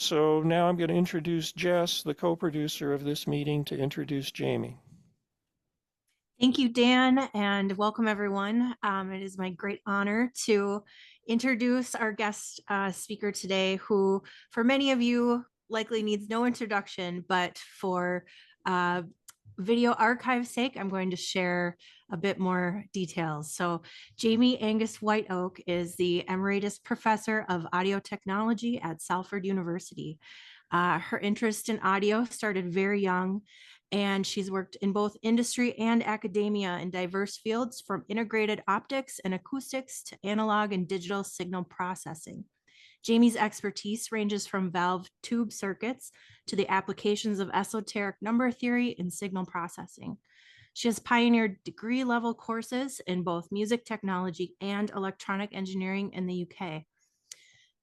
So now I'm going to introduce Jess, the co-producer of this meeting, to introduce Jamie. Thank you, Dan, and welcome everyone. It is my great honor to introduce our guest speaker today, who for many of you likely needs no introduction, but for video archive's sake, I'm going to share a bit more details. So Jamie Angus-Whiteoak is the Emeritus Professor of Audio Technology at Salford University. Her interest in audio started very young, and she's worked in both industry and academia in diverse fields, from integrated optics and acoustics to analog and digital signal processing. Jamie's expertise ranges from valve tube circuits to the applications of esoteric number theory and signal processing. She has pioneered degree-level courses in both music technology and electronic engineering in the UK.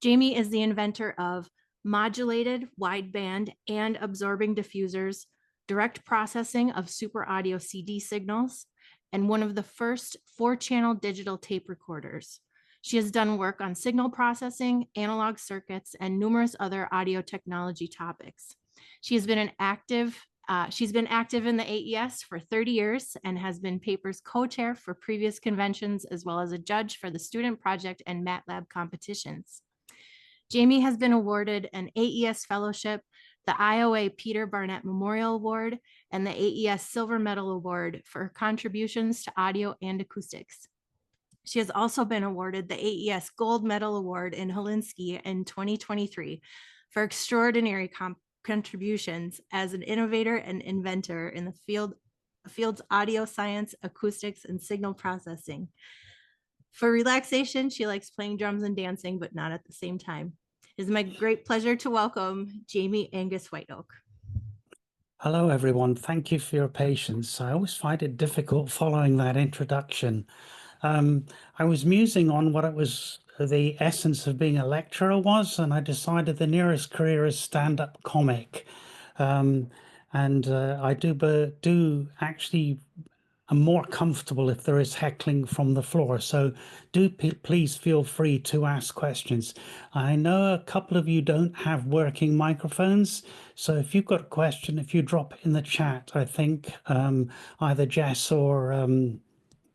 Jamie is the inventor of modulated, wideband, and absorbing diffusers, direct processing of super audio CD signals, and one of the first 4-channel digital tape recorders. She has done work on signal processing, analog circuits, and numerous other audio technology topics. She's been active in the AES for 30 years and has been papers co-chair for previous conventions, as well as a judge for the student project and MATLAB competitions. Jamie has been awarded an AES Fellowship, the IOA Peter Barnett Memorial Award, and the AES Silver Medal Award for her contributions to audio and acoustics. She has also been awarded the AES Gold Medal Award in Helsinki in 2023 for extraordinary contributions as an innovator and inventor in the field's audio science, acoustics, and signal processing. For relaxation, she likes playing drums and dancing, but not at the same time. It is my great pleasure to welcome Jamie Angus-Whiteoak. Hello, everyone. Thank you for your patience. I always find it difficult following that introduction. I was musing on what it was, the essence of being a lecturer was, and I decided the nearest career is stand-up comic. I do actually I'm more comfortable if there is heckling from the floor. So do please feel free to ask questions. I know a couple of you don't have working microphones. So if you've got a question, if you drop it in the chat, I think either Jess or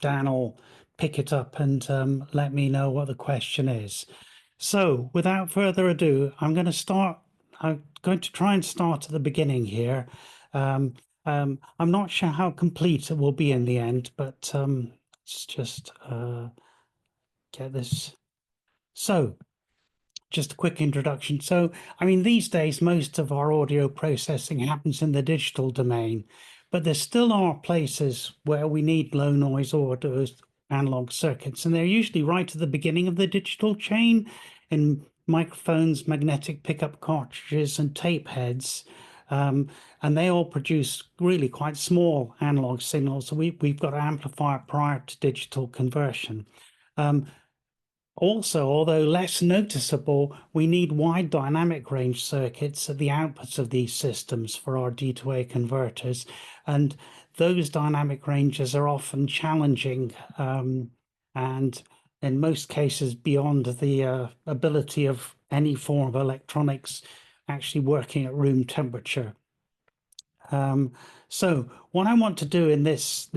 Dan will pick it up and let me know what the question is. So without further ado, I'm going to try and start at the beginning here. I'm not sure how complete it will be in the end, but let's just get this. So just a quick introduction. So, I mean, these days, most of our audio processing happens in the digital domain, but there still are places where we need low noise audio analog circuits, and they're usually right at the beginning of the digital chain in microphones, magnetic pickup cartridges, and tape heads. And they all produce really quite small analog signals. So we've got to amplify prior to digital conversion. Also, although less noticeable, we need wide dynamic range circuits at the outputs of these systems for our D2A converters. And those dynamic ranges are often challenging and in most cases beyond the ability of any form of electronics actually working at room temperature. So what I want to do in this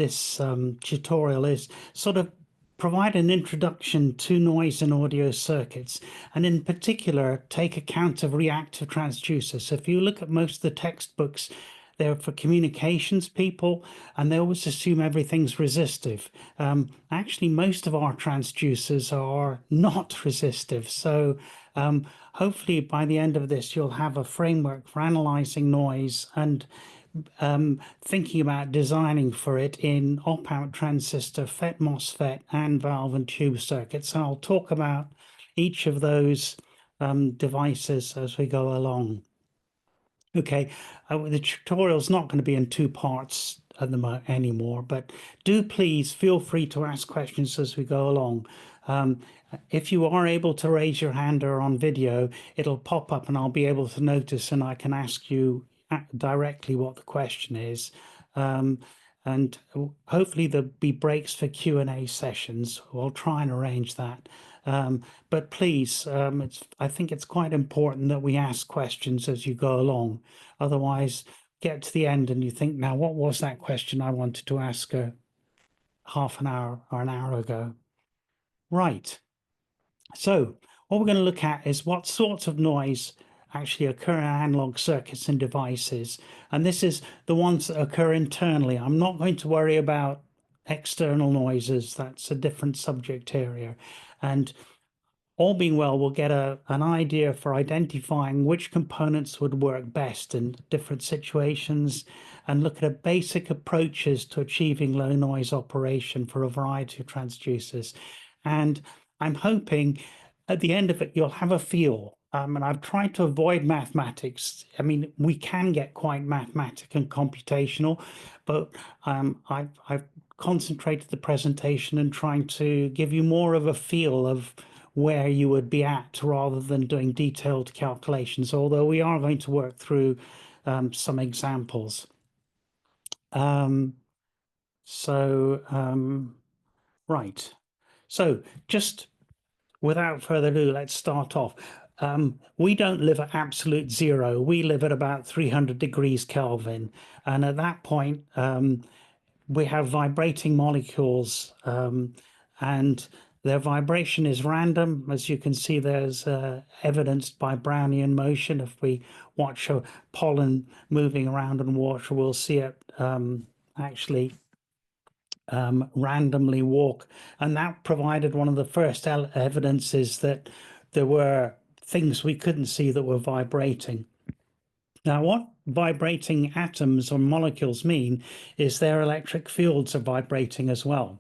tutorial is sort of provide an introduction to noise in audio circuits, and in particular take account of reactive transducers. So if you look at most of the textbooks, they're for communications people, and they always assume everything's resistive. Actually, most of our transducers are not resistive. So hopefully by the end of this, you'll have a framework for analyzing noise and thinking about designing for it in op-amp transistor, FET, MOSFET, and valve and tube circuits. And I'll talk about each of those devices as we go along. Okay, the tutorial's not going to be in 2 parts at the moment anymore, but do please feel free to ask questions as we go along. If you are able to raise your hand or on video, it'll pop up and I'll be able to notice and I can ask you directly what the question is. And hopefully there'll be breaks for Q&A sessions. We'll try and arrange that. But please, I think it's quite important that we ask questions as you go along. Otherwise, get to the end and you think, now, what was that question I wanted to ask half an hour or an hour ago? Right. So what we're going to look at is what sorts of noise actually occur in analog circuits and devices. And this is the ones that occur internally. I'm not going to worry about external noises. That's a different subject area. And all being well, we'll get an idea for identifying which components would work best in different situations and look at basic approaches to achieving low noise operation for a variety of transducers. And I'm hoping at the end of it, you'll have a feel. And I've tried to avoid mathematics. I mean, we can get quite mathematical and computational, but I've concentrated the presentation and trying to give you more of a feel of where you would be at rather than doing detailed calculations, although we are going to work through some examples. Right. So just without further ado, let's start off. We don't live at absolute zero. We live at about 300 degrees Kelvin. And at that point, we have vibrating molecules and their vibration is random. As you can see, there's evidenced by Brownian motion. If we watch a pollen moving around in water, we'll see it actually randomly walk. And that provided one of the first evidences that there were things we couldn't see that were vibrating. Now, what vibrating atoms or molecules mean is their electric fields are vibrating as well.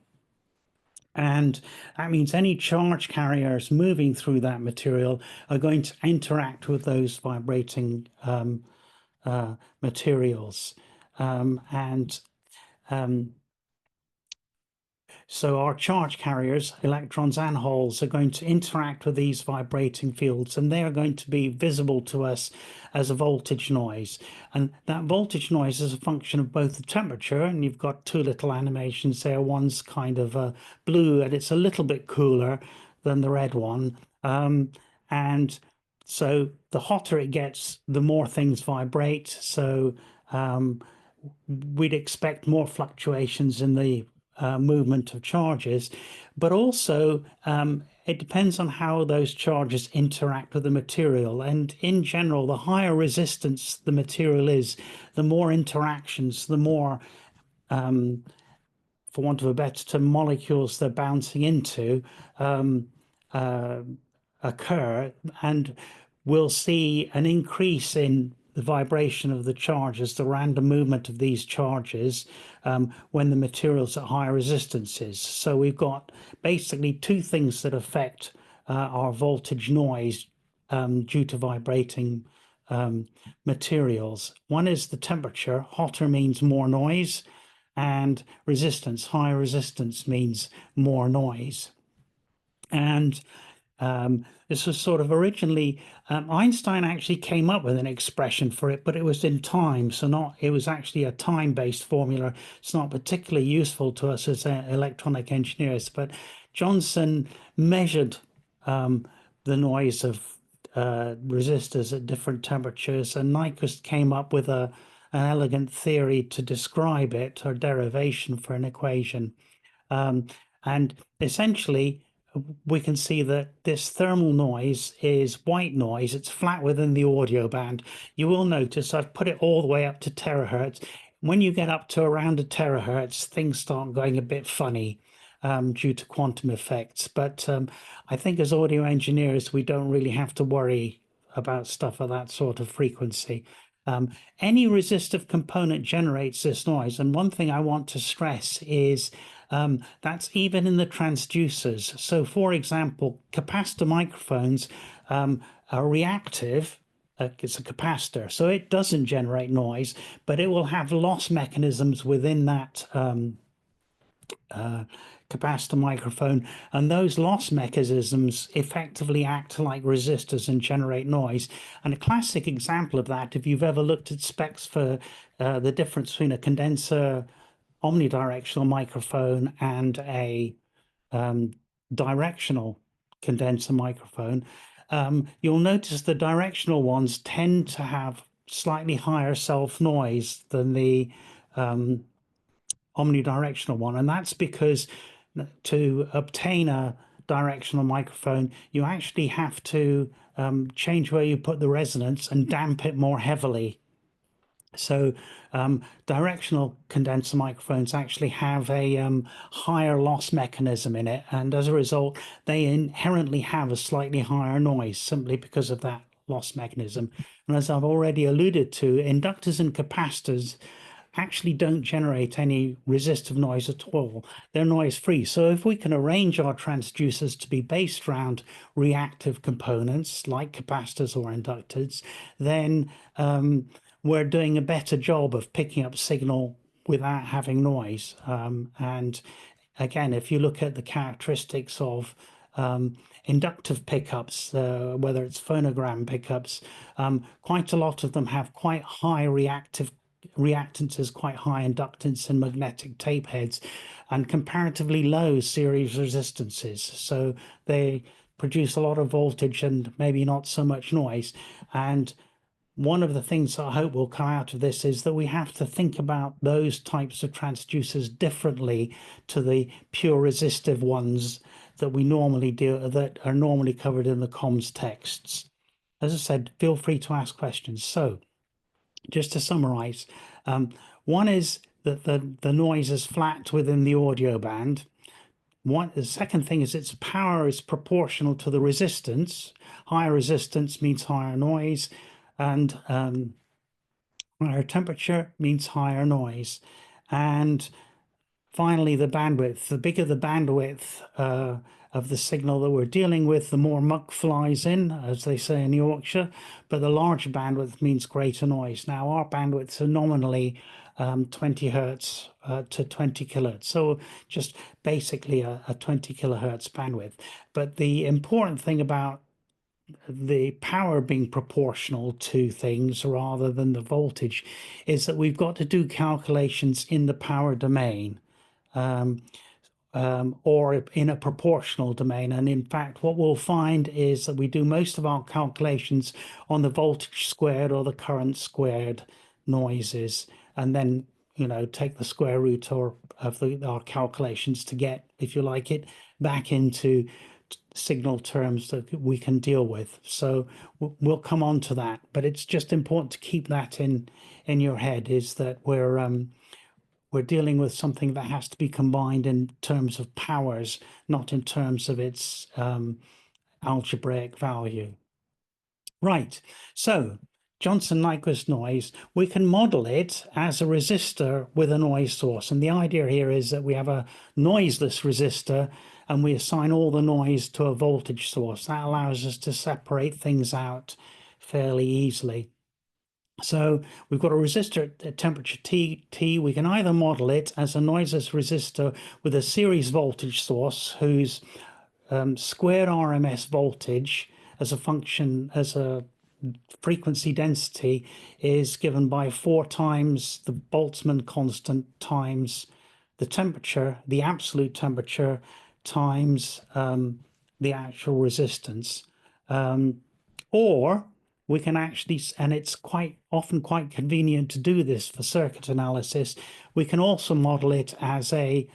And that means any charge carriers moving through that material are going to interact with those vibrating materials. So our charge carriers, electrons and holes, are going to interact with these vibrating fields, and they are going to be visible to us as a voltage noise. And that voltage noise is a function of both the temperature, and you've got two little animations there. One's kind of blue, and it's a little bit cooler than the red one. And so the hotter it gets, the more things vibrate. So we'd expect more fluctuations in the movement of charges, but also it depends on how those charges interact with the material. And in general, the higher resistance the material is, the more interactions, the more, for want of a better term, molecules they're bouncing into occur, and we'll see an increase in the vibration of the charges, the random movement of these charges when the material's at higher resistances. So we've got basically two things that affect our voltage noise due to vibrating materials. One is the temperature. Hotter means more noise, and resistance. Higher resistance means more noise. And this was sort of originally, Einstein actually came up with an expression for it, but it was in time. So it was actually a time-based formula. It's not particularly useful to us as electronic engineers, but Johnson measured the noise of resistors at different temperatures, and Nyquist came up with an elegant theory to describe it, or derivation for an equation. And essentially, we can see that this thermal noise is white noise. It's flat within the audio band. You will notice I've put it all the way up to terahertz. When you get up to around a terahertz, things start going a bit funny due to quantum effects. But I think as audio engineers, we don't really have to worry about stuff at that sort of frequency. Any resistive component generates this noise. And one thing I want to stress is that's even in the transducers. So for example, capacitor microphones are reactive. It's a capacitor, so it doesn't generate noise, but it will have loss mechanisms within that capacitor microphone, and those loss mechanisms effectively act like resistors and generate noise. And a classic example of that, if you've ever looked at specs for the difference between a condenser omnidirectional microphone and a directional condenser microphone, you'll notice the directional ones tend to have slightly higher self noise than the omnidirectional one. And that's because to obtain a directional microphone, you actually have to change where you put the resonance and damp it more heavily. So directional condenser microphones actually have a higher loss mechanism in it, and as a result they inherently have a slightly higher noise simply because of that loss mechanism. And as I've already alluded to, inductors and capacitors actually don't generate any resistive noise at all. They're noise free. So if we can arrange our transducers to be based around reactive components like capacitors or inductors, then we're doing a better job of picking up signal without having noise. And again, if you look at the characteristics of inductive pickups, whether it's phonogram pickups, quite a lot of them have quite high reactances, quite high inductance and magnetic tape heads, and comparatively low series resistances. So they produce a lot of voltage and maybe not so much noise. And one of the things I hope will come out of this is that we have to think about those types of transducers differently to the pure resistive ones that we normally do, that are normally covered in the comms texts. As I said, feel free to ask questions. So just to summarize, one is that the noise is flat within the audio band. The second thing is its power is proportional to the resistance. Higher resistance means higher noise, and higher temperature means higher noise. And finally, the bandwidth. The bigger the bandwidth of the signal that we're dealing with, the more muck flies in, as they say in Yorkshire, but the larger bandwidth means greater noise. Now, our bandwidths are nominally 20 hertz to 20 kilohertz, so just basically a 20 kilohertz bandwidth. But the important thing about the power being proportional to things rather than the voltage is that we've got to do calculations in the power domain. Or in a proportional domain. And in fact, what we'll find is that we do most of our calculations on the voltage squared or the current squared noises, and then, you know, take the square root of our calculations to get, if you like it, back into signal terms that we can deal with. So we'll come on to that, but it's just important to keep that in your head, is that we're dealing with something that has to be combined in terms of powers, not in terms of its algebraic value. Right, so Johnson-Nyquist noise, we can model it as a resistor with a noise source. And the idea here is that we have a noiseless resistor and we assign all the noise to a voltage source. That allows us to separate things out fairly easily. So we've got a resistor at temperature T. We can either model it as a noiseless resistor with a series voltage source whose squared RMS voltage as a function, as a frequency density, is given by 4 times the Boltzmann constant times the temperature, the absolute temperature, times the actual resistance. Or we can actually, and it's quite often quite convenient to do this for circuit analysis, we can also model it as a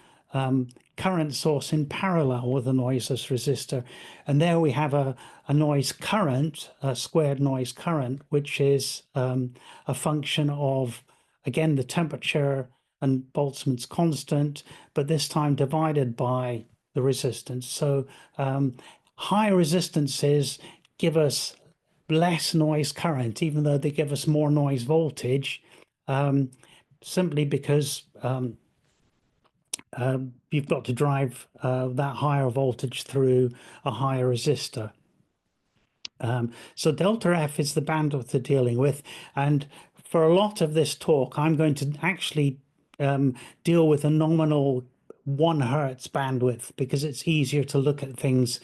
current source in parallel with a noiseless resistor. And there we have a noise current, a squared noise current, which is a function of, again, the temperature and Boltzmann's constant, but this time divided by the resistance. So high resistances give us less noise current, even though they give us more noise voltage, simply because you've got to drive that higher voltage through a higher resistor. So delta F is the bandwidth they're dealing with. And for a lot of this talk, I'm going to actually deal with a nominal 1 hertz bandwidth, because it's easier to look at things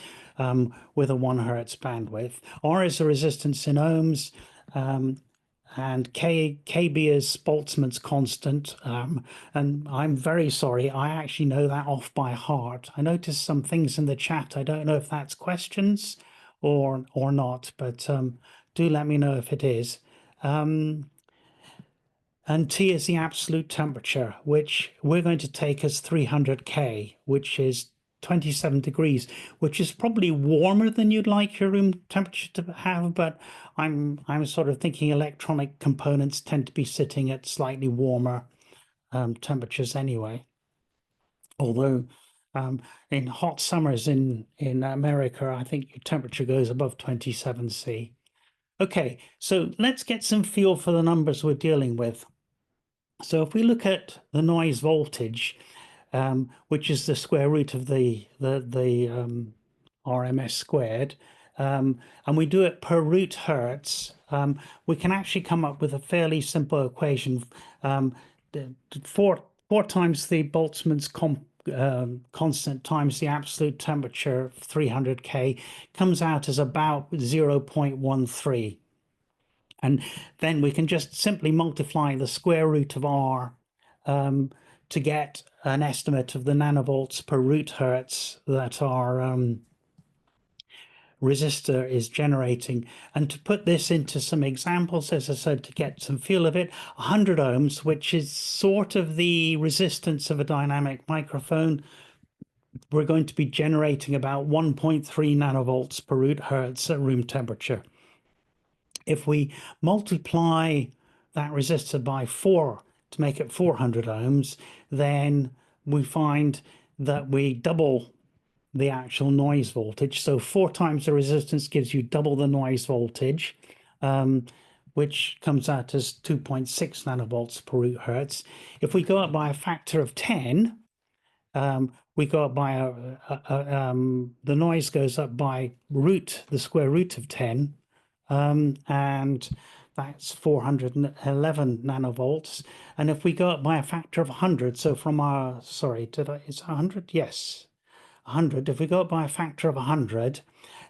with a 1 hertz bandwidth. R is the resistance in ohms, and KB is Boltzmann's constant. And I'm very sorry, I actually know that off by heart. I noticed some things in the chat. I don't know if that's questions or not, but do let me know if it is. And T is the absolute temperature, which we're going to take as 300 K, which is 27 degrees, which is probably warmer than you'd like your room temperature to have, but I'm sort of thinking electronic components tend to be sitting at slightly warmer temperatures anyway. Although in hot summers in America, I think your temperature goes above 27 C. Okay, so let's get some feel for the numbers we're dealing with. So if we look at the noise voltage, which is the square root of the RMS squared, and we do it per root hertz, we can actually come up with a fairly simple equation. Four times the Boltzmann's constant times the absolute temperature, 300 K, comes out as about 0.13. And then we can just simply multiply the square root of R to get an estimate of the nanovolts per root hertz that our resistor is generating. And to put this into some examples, as I said, to get some feel of it, 100 ohms, which is sort of the resistance of a dynamic microphone, we're going to be generating about 1.3 nanovolts per root hertz at room temperature. If we multiply that resistor by 4 to make it 400 ohms, then we find that we double the actual noise voltage. So 4 times the resistance gives you double the noise voltage, which comes out as 2.6 nanovolts per root hertz. If we go up by a factor of 10, we go up by the noise goes up by the square root of 10. And that's 411 nanovolts. And if we go up by a factor of 100, so from our, sorry, is it 100? Yes, 100. If we go up by a factor of 100,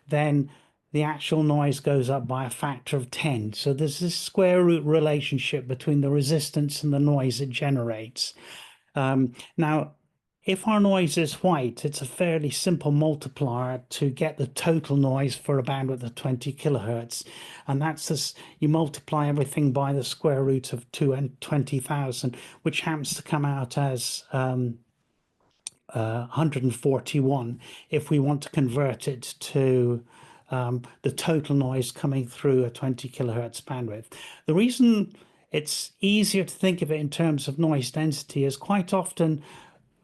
then the actual noise goes up by a factor of 10. So there's this square root relationship between the resistance and the noise it generates. Now, if our noise is white, it's a fairly simple multiplier to get the total noise for a bandwidth of 20 kilohertz. And that's this, you multiply everything by the square root of 20,000, which happens to come out as 141 if we want to convert it to the total noise coming through a 20 kilohertz bandwidth. The reason it's easier to think of it in terms of noise density is quite often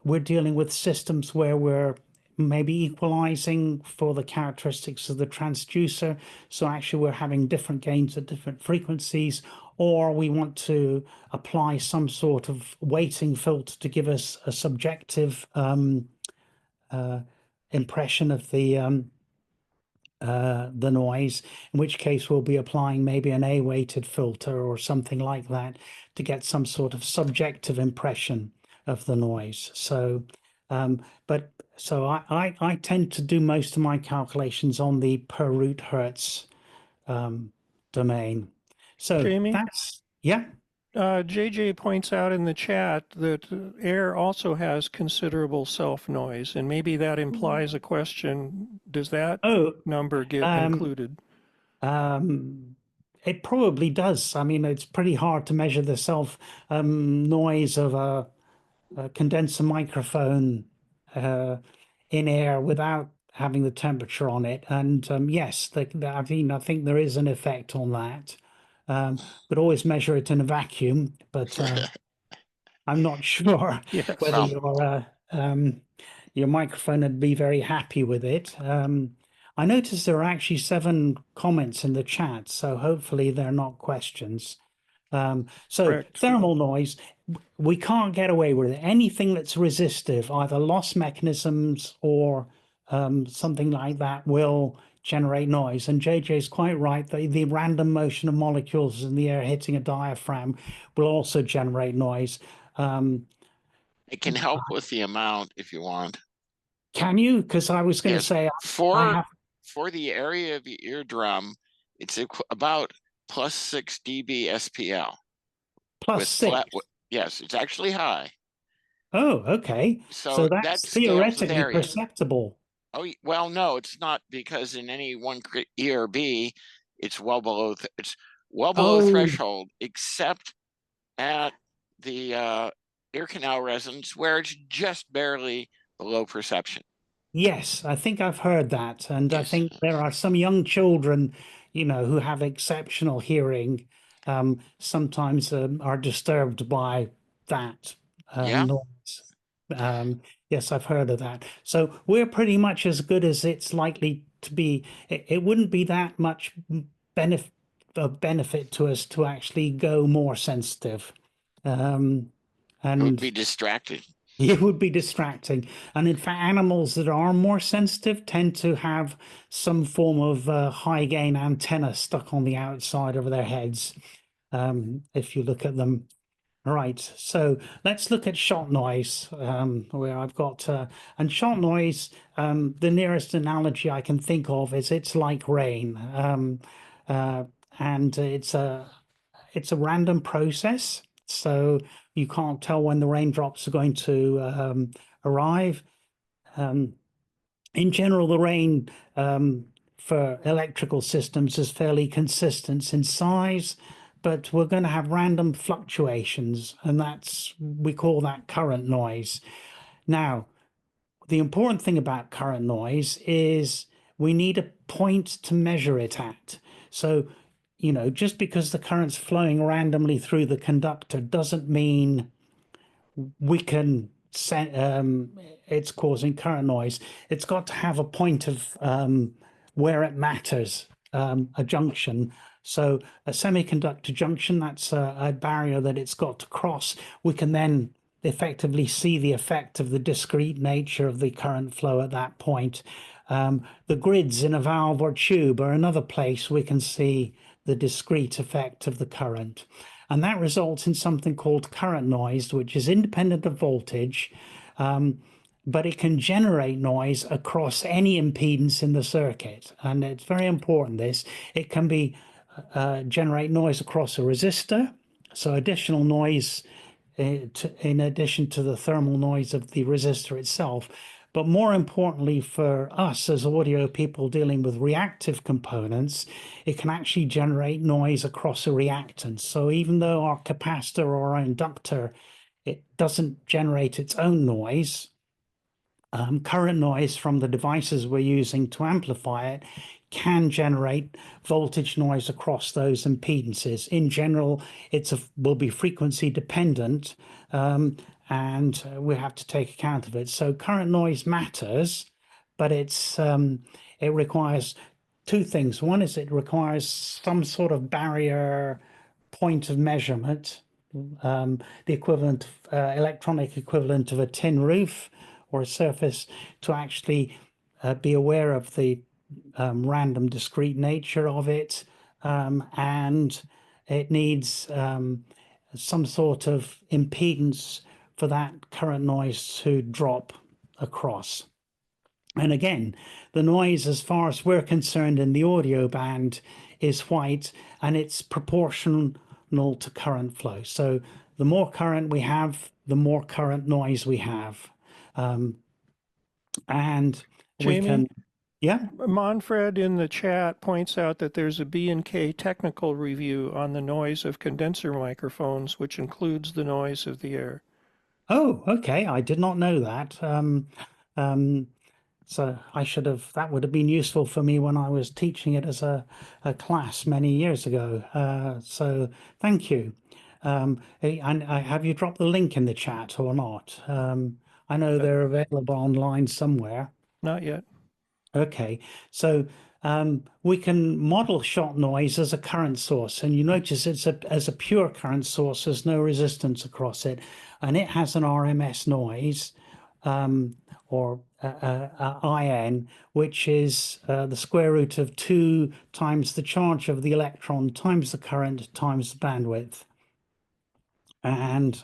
we're dealing with systems where we're maybe equalizing for the characteristics of the transducer. So actually we're having different gains at different frequencies, or we want to apply some sort of weighting filter to give us a subjective impression of the noise, in which case we'll be applying maybe an A-weighted filter or something like that to get some sort of subjective impression of the noise. So so I tend to do most of my calculations on the per root hertz domain. So Jamie? that's, yeah. JJ points out in the chat that air also has considerable self-noise, and maybe that implies a question. Does that number get included? It probably does. I mean, it's pretty hard to measure the self noise of a condenser microphone in air without having the temperature on it. And yes, I think there is an effect on that. But always measure it in a vacuum. But I'm not sure whether your microphone would be very happy with it. I noticed there are actually 7 comments in the chat, so hopefully they're not questions. So correct. Thermal noise, we can't get away with it. Anything that's resistive, either loss mechanisms or something like that, will generate noise. And JJ is quite right. The random motion of molecules in the air hitting a diaphragm will also generate noise. It can help with the amount if you want. Can you? Because I was going to say for the area of the eardrum, it's about plus 6 dB SPL. Plus with 6. flat, yes, it's actually high. Oh, okay. So that that's scales with theoretically area. perceptible. Oh, well, no, it's not, because in any one ERB, it's well below, threshold, except at the ear canal resonance, where it's just barely below perception. Yes, I think I've heard that. And I Yes. think there are some young children, who have exceptional hearing, sometimes are disturbed by that Yeah. noise. Yes, I've heard of that. So we're pretty much as good as it's likely to be. It wouldn't be that much benefit to us to actually go more sensitive. It would be And distracting. it would be distracting. And in fact, animals that are more sensitive tend to have some form of high gain antenna stuck on the outside of their heads, if you look at them. Right, so let's look at shot noise, where I've got, and shot noise, the nearest analogy I can think of is it's like rain. And it's a random process, so you can't tell when the raindrops are going to arrive. In general, the rain for electrical systems is fairly consistent in size, but we're going to have random fluctuations, and we call that current noise. Now, the important thing about current noise is we need a point to measure it at. So, just because the current's flowing randomly through the conductor doesn't mean we can it's causing current noise. It's got to have a point of where it matters, a junction. So a semiconductor junction, that's a barrier that it's got to cross. We can then effectively see the effect of the discrete nature of the current flow at that point. The grids in a valve or tube are another place we can see the discrete effect of the current. And that results in something called current noise, which is independent of voltage, but it can generate noise across any impedance in the circuit. And it's very important, this. It can be generate noise across a resistor, so additional noise in addition to the thermal noise of the resistor itself. But more importantly for us as audio people dealing with reactive components, it can actually generate noise across a reactance. So even though our capacitor or our inductor, it doesn't generate its own noise, current noise from the devices we're using to amplify it can generate voltage noise across those impedances. In general, will be frequency dependent, and we have to take account of it. So current noise matters, but it requires two things. One is it requires some sort of barrier point of measurement, the equivalent, electronic equivalent of a tin roof or a surface, to actually be aware of the random discrete nature of it, and it needs some sort of impedance for that current noise to drop across. And again, the noise, as far as we're concerned in the audio band, is white, and it's proportional to current flow. So the more current we have, the more current noise we have. And we Jamie? can, yeah. Manfred in the chat points out that there's a B&K technical review on the noise of condenser microphones, which includes the noise of the air. Oh, okay. I did not know that. So that would have been useful for me when I was teaching it as a class many years ago. So thank you. And have you dropped the link in the chat or not? I know they're available online somewhere. Not yet. Okay, so we can model shot noise as a current source, and you notice as a pure current source, there's no resistance across it, and it has an RMS noise, or IN, which is the square root of 2 times the charge of the electron times the current times the bandwidth. And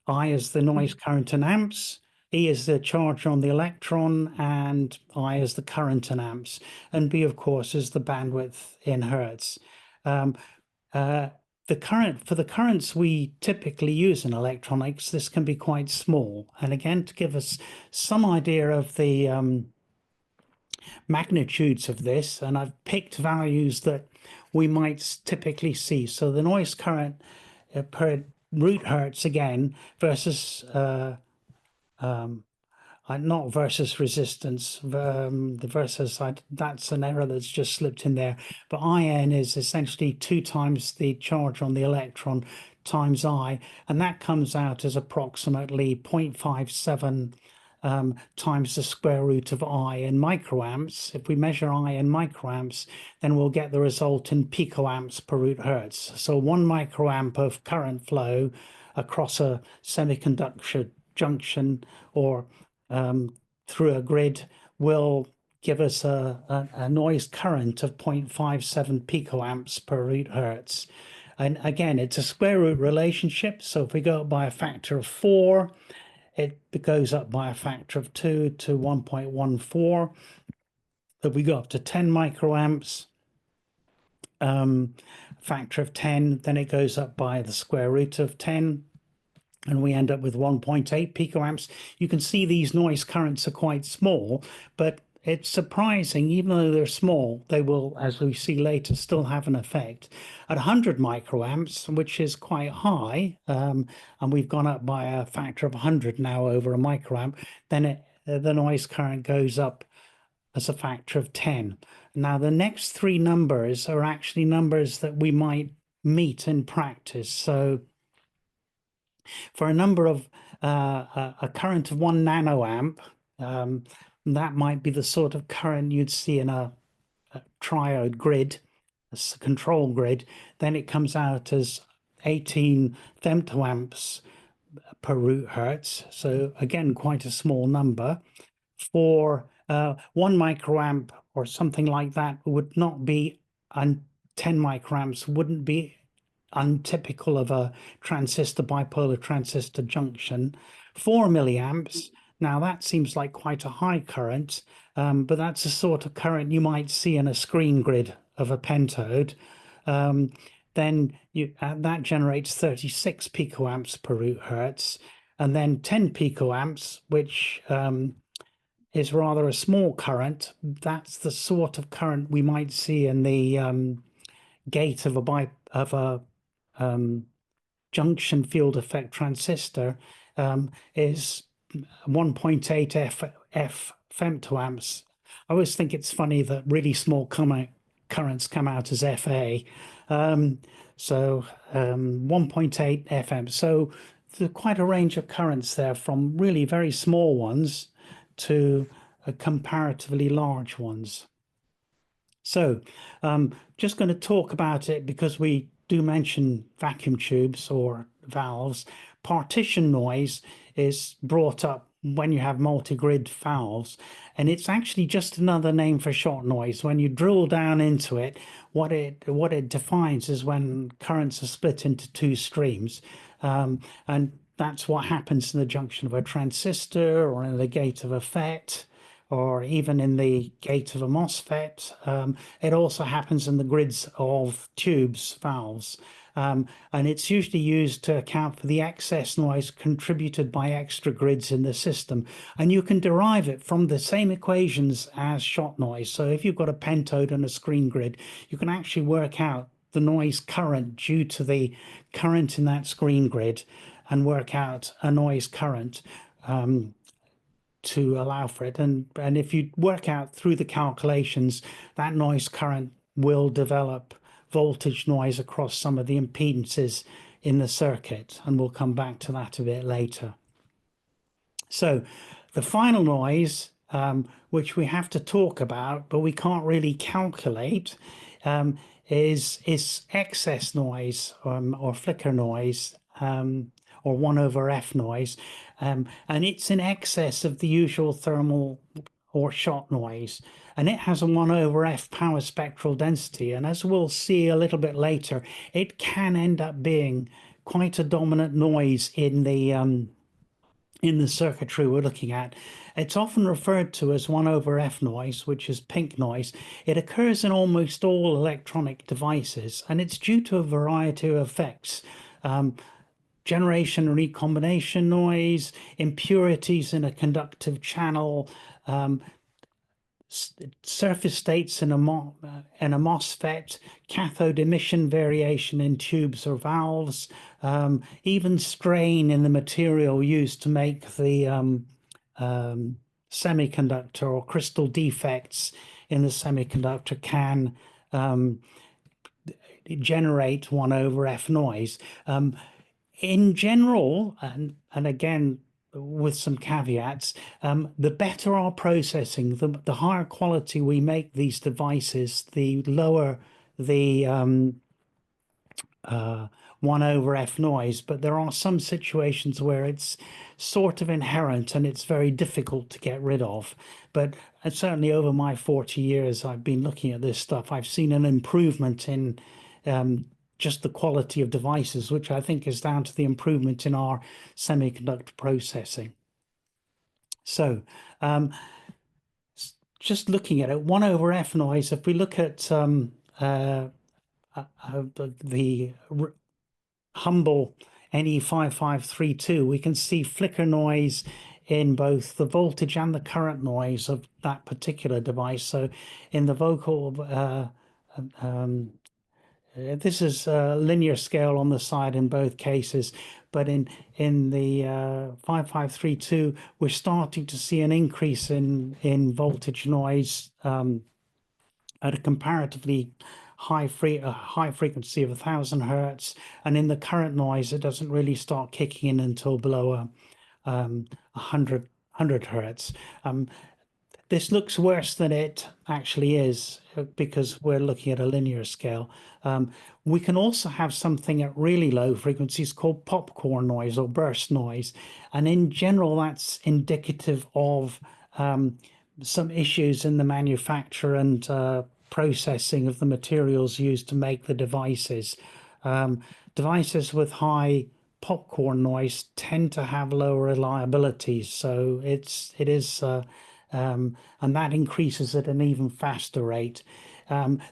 I is the noise, current in amps, E is the charge on the electron, and I is the current in amps, and B, of course, is the bandwidth in hertz. The current, for the currents we typically use in electronics, this can be quite small. And again, to give us some idea of the magnitudes of this, and I've picked values that we might typically see. So the noise current per root hertz again versus not versus resistance, the versus, that's an error that's just slipped in there. But IN is essentially 2 times the charge on the electron times I, and that comes out as approximately 0.57 times the square root of I in microamps. If we measure I in microamps, then we'll get the result in picoamps per root hertz. So 1 microamp of current flow across a semiconductor junction or through a grid will give us a noise current of 0.57 picoamps per root hertz. And again, it's a square root relationship. So if we go up by a factor of 4, it goes up by a factor of 2 to 1.14. If we go up to 10 microamps, factor of 10, then it goes up by the square root of 10. And we end up with 1.8 picoamps. You can see these noise currents are quite small, but it's surprising, even though they're small, they will, as we see later, still have an effect. At 100 microamps, which is quite high, and we've gone up by a factor of 100 now over a microamp, then the noise current goes up as a factor of 10. Now, the next 3 numbers are actually numbers that we might meet in practice. So for a number of a current of 1 nanoamp, that might be the sort of current you'd see in a triode grid, a control grid. Then it comes out as 18 femtoamps per root hertz. So again, quite a small number. For 1 microamp or something like that would not be, and 10 microamps wouldn't be untypical of a transistor, bipolar transistor junction. 4 milliamps, now that seems like quite a high current, but that's the sort of current you might see in a screen grid of a pentode. Then that generates 36 picoamps per root hertz, and then 10 picoamps, which is rather a small current. That's the sort of current we might see in the gate of a junction field effect transistor, is 1.8 F femtoamps. I always think it's funny that really small currents come out as FA. So 1.8 FM. So there's quite a range of currents there, from really very small ones to comparatively large ones. So just going to talk about it because we do mention vacuum tubes or valves. Partition noise is brought up when you have multi-grid valves, and it's actually just another name for shot noise. When you drill down into it, what it defines is when currents are split into 2 streams, and that's what happens in the junction of a transistor or in the gate of a FET, or even in the gate of a MOSFET. It also happens in the grids of tubes, valves. And it's usually used to account for the excess noise contributed by extra grids in the system. And you can derive it from the same equations as shot noise. So if you've got a pentode and a screen grid, you can actually work out the noise current due to the current in that screen grid and work out a noise current to allow for it. And if you work out through the calculations, that noise current will develop voltage noise across some of the impedances in the circuit, and we'll come back to that a bit later. So the final noise, which we have to talk about but we can't really calculate, is excess noise, or flicker noise, or 1 over F noise, and it's in excess of the usual thermal or shot noise, and it has a 1 over F power spectral density, and as we'll see a little bit later, it can end up being quite a dominant noise in the in the circuitry we're looking at. It's often referred to as 1 over F noise, which is pink noise. It occurs in almost all electronic devices, and it's due to a variety of effects. Generation and recombination noise, impurities in a conductive channel, surface states in a MOSFET, cathode emission variation in tubes or valves, even strain in the material used to make the semiconductor, or crystal defects in the semiconductor can generate 1 over F noise. In general, and again, with some caveats, the better our processing, the higher quality we make these devices, the lower the 1 over F noise. But there are some situations where it's sort of inherent and it's very difficult to get rid of. But certainly over my 40 years I've been looking at this stuff, I've seen an improvement in just the quality of devices, which I think is down to the improvement in our semiconductor processing. So just looking at it, 1 over F noise, if we look at the humble NE5532, we can see flicker noise in both the voltage and the current noise of that particular device. So in the vocal, this is a linear scale on the side in both cases, but in the 5532, we're starting to see an increase in voltage noise at a comparatively high frequency of 1000 hertz, and in the current noise, it doesn't really start kicking in until below 100 hertz. This looks worse than it actually is because we're looking at a linear scale. We can also have something at really low frequencies called popcorn noise or burst noise. And in general, that's indicative of some issues in the manufacture and processing of the materials used to make the devices. Devices with high popcorn noise tend to have lower reliability. So it is and that increases at an even faster rate.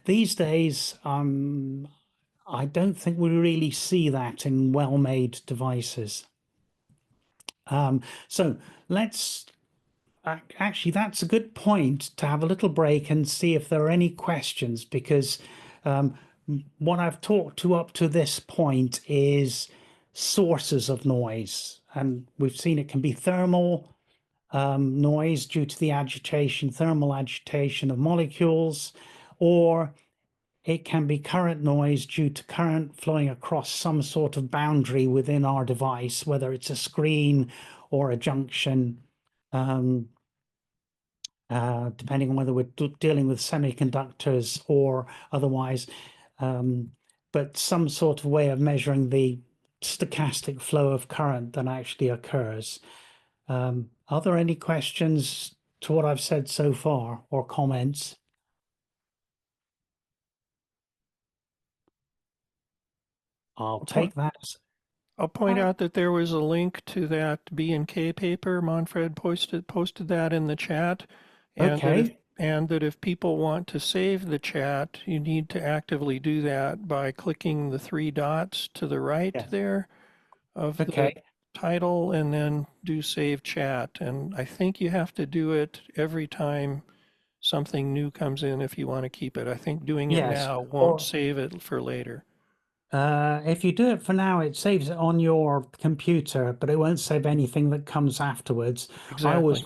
These days, I don't think we really see that in well-made devices. So let's actually, that's a good point to have a little break and see if there are any questions, because what I've talked to up to this point is sources of noise, and we've seen it can be thermal noise due to the thermal agitation of molecules, or it can be current noise due to current flowing across some sort of boundary within our device, whether it's a screen or a junction, depending on whether we're dealing with semiconductors or otherwise, but some sort of way of measuring the stochastic flow of current that actually occurs. Are there any questions to what I've said so far, or comments? I'll take that. I'll point out that there was a link to that B&K paper. Manfred posted that in the chat. And okay. That if people want to save the chat, you need to actively do that by clicking the 3 dots to the right there of the title, and then do save chat. And I think you have to do it every time something new comes in if you want to keep it. I think doing it now won't save it for later. If you do it for now, it saves it on your computer, but it won't save anything that comes afterwards. Exactly.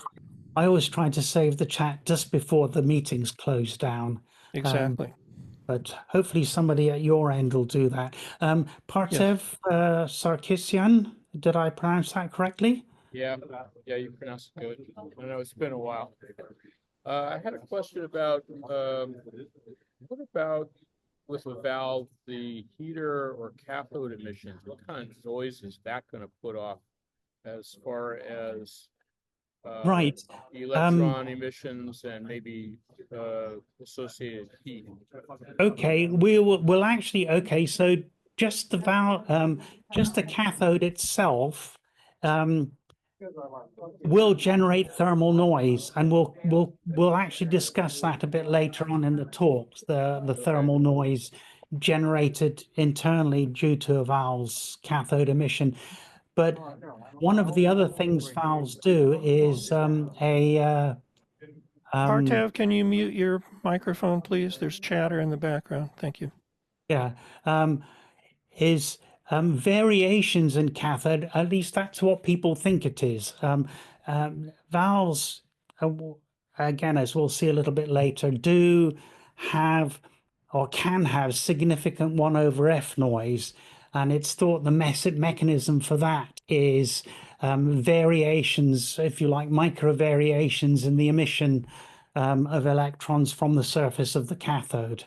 I always try to save the chat just before the meetings close down. Exactly. But hopefully somebody at your end will do that. Partev Sarkisian, did I pronounce that correctly? Yeah, you pronounced it good. I know it's been a while. I had a question about what about with a valve, the heater or cathode emissions? What kind of noise is that going to put off as far as right, electron emissions and maybe associated heat? Okay, we'll actually, okay, so just the valve, just the cathode itself, will generate thermal noise, and we'll actually discuss that a bit later on in the talks. The thermal noise generated internally due to a valve's cathode emission. But one of the other things valves do is Artav, can you mute your microphone, please? There's chatter in the background. Thank you. yeah, is variations in cathode. At least that's what people think it is. Valves, again, as we'll see a little bit later, do have or can have significant 1/F noise, and it's thought the mechanism for that is variations, if you like, micro variations in the emission of electrons from the surface of the cathode.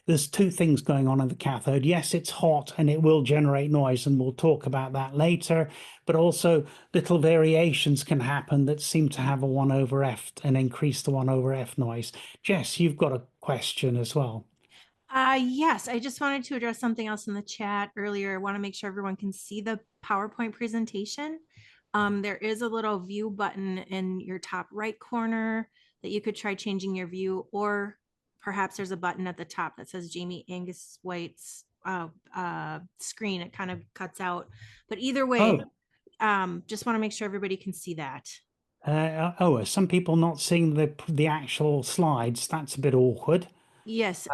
There's two things going on in the cathode. Yes, it's hot and it will generate noise, and we'll talk about that later, but also little variations can happen that seem to have a 1/F and increase the 1/F noise. Jess, you've got a question as well. Yes, I just wanted to address something else in the chat earlier. I want to make sure everyone can see the PowerPoint presentation. There is a little view button in your top right corner that you could try changing your view, or perhaps there's a button at the top that says Jamie Angus-White's screen. It kind of cuts out, but either way, just want to make sure everybody can see that. Are some people not seeing the actual slides? That's a bit awkward. Yes,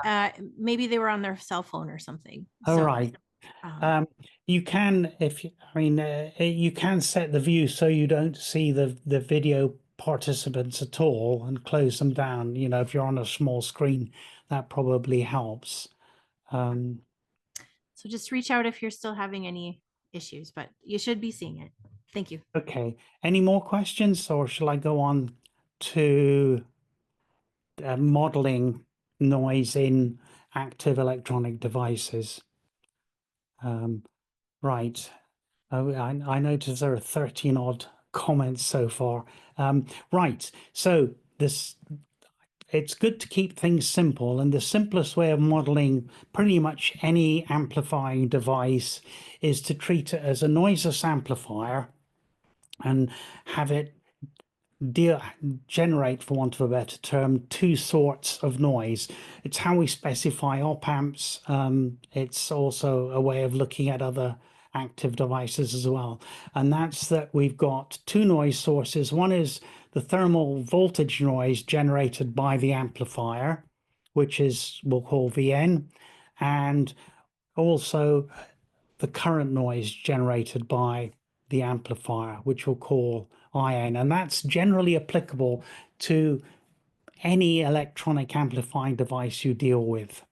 maybe they were on their cell phone or something. All So, right. You can, you can set the view so you don't see the video participants at all and close them down. You know, if you're on a small screen, that probably helps. So just reach out if you're still having any issues, but you should be seeing it. Thank you. Okay. Any more questions, or shall I go on to modeling noise in active electronic devices? Right. I noticed there are 13 odd comments so far. Right. So it's good to keep things simple, and the simplest way of modeling pretty much any amplifying device is to treat it as a noiseless amplifier and have it generate, for want of a better term, two sorts of noise. It's how we specify op amps. It's also a way of looking at other active devices as well. And that's that we've got two noise sources. One is the thermal voltage noise generated by the amplifier, which is, we'll call VN, and also the current noise generated by the amplifier, which we'll call IN, and that's generally applicable to any electronic amplifying device you deal with.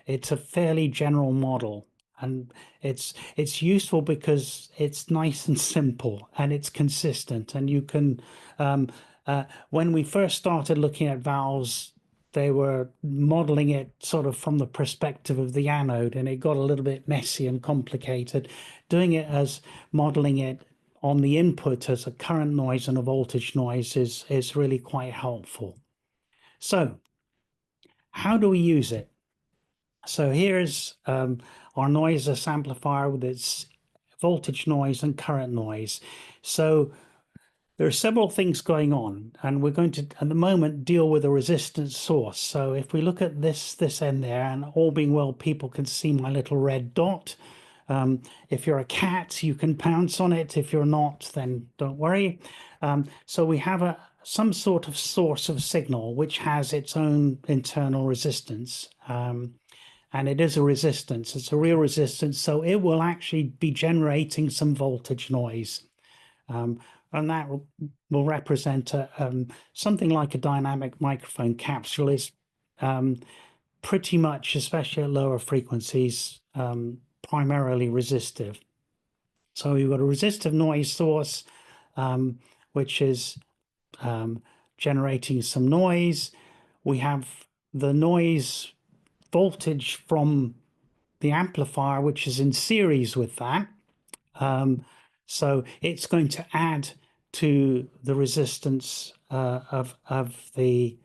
It's a fairly general model, and it's useful because it's nice and simple and it's consistent. And you can, when we first started looking at valves, they were modeling it sort of from the perspective of the anode, and it got a little bit messy and complicated. Doing it as modeling it on the input as a current noise and a voltage noise is really quite helpful. So how do we use it? So here's our noiseless amplifier with its voltage noise and current noise. So there are several things going on, and we're going to, at the moment, deal with a resistance source. So if we look at this end there, and all being well, people can see my little red dot. If you're a cat, you can pounce on it. If you're not, then don't worry. So we have some sort of source of signal which has its own internal resistance. And it is a resistance. It's a real resistance. So it will actually be generating some voltage noise. And that will represent something like a dynamic microphone capsule is pretty much, especially at lower frequencies, primarily resistive. So you've got a resistive noise source, which is generating some noise. We have the noise voltage from the amplifier, which is in series with that. So it's going to add to the resistance of the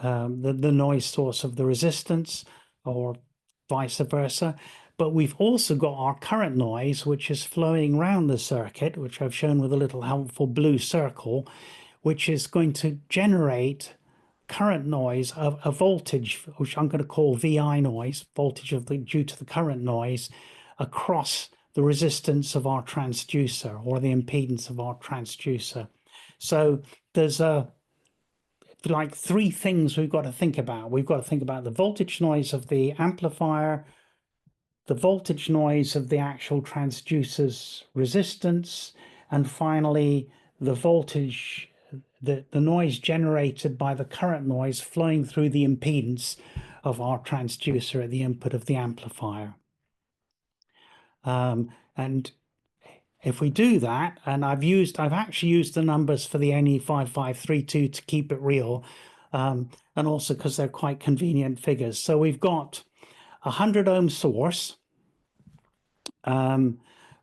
noise source of the resistance, or vice versa. But we've also got our current noise, which is flowing around the circuit, which I've shown with a little helpful blue circle, which is going to generate current noise of a voltage, which I'm going to call VI noise, voltage due to the current noise, across the resistance of our transducer or the impedance of our transducer. So there's like three things we've got to think about. We've got to think about the voltage noise of the amplifier, the voltage noise of the actual transducer's resistance, and finally the voltage, the noise generated by the current noise flowing through the impedance of our transducer at the input of the amplifier. And if we do that, and I've actually used the numbers for the NE5532 to keep it real, and also because they're quite convenient figures. So we've got a 100 ohm source,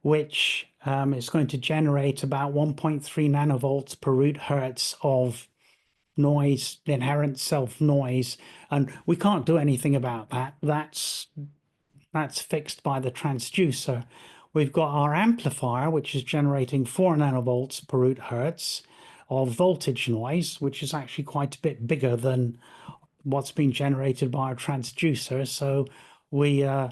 which is going to generate about 1.3 nanovolts per root hertz of noise, inherent self noise, and we can't do anything about that. That's fixed by the transducer. We've got our amplifier, which is generating 4 nanovolts per root hertz of voltage noise, which is actually quite a bit bigger than what's being generated by our transducer. So we're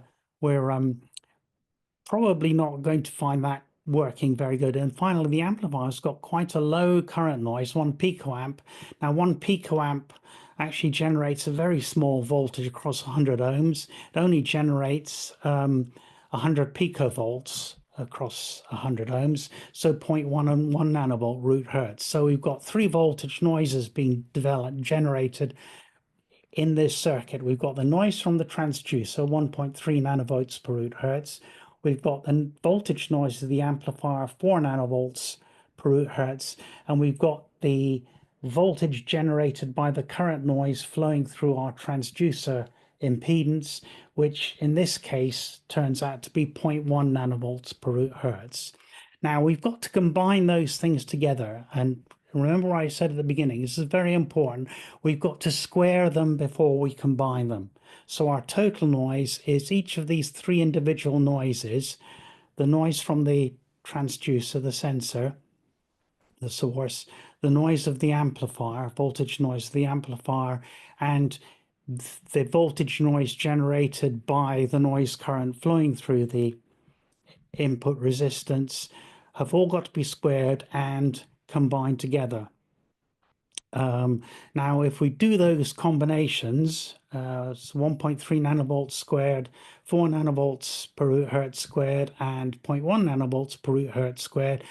probably not going to find that working very good. And finally, the amplifier's got quite a low current noise, 1 picoamp. Now, 1 picoamp actually generates a very small voltage across 100 ohms. It only generates 100 picovolts across 100 ohms, so 0.1 and 1 nanovolt root hertz. So we've got 3 voltage noises being generated in this circuit. We've got the noise from the transducer, 1.3 nanovolts per root hertz. We've got the voltage noise of the amplifier, 4 nanovolts per root hertz, and we've got the voltage generated by the current noise flowing through our transducer impedance, which in this case turns out to be 0.1 nanovolts per root hertz. Now we've got to combine those things together, and remember what I said at the beginning, this is very important. We've got to square them before we combine them. So our total noise is each of these 3 individual noises, the noise from the transducer, the sensor, the source, the noise of the amplifier, voltage noise of the amplifier, and the voltage noise generated by the noise current flowing through the input resistance have all got to be squared and combined together. Now, if we do those combinations, it's 1.3 nanovolts squared, 4 nanovolts per root hertz squared, and 0.1 nanovolts per root hertz squared,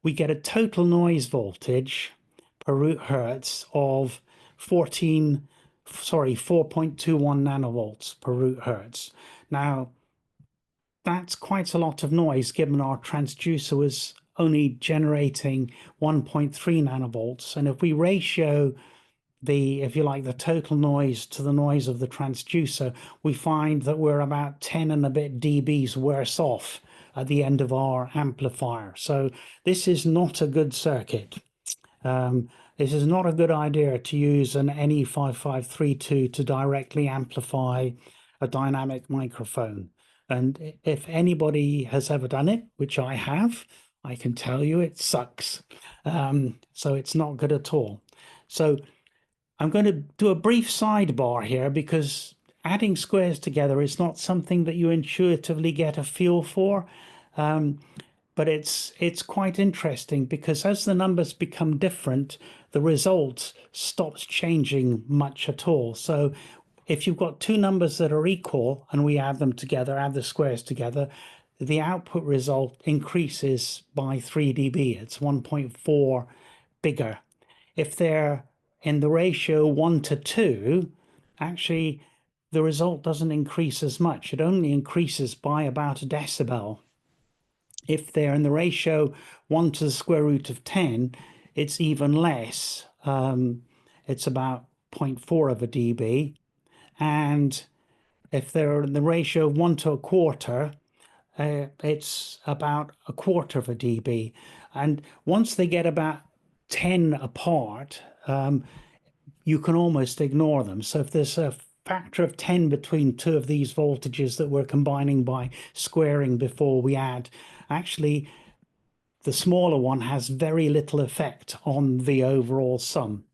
we get a total noise voltage per root hertz of 4.21 nanovolts per root hertz. Now, that's quite a lot of noise given our transducer was only generating 1.3 nanovolts. And if we ratio the, if you like, the total noise to the noise of the transducer, we find that we're about 10 and a bit dBs worse off at the end of our amplifier. So this is not a good circuit. This is not a good idea to use an NE5532 to directly amplify a dynamic microphone. And if anybody has ever done it, which I have, I can tell you it sucks. So it's not good at all. So I'm going to do a brief sidebar here because adding squares together is not something that you intuitively get a feel for. But it's quite interesting because as the numbers become different, the result stops changing much at all. So if you've got 2 numbers that are equal and we add them together, add the squares together, the output result increases by 3 dB. It's 1.4 bigger. If they're in the ratio 1 to 2, actually the result doesn't increase as much. It only increases by about a decibel. If they're in the ratio 1 to the square root of 10, it's even less. It's about 0.4 of a dB. And if they're in the ratio of 1 to a quarter, it's about a quarter of a dB. And once they get about 10 apart, you can almost ignore them. So if there's a factor of 10 between two of these voltages that we're combining by squaring before we add. Actually, the smaller one has very little effect on the overall sum.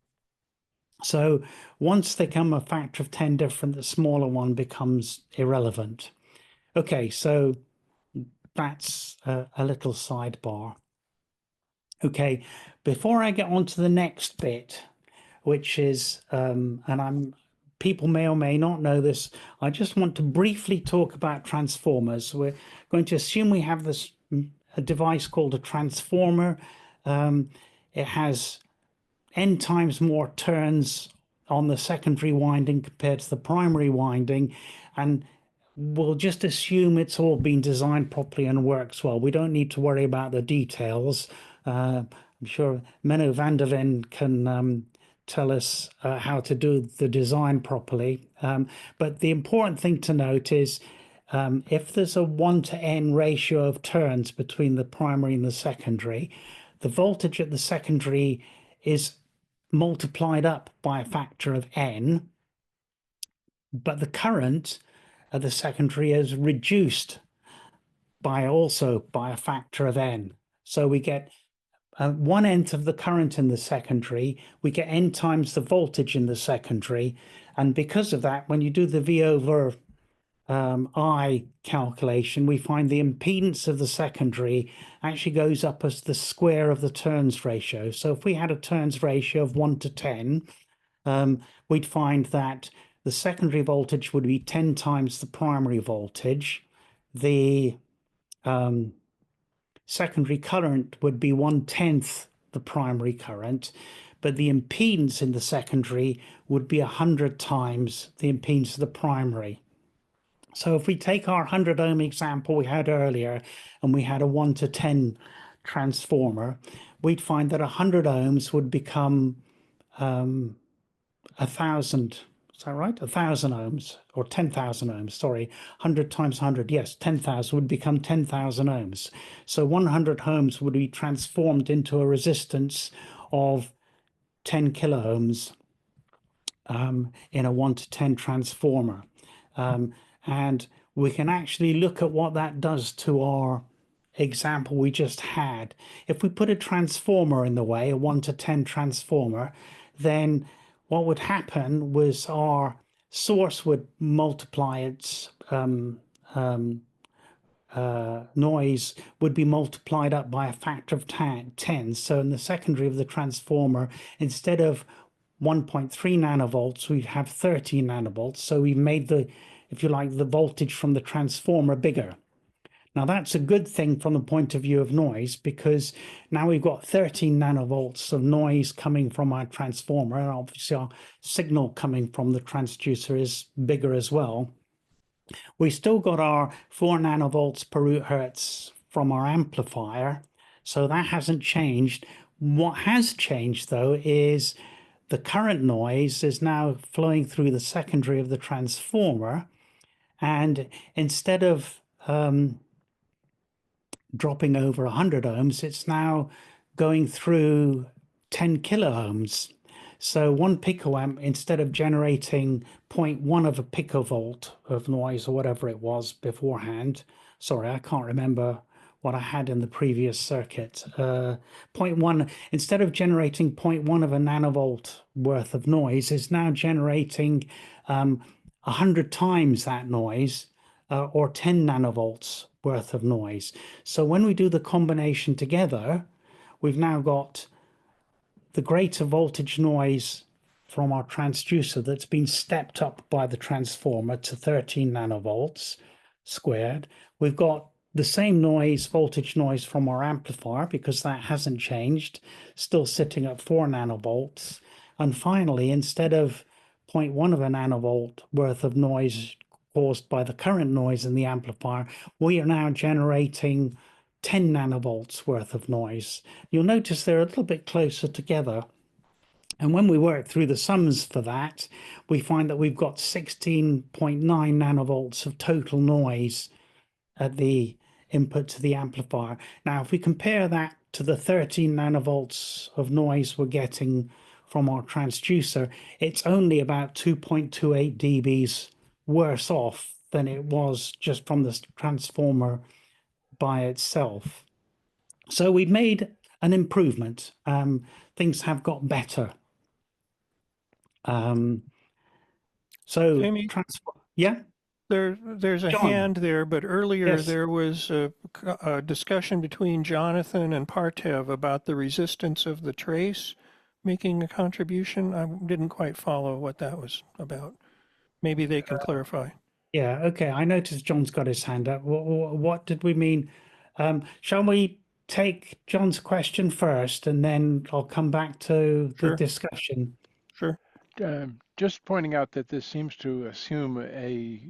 So once they come a factor of 10 different, the smaller one becomes irrelevant. Okay, so that's a little sidebar. Okay, before I get on to the next bit, which is, people may or may not know this, I just want to briefly talk about transformers. We're going to assume we have this a device called a transformer. It has n times more turns on the secondary winding compared to the primary winding, and we'll just assume it's all been designed properly and works well. We don't need to worry about the details. I'm sure Menno van der Ven can tell us how to do the design properly. But the important thing to note is if there's a 1:n ratio of turns between the primary and the secondary, the voltage at the secondary is multiplied up by a factor of n, but the current at the secondary is reduced by a factor of n. So we get 1/n of the current in the secondary, we get n times the voltage in the secondary, and because of that, when you do the V over I calculation, we find the impedance of the secondary actually goes up as the square of the turns ratio. So if we had a turns ratio of 1:10, we'd find that the secondary voltage would be 10 times the primary voltage. The secondary current would be 1/10 the primary current, but the impedance in the secondary would be 100 times the impedance of the primary. So if we take our 100 ohm example we had earlier, and we had a 1:10 transformer, we'd find that 100 ohms would become 1,000. Is that right? 1,000 ohms, or 10,000 ohms, sorry. 100 times 100, yes, 10,000 would become 10,000 ohms. So 100 ohms would be transformed into a resistance of 10 kilo ohms in a 1:10 transformer. And we can actually look at what that does to our example we just had. If we put a transformer in the way, a 1:10 transformer, then what would happen was our source would multiply its noise would be multiplied up by a factor of 10. So in the secondary of the transformer, instead of 1.3 nanovolts, we'd have 13 nanovolts. So we made the, if you like, the voltage from the transformer bigger. Now that's a good thing from the point of view of noise, because now we've got 13 nanovolts of noise coming from our transformer, and obviously our signal coming from the transducer is bigger as well. We still got our 4 nanovolts per root hertz from our amplifier, so that hasn't changed. What has changed though is the current noise is now flowing through the secondary of the transformer, and instead of dropping over 100 ohms, it's now going through 10 kilo ohms. So 1 picoamp, instead of generating 0.1 of a picovolt of noise or whatever it was beforehand, sorry, I can't remember what I had in the previous circuit, 0.1, instead of generating 0.1 of a nanovolt worth of noise, is now generating 100 times that noise, or 10 nanovolts worth of noise. So when we do the combination together, we've now got the greater voltage noise from our transducer that's been stepped up by the transformer to 13 nanovolts squared. We've got the same noise, voltage noise from our amplifier, because that hasn't changed, still sitting at 4 nanovolts. And finally, instead of 0.1 of a nanovolt worth of noise caused by the current noise in the amplifier, we are now generating 10 nanovolts worth of noise. You'll notice they're a little bit closer together. And when we work through the sums for that, we find that we've got 16.9 nanovolts of total noise at the input to the amplifier. Now, if we compare that to the 13 nanovolts of noise we're getting from our transducer, it's only about 2.28 dBs worse off than it was just from the transformer by itself. So we've made an improvement. Things have got better. So Jamie? yeah. There's a John. hand there, but earlier Yes. there was a discussion between Jonathan and Partev about the resistance of the trace making a contribution. I didn't quite follow what that was about. Maybe they can clarify. Yeah, okay. I noticed John's got his hand up. What did we mean? Shall we take John's question first, and then I'll come back to the Sure. discussion? Sure. Just pointing out that this seems to assume a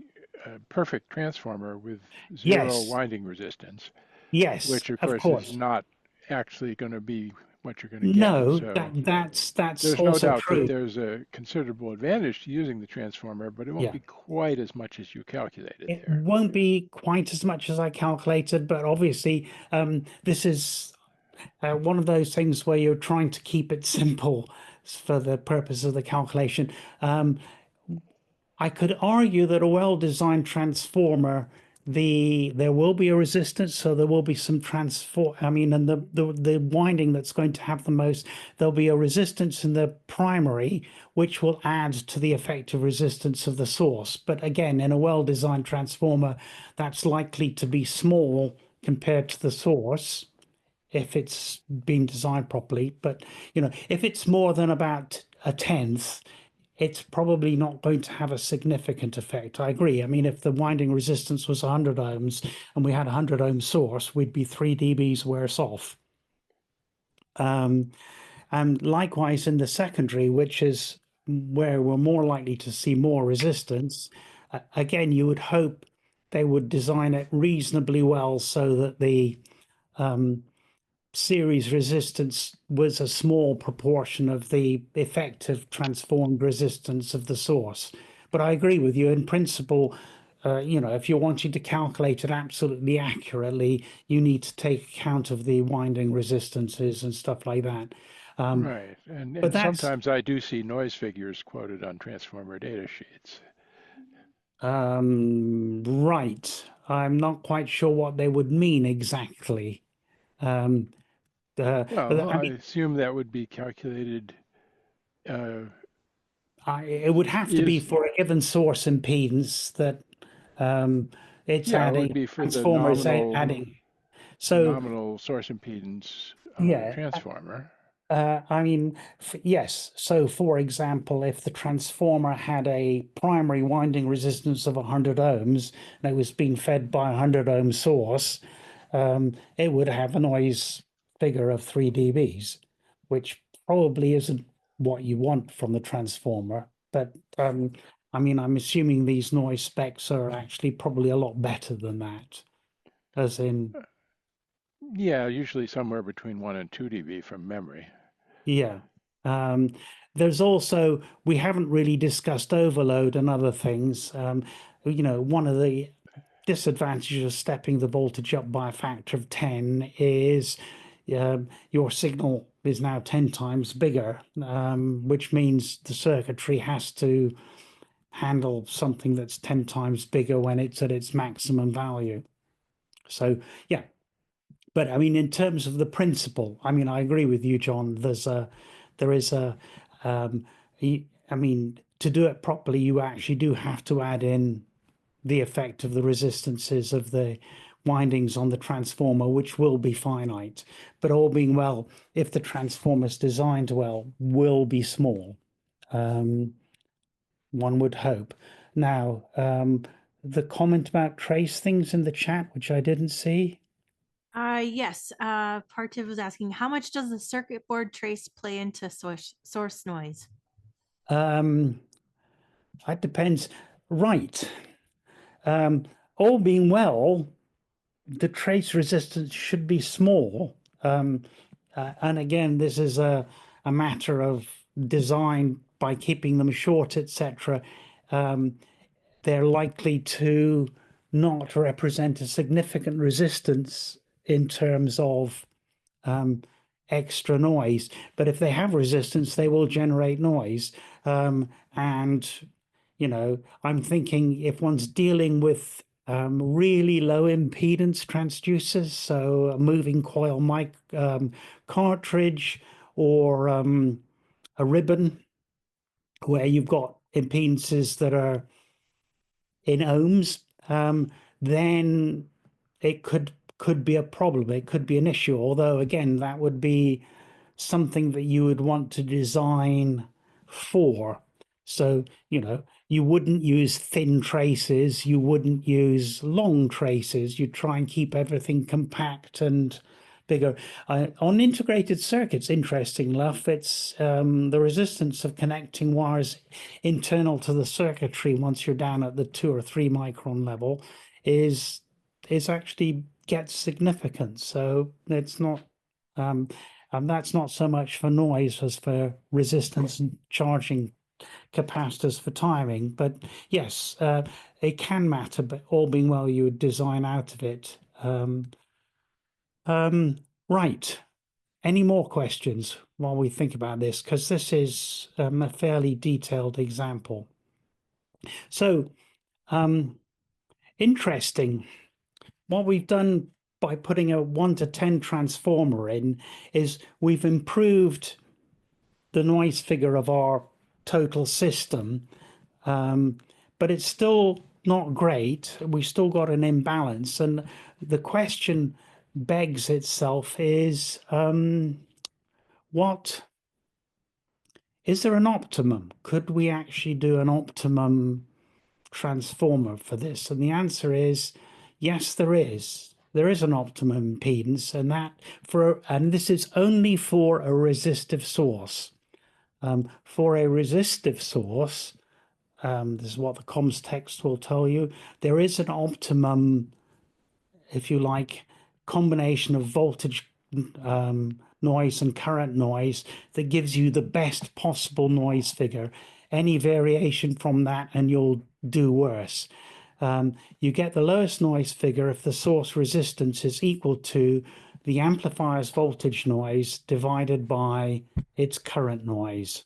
perfect transformer with zero Yes. winding resistance, Yes, which of of course is course. not actually going to be what you're going to get. No, So that's there's no also doubt true. that there's a considerable advantage to using the transformer, but it won't Yeah. be quite as much as you calculated It there. won't be quite as much as I calculated, but obviously this is one of those things where you're trying to keep it simple for the purpose of the calculation. I could argue that a well-designed transformer, there will be a resistance, so there will be some and the winding that's going to have the most, there'll be a resistance in the primary, which will add to the effective resistance of the source. But again, in a well-designed transformer, that's likely to be small compared to the source if it's been designed properly. But if it's more than about a tenth, it's probably not going to have a significant effect. I agree. I mean, if the winding resistance was 100 ohms and we had a 100 ohm source, we'd be 3 dBs worse off. And likewise in the secondary, which is where we're more likely to see more resistance, again, you would hope they would design it reasonably well so that the series resistance was a small proportion of the effective transformed resistance of the source. But I agree with you in principle. If you're wanting to calculate it absolutely accurately, you need to take account of the winding resistances and stuff like that. Right, and sometimes I do see noise figures quoted on transformer data sheets. Right. I'm not quite sure what they would mean exactly. Well, I assume that would be calculated. It would have to be for a given source impedance that it's Yeah, adding. it would be for the Transformer is adding. So nominal source impedance yeah, transformer. I mean, yes. So, for example, if the transformer had a primary winding resistance of 100 ohms and it was being fed by a 100 ohm source, it would have a noise figure of 3 dBs, which probably isn't what you want from the transformer. But I mean, I'm assuming these noise specs are actually probably a lot better than that, as in. Yeah, usually somewhere between 1 and 2 dB from memory. Yeah. There's also, we haven't really discussed overload and other things. One of the disadvantages of stepping the voltage up by a factor of 10 is your signal is now 10 times bigger, which means the circuitry has to handle something that's 10 times bigger when it's at its maximum value. So, yeah. But I mean, in terms of the principle, I mean, I agree with you, John. I mean, to do it properly, you actually do have to add in the effect of the resistances of the windings on the transformer, which will be finite. But all being well, if the transformer is designed well, will be small. One would hope. Now, the comment about trace things in the chat, which I didn't see. Yes, Partiv was asking, how much does the circuit board trace play into source noise? That depends. Right. All being well, the trace resistance should be small. And again, this is a matter of design by keeping them short, etc. They're likely to not represent a significant resistance in terms of extra noise. But if they have resistance, they will generate noise. And, you know, I'm thinking if one's dealing with really low impedance transducers, so a moving coil mic cartridge, or a ribbon where you've got impedances that are in ohms, then it could be a problem. It could be an issue. Although again, that would be something that you would want to design for. So, you know, you wouldn't use thin traces, you wouldn't use long traces. You try and keep everything compact and bigger. On integrated circuits, interesting enough, it's the resistance of connecting wires internal to the circuitry once you're down at the 2 or 3 micron level is actually gets significant. So it's not and that's not so much for noise as for resistance and charging capacitors for timing. But yes, it can matter, but all being well, you would design out of it. Right. Any more questions while we think about this? Because this is a fairly detailed example. So, interesting. What we've done by putting a 1 to 10 transformer in is we've improved the noise figure of our total system, but it's still not great. We still got an imbalance, and the question begs itself is, what is there an optimum? Could we actually do an optimum transformer for this? And the answer is yes, there is. There is an optimum impedance, and this is only for a resistive source. For a resistive source, this is what the comms text will tell you, there is an optimum, if you like, combination of voltage, noise and current noise that gives you the best possible noise figure. Any variation from that and you'll do worse. You get the lowest noise figure if the source resistance is equal to the amplifier's voltage noise divided by its current noise.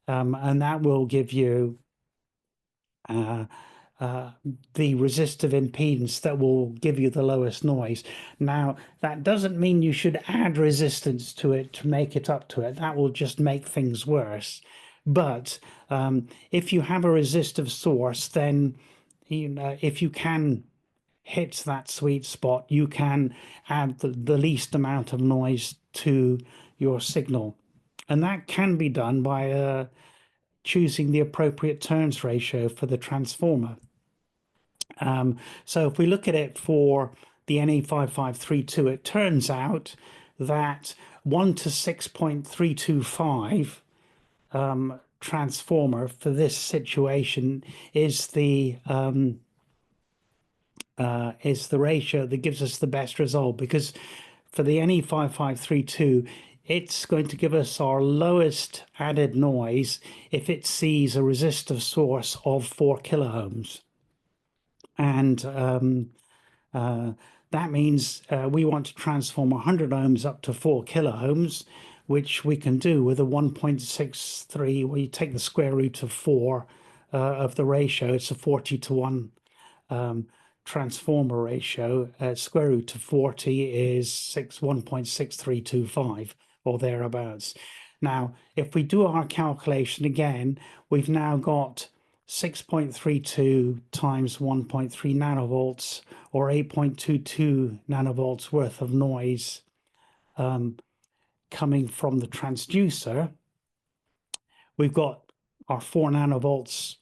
And that will give you the resistive impedance that will give you the lowest noise. Now, that doesn't mean you should add resistance to it to make it up to it. That will just make things worse. But if you have a resistive source, then you know, if you can hit that sweet spot, you can add the least amount of noise to your signal. And that can be done by choosing the appropriate turns ratio for the transformer. So if we look at it for the NE5532, it turns out that 1 to 6.325 transformer for this situation is the ratio that gives us the best result, because for the NE5532, it's going to give us our lowest added noise if it sees a resistive source of 4 kiloohms. And that means we want to transform 100 ohms up to 4 kiloohms, which we can do with a 1.63, where you take the square root of 4 of the ratio. It's a 40 to 1 transformer ratio. Square root of 40 is 1.6325 or thereabouts. Now, if we do our calculation again, we've now got 6.32 times 1.3 nanovolts, or 8.22 nanovolts worth of noise coming from the transducer. We've got our 4 nanovolts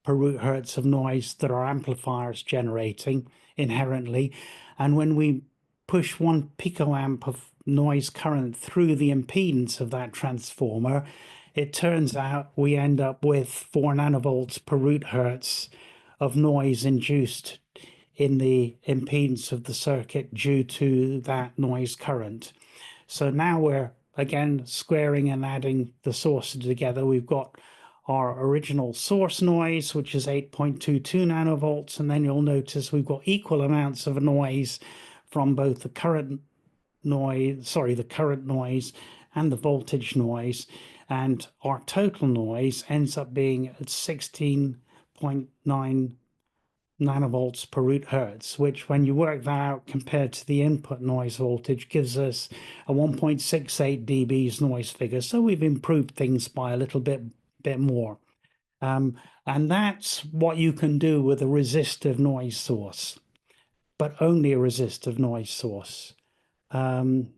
per root hertz of noise that our amplifier is generating inherently. And when we push 1 picoamp of noise current through the impedance of that transformer, it turns out we end up with 4 nanovolts per root hertz of noise induced in the impedance of the circuit due to that noise current. So now we're again squaring and adding the sources together. We've got our original source noise, which is 8.22 nanovolts, and then you'll notice we've got equal amounts of noise from both the current noise, sorry, the current noise and the voltage noise, and our total noise ends up being at 16.9 nanovolts per root hertz, which when you work that out compared to the input noise voltage gives us a 1.68 dB's noise figure. So we've improved things by a little bit more. And that's what you can do with a resistive noise source, but only a resistive noise source. Right.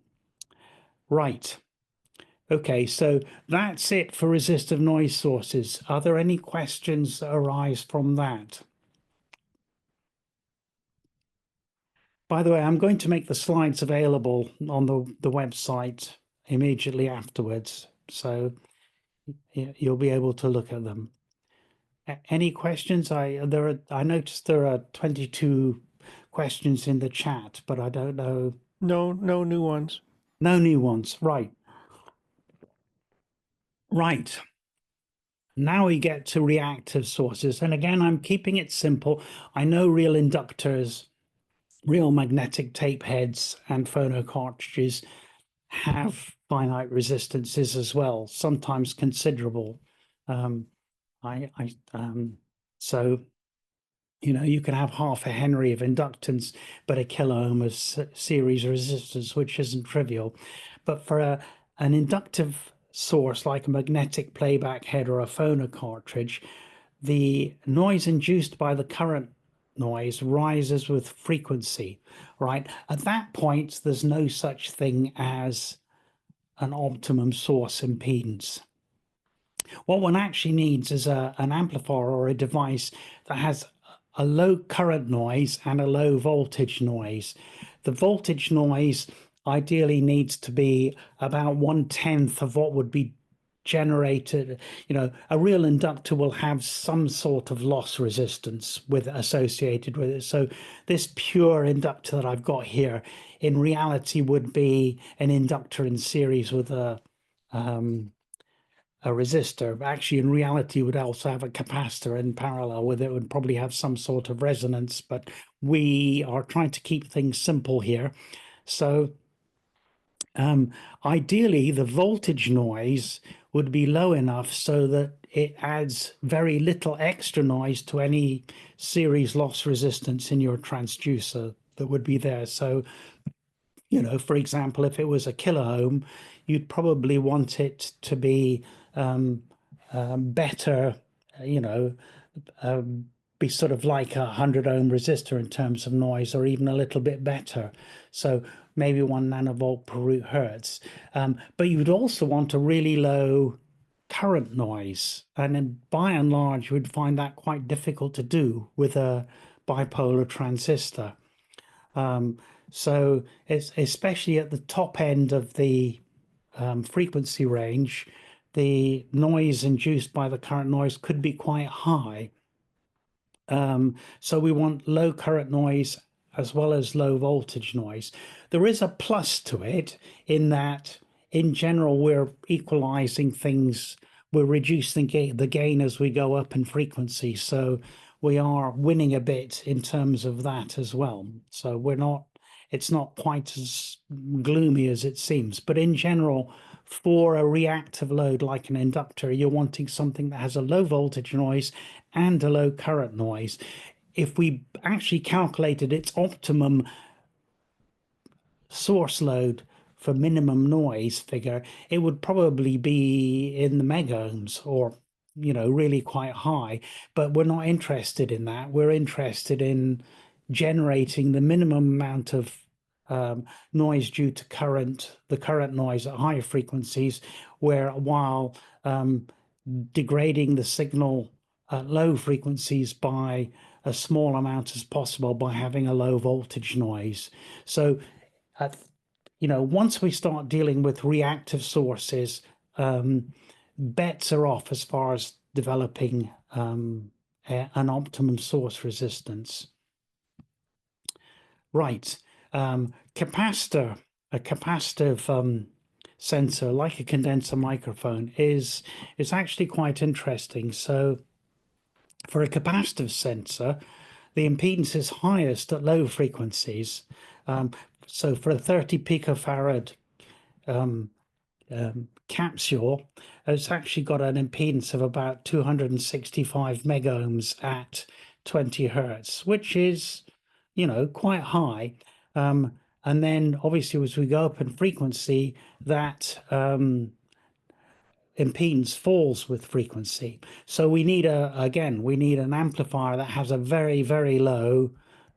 Okay, so that's it for resistive noise sources. Are there any questions that arise from that? By the way, I'm going to make the slides available on the website immediately afterwards, so you'll be able to look at them. Any questions? I noticed there are 22 questions in the chat, but I don't know. No new ones. No new ones. Right. Right. Now we get to reactive sources. And again, I'm keeping it simple. I know real inductors, real magnetic tape heads and phono cartridges have finite resistances as well, sometimes considerable. So, you know, you can have half a Henry of inductance, but a kilo ohm of series resistance, which isn't trivial. But for an inductive source like a magnetic playback head or a phono cartridge, the noise induced by the current noise rises with frequency, right? At that point, there's no such thing as an optimum source impedance. What one actually needs is an amplifier or a device that has a low current noise and a low voltage noise. The voltage noise ideally needs to be about 1/10 of what would be generated. You know, a real inductor will have some sort of loss resistance associated with it. So this pure inductor that I've got here in reality would be an inductor in series with a resistor. Actually, in reality, would also have a capacitor in parallel with it, would probably have some sort of resonance, but we are trying to keep things simple here. So ideally, the voltage noise would be low enough so that it adds very little extra noise to any series loss resistance in your transducer that would be there. So, you know, for example, if it was a kilo ohm, you'd probably want it to be better, you know, be sort of like a 100 ohm resistor in terms of noise, or even a little bit better. So maybe 1 nanovolt per root hertz. But you'd also want a really low current noise. And then by and large, you'd find that quite difficult to do with a bipolar transistor. So it's especially at the top end of the frequency range, the noise induced by the current noise could be quite high. So we want low current noise as well as low voltage noise. There is a plus to it in that, in general, we're equalizing things. We're reducing the gain as we go up in frequency. So we are winning a bit in terms of that as well. So it's not quite as gloomy as it seems. But in general, for a reactive load like an inductor, you're wanting something that has a low voltage noise and a low current noise. If we actually calculated its optimum source load for minimum noise figure, it would probably be in the mega ohms, or, you know, really quite high. But we're not interested in that. We're interested in generating the minimum amount of noise due to the current noise at higher frequencies, while degrading the signal at low frequencies by a small amount as possible by having a low voltage noise. So, you know, once we start dealing with reactive sources, bets are off as far as developing an optimum source resistance. Right. A capacitive sensor like a condenser microphone is actually quite interesting. So for a capacitive sensor, the impedance is highest at low frequencies. so for a 30 picofarad capsule, it's actually got an impedance of about 265 megohms at 20 hertz, which is, you know, quite high. And then obviously as we go up in frequency, that impedance falls with frequency. So we need we need an amplifier that has a very, very low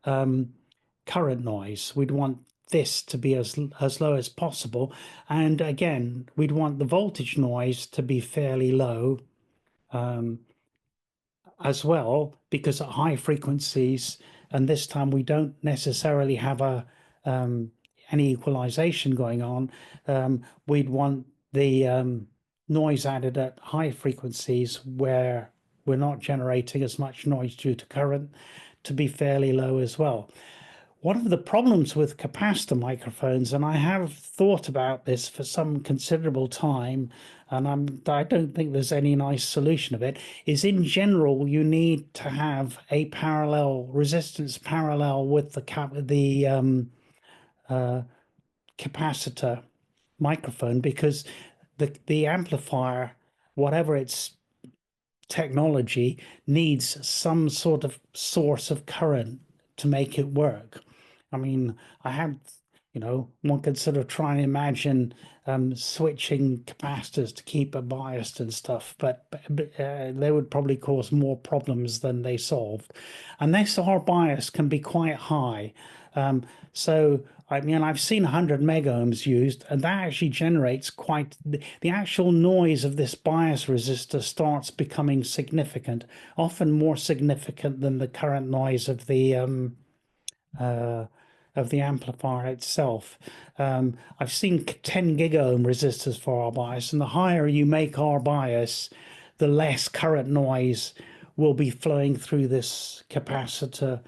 current noise. We'd want this to be as low as possible. And again, we'd want the voltage noise to be fairly low as well, because at high frequencies, and this time we don't necessarily have any equalization going on, we'd want the noise added at high frequencies where we're not generating as much noise due to current to be fairly low as well. One of the problems with capacitor microphones, and I have thought about this for some considerable time, and I don't think there's any nice solution of it, is in general you need to have a parallel resistance parallel with the capacitor microphone, because the amplifier, whatever its technology, needs some sort of source of current to make it work. I mean, I had, you know, one could sort of try and imagine switching capacitors to keep it biased and stuff, but they would probably cause more problems than they solved. Unless our bias can be quite high. So, I mean, I've seen 100 megohms used, and that actually generates quite, the actual noise of this bias resistor starts becoming significant, often more significant than the current noise of the amplifier itself. I've seen 10 gigohm resistors for our bias, and the higher you make our bias, the less current noise will be flowing through this capacitor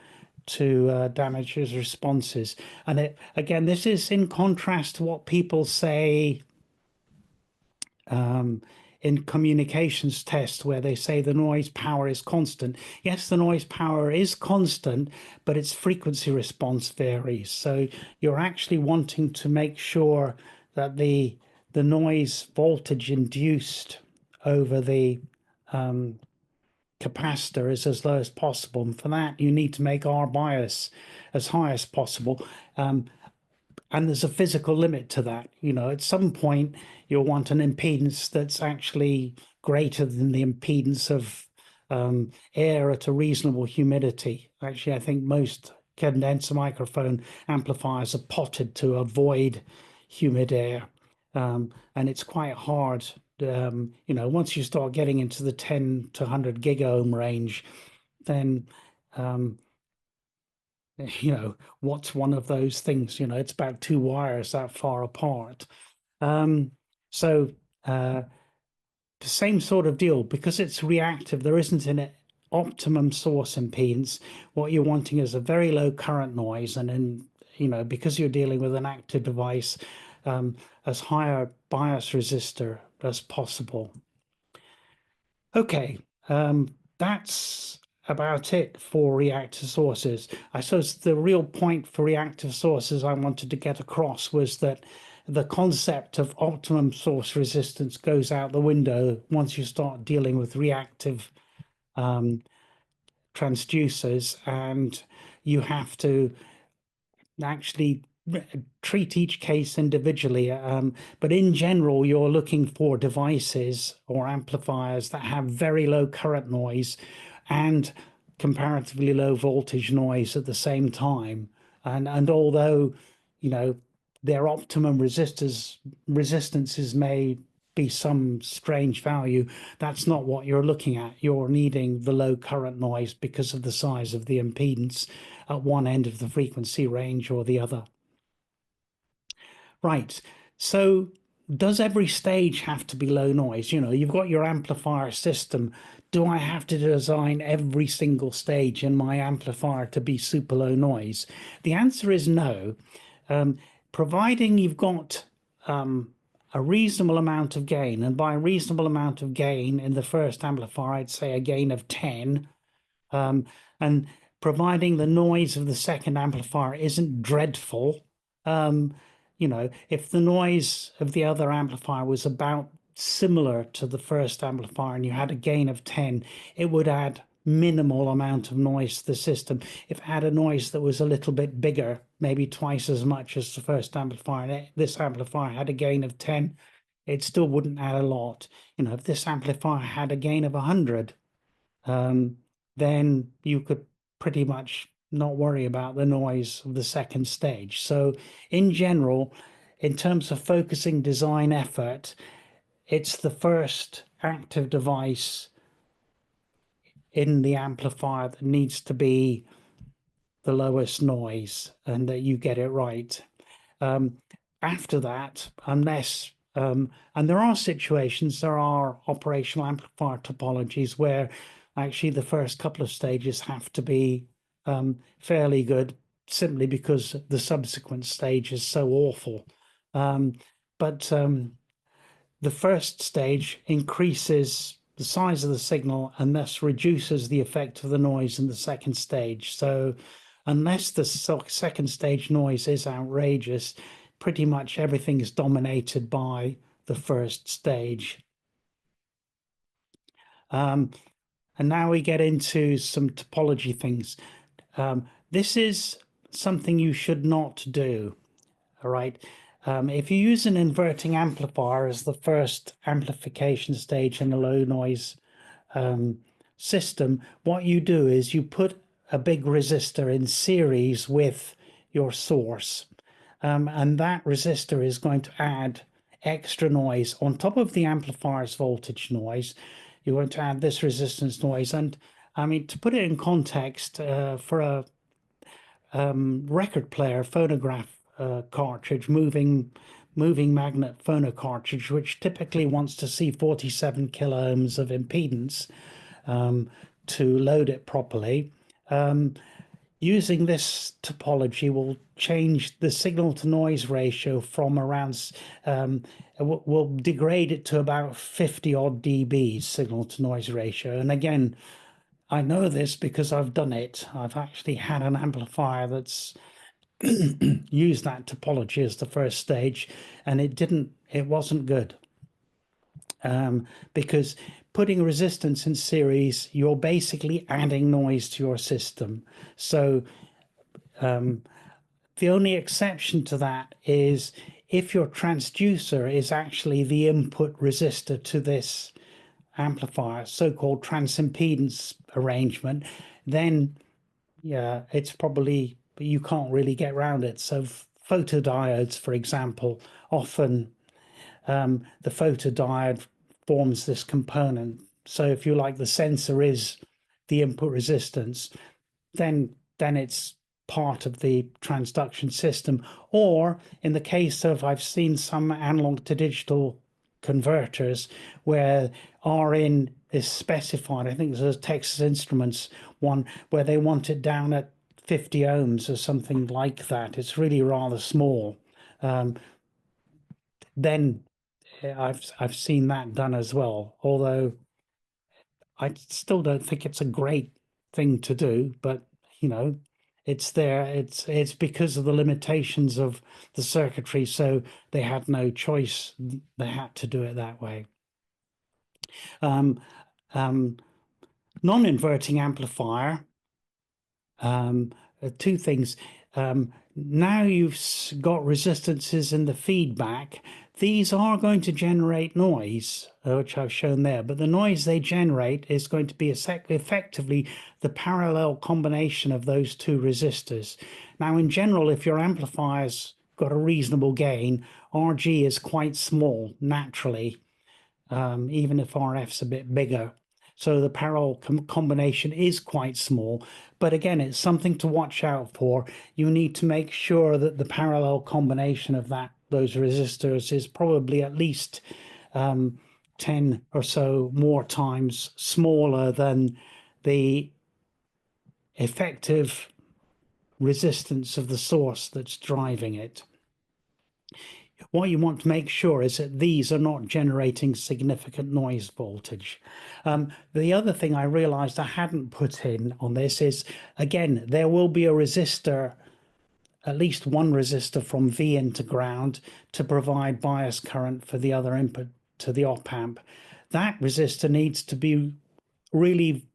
to damage his responses. And again, this is in contrast to what people say in communications tests, where they say the noise power is constant. Yes, the noise power is constant, but its frequency response varies. So you're actually wanting to make sure that the noise voltage induced over the capacitor is as low as possible. And for that, you need to make R bias as high as possible. And there's a physical limit to that. You know, at some point, you'll want an impedance that's actually greater than the impedance of air at a reasonable humidity. Actually, I think most condenser microphone amplifiers are potted to avoid humid air. And it's quite hard. You know, once you start getting into the 10 to 100 gigohm range, then you know, what's one of those things? You know, it's about two wires that far apart. So the same sort of deal, because it's reactive, there isn't an optimum source impedance. What you're wanting is a very low current noise, and then, you know, because you're dealing with an active device, as high a bias resistor as possible. Okay, that's about it for reactive sources. I suppose the real point for reactive sources I wanted to get across was that the concept of optimum source resistance goes out the window once you start dealing with reactive transducers, and you have to actually treat each case individually, but in general you're looking for devices or amplifiers that have very low current noise and comparatively low voltage noise at the same time, and although, you know, their optimum resistances may be some strange value, that's not what you're looking at. You're needing the low current noise because of the size of the impedance at one end of the frequency range or the other. Right, so does every stage have to be low noise? You know, you've got your amplifier system. Do I have to design every single stage in my amplifier to be super low noise? The answer is no. Providing you've got a reasonable amount of gain, and by a reasonable amount of gain in the first amplifier, I'd say a gain of 10, and providing the noise of the second amplifier isn't dreadful, You know, if the noise of the other amplifier was about similar to the first amplifier and you had a gain of 10, it would add minimal amount of noise to the system. If it had a noise that was a little bit bigger, maybe twice as much as the first amplifier, and this amplifier had a gain of 10, it still wouldn't add a lot. You know, if this amplifier had a gain of 100, then you could pretty much not worry about the noise of the second stage. So in general, in terms of focusing design effort, it's the first active device in the amplifier that needs to be the lowest noise and that you get it right. After that, unless, and there are situations, there are operational amplifier topologies where actually the first couple of stages have to be fairly good simply because the subsequent stage is so awful. But the first stage increases the size of the signal and thus reduces the effect of the noise in the second stage. So unless the second stage noise is outrageous, pretty much everything is dominated by the first stage. And now we get into some topology things. This is something you should not do, all right? If you use an inverting amplifier as the first amplification stage in a low noise system, what you do is you put a big resistor in series with your source. And that resistor is going to add extra noise on top of the amplifier's voltage noise. You're going to add this resistance noise. And I mean, to put it in context, for a record player, phonograph cartridge, moving magnet phono cartridge, which typically wants to see 47 kilo ohms of impedance to load it properly. Using this topology will change the signal to noise ratio from around, will degrade it to about 50 odd dBs signal to noise ratio. And again, I know this because I've done it. I've actually had an amplifier that's used that topology as the first stage, and it wasn't good. Because putting resistance in series, you're basically adding noise to your system. So the only exception to that is if your transducer is actually the input resistor to this amplifier, so-called transimpedance arrangement, then yeah, it's probably, you can't really get around it. So photodiodes, for example, often the photodiode forms this component. So if you like, the sensor is the input resistance, then it's part of the transduction system. Or in the case of, I've seen some analog to digital converters where RN is specified. I think there's a Texas Instruments one where they want it down at 50 ohms or something like that. It's really rather small. Then I've seen that done as well, although I still don't think it's a great thing to do, but you know, it's there. It's because of the limitations of the circuitry, so they had no choice. They had to do it that way. Non-inverting amplifier. Two things. Now you've got resistances in the feedback. These are going to generate noise, which I've shown there, but the noise they generate is going to be effectively the parallel combination of those two resistors. Now, in general, if your amplifier's got a reasonable gain, RG is quite small naturally, even if RF's a bit bigger. So the parallel combination is quite small, but again, it's something to watch out for. You need to make sure that the parallel combination of those resistors is probably at least 10 or so more times smaller than the effective resistance of the source that's driving it. What you want to make sure is that these are not generating significant noise voltage. The other thing I realized I hadn't put in on this is, again, there will be a resistor at least one resistor from V into ground to provide bias current for the other input to the op amp. That resistor needs to be really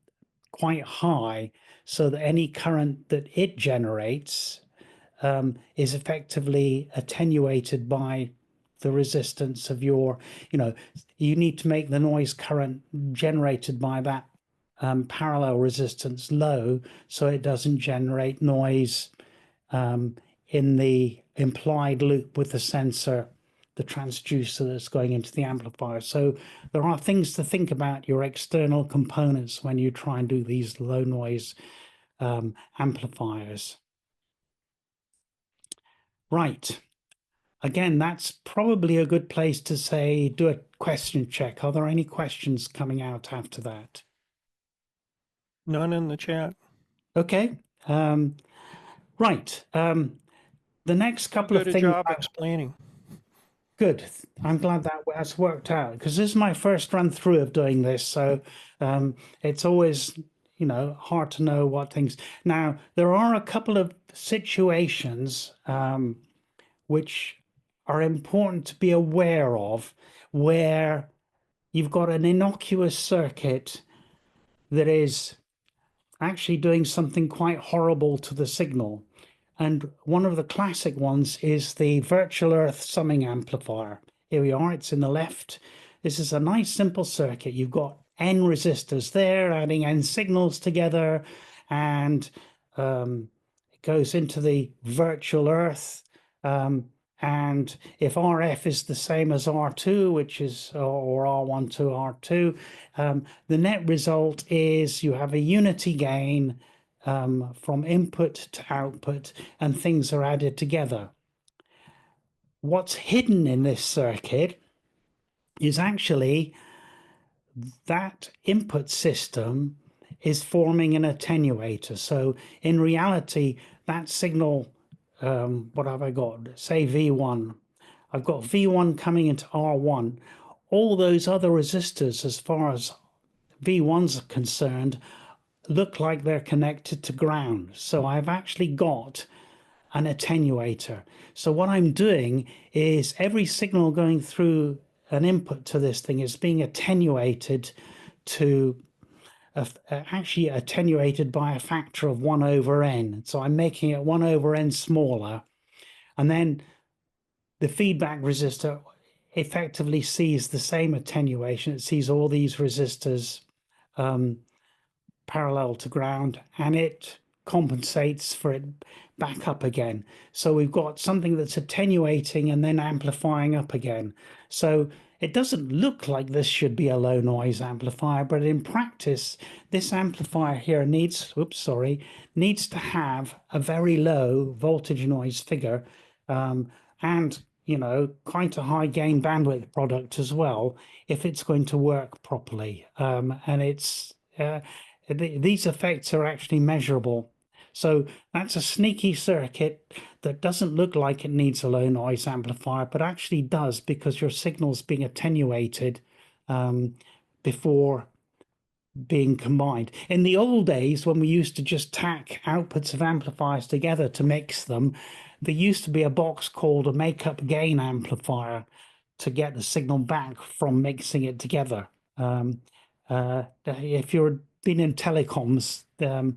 quite high so that any current that it generates is effectively attenuated by the resistance of your, you need to make the noise current generated by that parallel resistance low so it doesn't generate noise in the implied loop with the sensor, the transducer that's going into the amplifier. So there are things to think about your external components when you try and do these low noise amplifiers. Right. Again, that's probably a good place to say, do a question check. Are there any questions coming out after that? None in the chat. Okay. Right. The next couple of Good things. job explaining. Good. I'm glad that has worked out because this is my first run through of doing this. So it's always, hard to know what things. Now, there are a couple of situations which are important to be aware of where you've got an innocuous circuit that is actually doing something quite horrible to the signal. And one of the classic ones is the virtual earth summing amplifier. Here we are, it's in the left. This is a nice simple circuit. You've got N resistors there, adding N signals together, and it goes into the virtual earth. And if RF is the same as R2, which is, or R1 to R2, the net result is you have a unity gain from input to output, and things are added together. What's hidden in this circuit is actually that input system is forming an attenuator. So in reality, that signal, what have I got? Say V1. I've got V1 coming into R1. All those other resistors, as far as V1's are concerned, look like they're connected to ground. So I've actually got an attenuator. So what I'm doing is every signal going through an input to this thing is being attenuated to actually attenuated by a factor of 1 over n. So I'm making it 1 over n smaller. And then the feedback resistor effectively sees the same attenuation. It sees all these resistors parallel to ground, and it compensates for it back up again. So we've got something that's attenuating and then amplifying up again. So it doesn't look like this should be a low noise amplifier, but in practice, this amplifier here needs to have a very low voltage noise figure, and quite a high gain bandwidth product as well, if it's going to work properly. And it's these effects are actually measurable. So that's a sneaky circuit that doesn't look like it needs a low noise amplifier, but actually does, because your signal's being attenuated before being combined. In the old days, when we used to just tack outputs of amplifiers together to mix them, there used to be a box called a makeup gain amplifier to get the signal back from mixing it together. If you're been in telecoms, that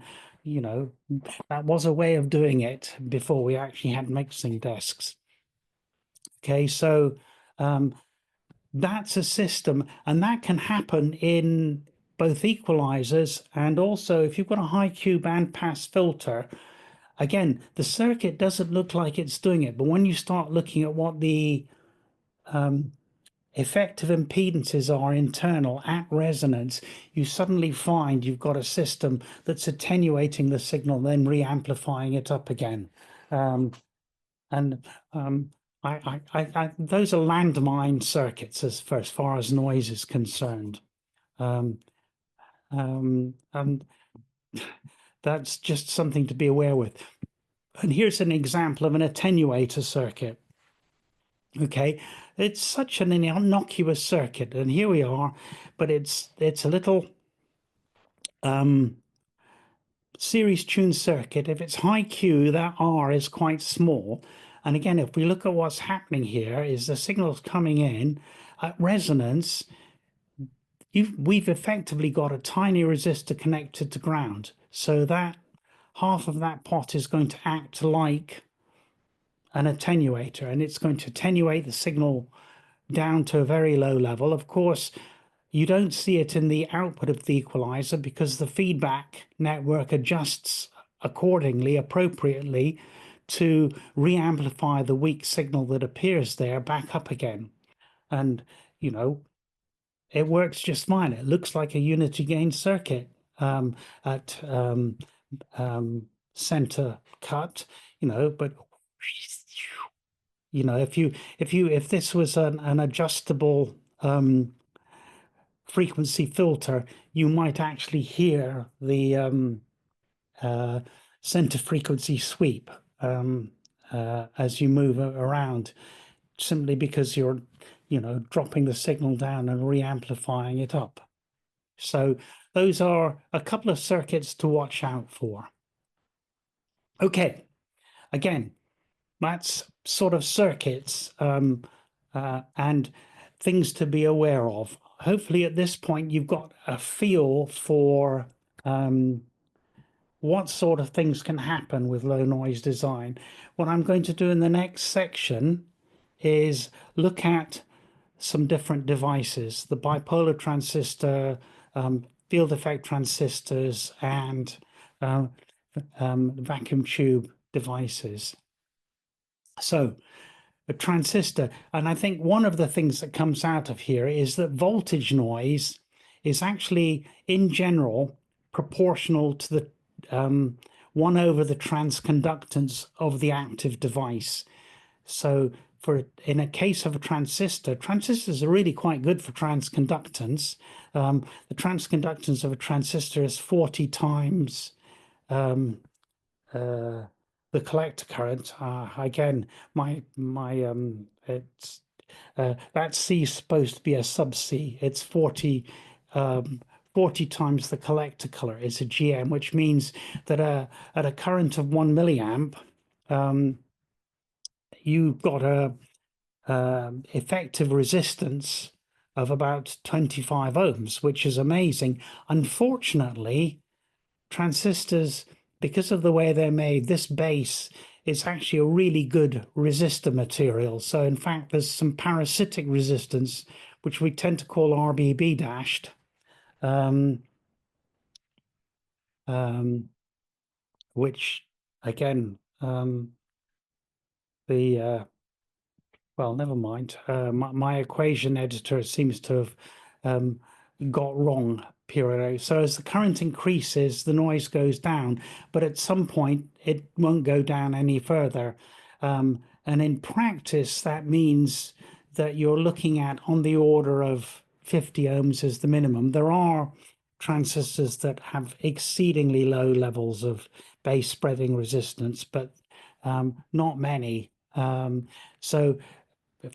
was a way of doing it before we actually had mixing desks. Okay, so that's a system, and that can happen in both equalizers and also if you've got a high Q bandpass filter. Again, the circuit doesn't look like it's doing it, but when you start looking at what the effective impedances are internal at resonance, you suddenly find you've got a system that's attenuating the signal, then re-amplifying it up again. Those are landmine circuits as far as noise is concerned. And that's just something to be aware with. And here's an example of an attenuator circuit. Okay, it's such an innocuous circuit, and here we are, but it's a little series tuned circuit, if it's high Q, that R is quite small. And again, if we look at what's happening here, is the signal's coming in at resonance. We've effectively got a tiny resistor connected to ground. So that half of that pot is going to act like an attenuator, and it's going to attenuate the signal down to a very low level. Of course, you don't see it in the output of the equalizer because the feedback network adjusts accordingly, appropriately, to re-amplify the weak signal that appears there back up again. And, you know, it works just fine. It looks like a unity gain circuit at center cut, you know, but you know, if this was an adjustable frequency filter, you might actually hear the center frequency sweep as you move around, simply because you're, you know, dropping the signal down and re-amplifying it up. So those are a couple of circuits to watch out for. Okay, again, that's sort of circuits and things to be aware of. Hopefully at this point you've got a feel for what sort of things can happen with low noise design. What I'm going to do in the next section is look at some different devices, the bipolar transistor, field effect transistors, and vacuum tube devices. So a transistor, and I think one of the things that comes out of here is that voltage noise is actually, in general, proportional to the 1 over the transconductance of the active device. So in a case of a transistor, transistors are really quite good for transconductance. The transconductance of a transistor is 40 times the collector current. Again, it's that C is supposed to be a sub C. It's 40 times the collector current. It's a GM, which means that at a current of 1 milliamp, you've got a effective resistance of about 25 ohms, which is amazing. Unfortunately, transistors, because of the way they're made, this base is actually a really good resistor material. So in fact, there's some parasitic resistance, which we tend to call RBB dashed, which again, well, never mind. My equation editor seems to have got wrong periodically. So as the current increases, the noise goes down, but at some point it won't go down any further. And in practice, that means that you're looking at on the order of 50 ohms as the minimum. There are transistors that have exceedingly low levels of base spreading resistance, but not many. So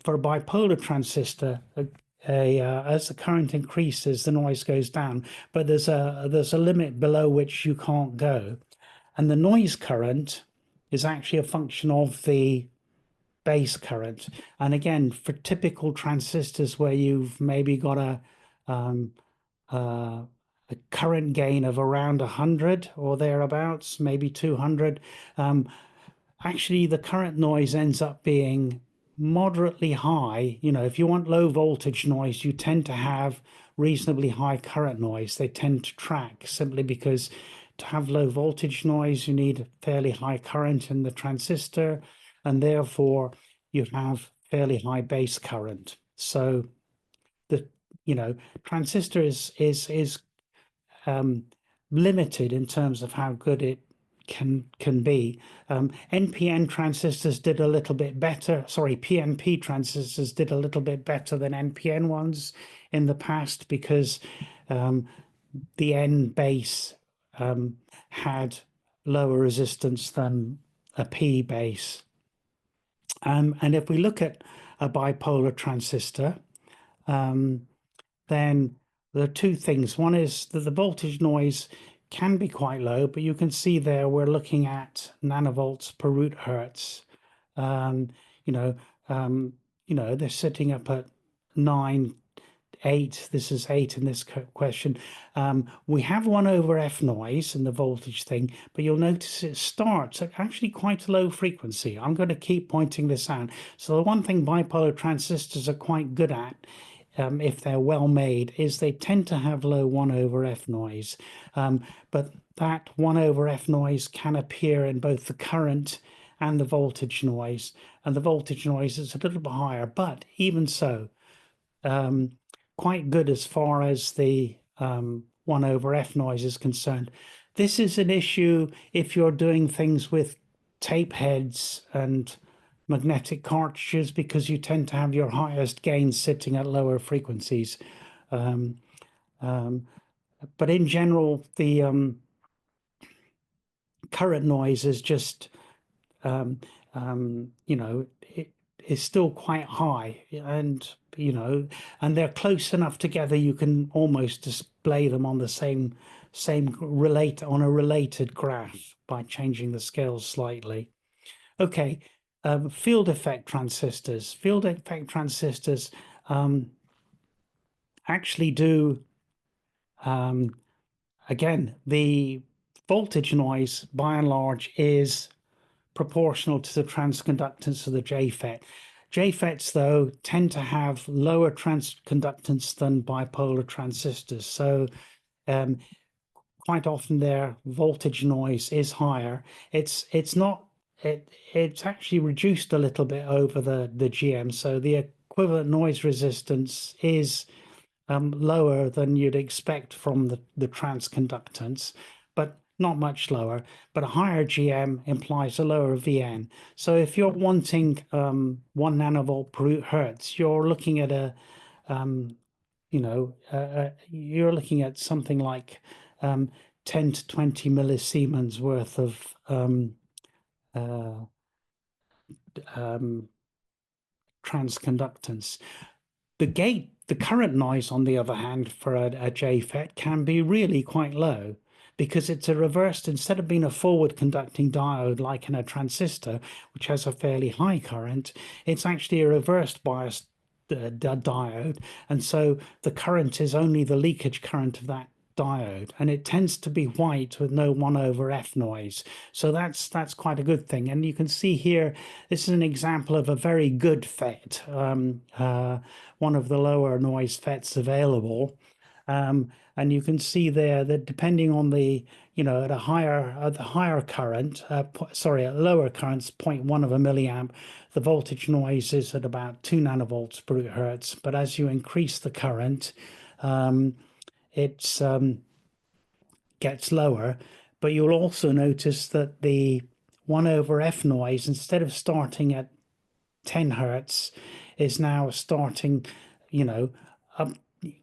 for a bipolar transistor, as the current increases, the noise goes down, but there's a limit below which you can't go, and the noise current is actually a function of the base current. And again, for typical transistors where you've maybe got a current gain of around 100 or thereabouts, maybe 200, actually the current noise ends up being moderately high. You know, if you want low voltage noise, you tend to have reasonably high current noise. They tend to track, simply because to have low voltage noise, you need fairly high current in the transistor, and therefore you have fairly high base current. So the, you know, transistor is limited in terms of how good it can be. NPN transistors did a little bit better. Sorry, PNP transistors did a little bit better than NPN ones in the past, because the N base had lower resistance than a P base. And if we look at a bipolar transistor, then there are two things. One is that the voltage noise can be quite low, but you can see there we're looking at nanovolts per root hertz. Um, you know, they're sitting up at 9, 8. This is 8 in this question. We have 1 over F noise in the voltage thing, but you'll notice it starts at actually quite a low frequency. I'm going to keep pointing this out. So the one thing bipolar transistors are quite good at, if they're well made, is they tend to have low 1 over F noise. But that 1 over F noise can appear in both the current and the voltage noise. And the voltage noise is a little bit higher, but even so, quite good as far as the 1 over F noise is concerned. This is an issue if you're doing things with tape heads and magnetic cartridges, because you tend to have your highest gains sitting at lower frequencies. But in general, the current noise is just, it is still quite high, and and they're close enough together you can almost display them on the same on a related graph by changing the scales slightly. Okay, field effect transistors. Field effect transistors actually do, again, the voltage noise by and large is proportional to the transconductance of the JFET. JFETs, though, tend to have lower transconductance than bipolar transistors. So quite often their voltage noise is higher. It's actually reduced a little bit over the GM. So the equivalent noise resistance is lower than you'd expect from the transconductance, but not much lower. But a higher GM implies a lower VN. So if you're wanting 1 nanovolt per root hertz, you're looking at you're looking at something like 10 to 20 millisiemens worth of transconductance. The current noise, on the other hand, for a JFET can be really quite low, because it's a reversed, instead of being a forward conducting diode like in a transistor, which has a fairly high current, it's actually a reversed biased diode. And so the current is only the leakage current of that diode, and it tends to be white with no 1 over F noise. So that's quite a good thing. And you can see here, this is an example of a very good FET, one of the lower noise FETs available. And you can see there that depending on the, at a higher current, at lower currents, 0.1 of a milliamp, the voltage noise is at about 2 nanovolts per hertz. But as you increase the current, it gets lower. But you'll also notice that the 1 over F noise, instead of starting at 10 hertz, is now starting, up,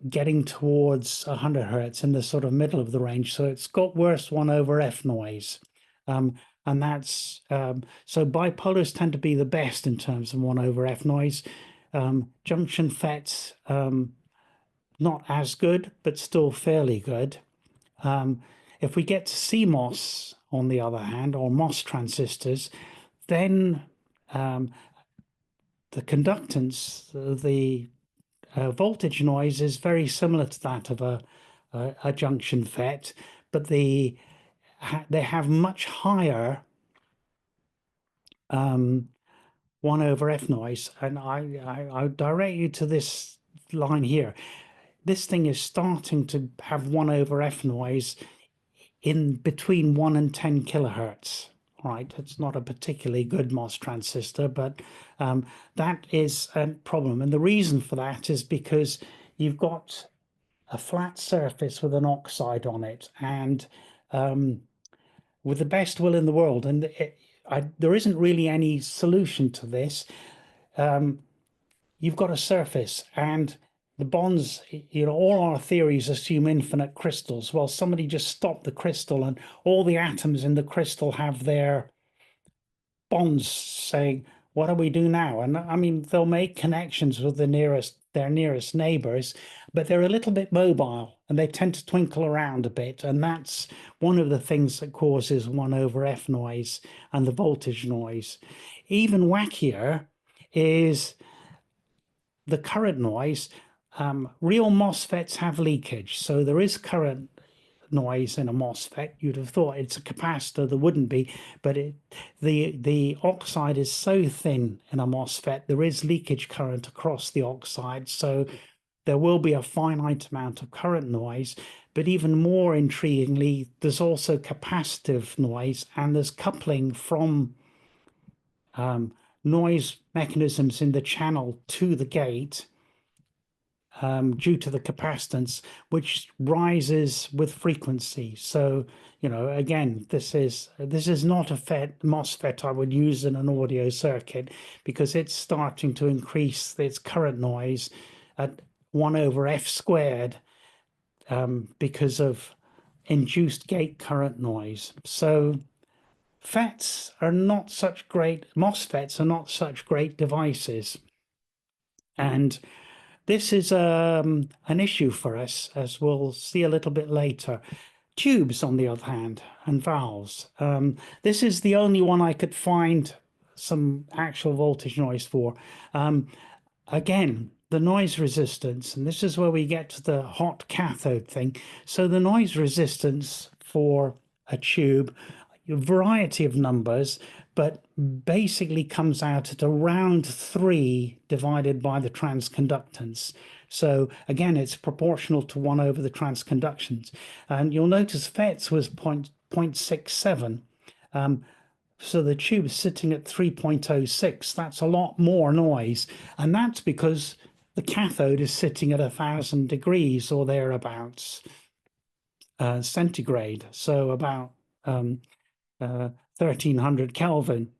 getting towards 100 hertz in the sort of middle of the range. So it's got worse 1 over F noise. And that's, so bipolars tend to be the best in terms of 1 over F noise. Junction FETs, not as good, but still fairly good. If we get to CMOS, on the other hand, or MOS transistors, then the conductance, the voltage noise is very similar to that of a junction FET, but they have much higher 1 over F noise. And I direct you to this line here. This thing is starting to have 1 over F noise in between 1 and 10 kilohertz. Right, it's not a particularly good MOS transistor, but that is a problem. And the reason for that is because you've got a flat surface with an oxide on it, and with the best will in the world, and there isn't really any solution to this. You've got a surface, and the bonds, all our theories assume infinite crystals. Well, somebody just stopped the crystal, and all the atoms in the crystal have their bonds saying, what do we do now? And I mean, they'll make connections with their nearest neighbors, but they're a little bit mobile and they tend to twinkle around a bit. And that's one of the things that causes 1/f noise and the voltage noise. Even wackier is the current noise. Real MOSFETs have leakage, so there is current noise in a MOSFET. You'd have thought it's a capacitor, there wouldn't be, but the oxide is so thin in a MOSFET, there is leakage current across the oxide, so there will be a finite amount of current noise. But even more intriguingly, there's also capacitive noise, and there's coupling from noise mechanisms in the channel to the gate due to the capacitance, which rises with frequency. So, you know, again, this is not a MOSFET I would use in an audio circuit, because it's starting to increase its current noise at 1/f squared because of induced gate current noise. So MOSFETs are not such great devices. And this is an issue for us, as we'll see a little bit later. Tubes, on the other hand, and valves. This is the only one I could find some actual voltage noise for. Again, the noise resistance, and this is where we get to the hot cathode thing. So the noise resistance for a tube, a variety of numbers, but basically comes out at around 3 divided by the transconductance. So again, it's proportional to 1 over the transconductance. And you'll notice FETs was 0.67. So the tube is sitting at 3.06. That's a lot more noise. And that's because the cathode is sitting at 1,000 degrees or thereabouts centigrade. So about 1300 Kelvin.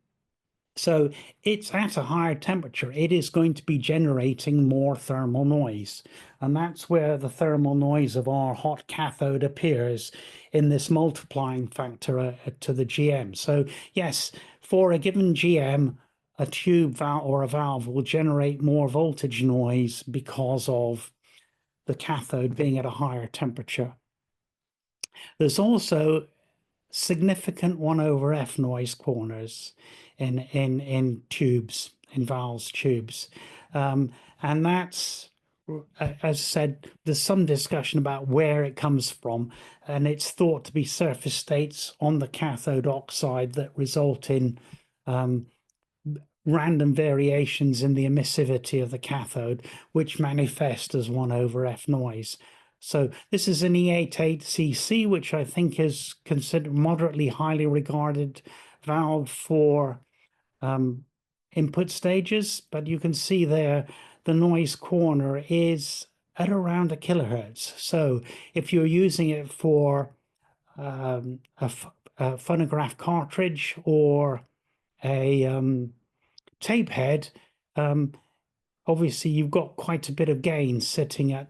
So it's at a higher temperature. It is going to be generating more thermal noise. And that's where the thermal noise of our hot cathode appears in this multiplying factor to the GM. So yes, for a given GM, a tube valve or a valve will generate more voltage noise because of the cathode being at a higher temperature. There's also significant 1/f noise corners in tubes, in valves tubes. And that's, as I said, there's some discussion about where it comes from, and it's thought to be surface states on the cathode oxide that result in random variations in the emissivity of the cathode, which manifest as 1/f noise. So this is an E88CC, which I think is considered moderately highly regarded valve for input stages, but you can see there the noise corner is at around 1 kilohertz. So if you're using it for a phonograph cartridge or a tape head, obviously you've got quite a bit of gain sitting at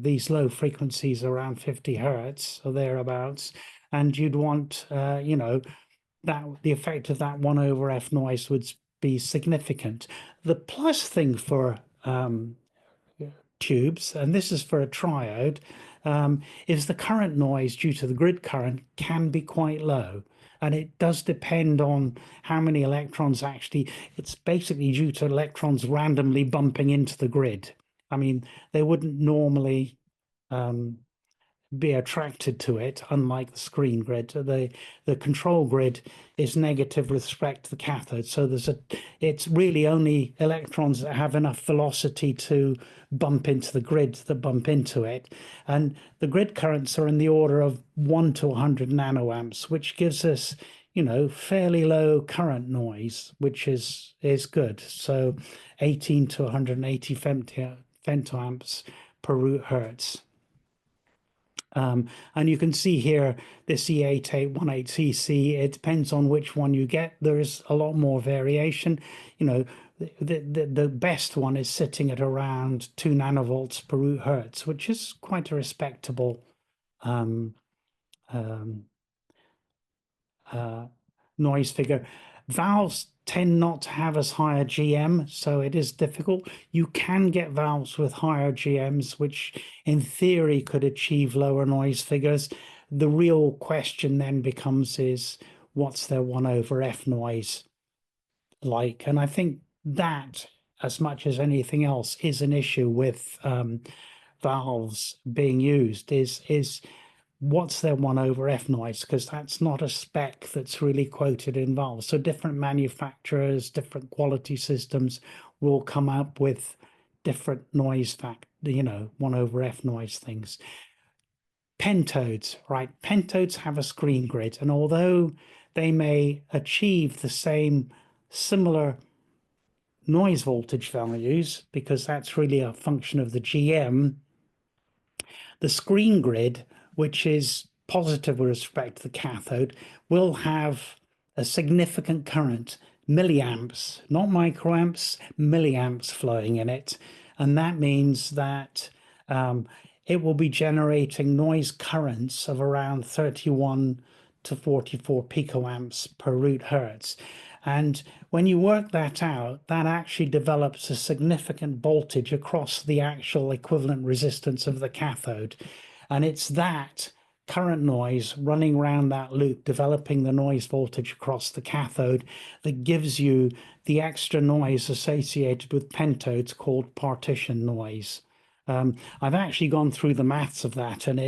these low frequencies around 50 hertz or thereabouts, and you'd want, you know, that the effect of that 1/f noise would be significant. The plus thing for tubes, and this is for a triode, is the current noise due to the grid current can be quite low. And it does depend on how many electrons actually, it's basically due to electrons randomly bumping into the grid. I mean, they wouldn't normally be attracted to it, unlike the screen grid. The control grid is negative with respect to the cathode. So it's really only electrons that have enough velocity to bump into the grid that bump into it. And the grid currents are in the order of 1 to 100 nanoamps, which gives us, you know, fairly low current noise, which is good. So 18 to 180 femtoamps per root hertz. And you can see here this E8818CC, it depends on which one you get. There's a lot more variation. You know, the best one is sitting at around 2 nanovolts per root hertz, which is quite a respectable noise figure. Valves tend not to have as high a GM, so it is difficult. You can get valves with higher GMs, which in theory could achieve lower noise figures. The real question then becomes is what's their 1/F noise like? And I think that, as much as anything else, is an issue with valves being used, is what's their 1/F noise, because that's not a spec that's really quoted in valves. So different manufacturers, different quality systems will come up with different noise 1/F noise things. Pentodes, right? Pentodes have a screen grid, and although they may achieve the same similar noise voltage values, because that's really a function of the GM, the screen grid, which is positive with respect to the cathode, will have a significant current, milliamps, not microamps, milliamps flowing in it. And that means that it will be generating noise currents of around 31 to 44 picoamps per root hertz. And when you work that out, that actually develops a significant voltage across the actual equivalent resistance of the cathode. And it's that current noise running around that loop, developing the noise voltage across the cathode, that gives you the extra noise associated with pentodes called partition noise. I've actually gone through the maths of that, and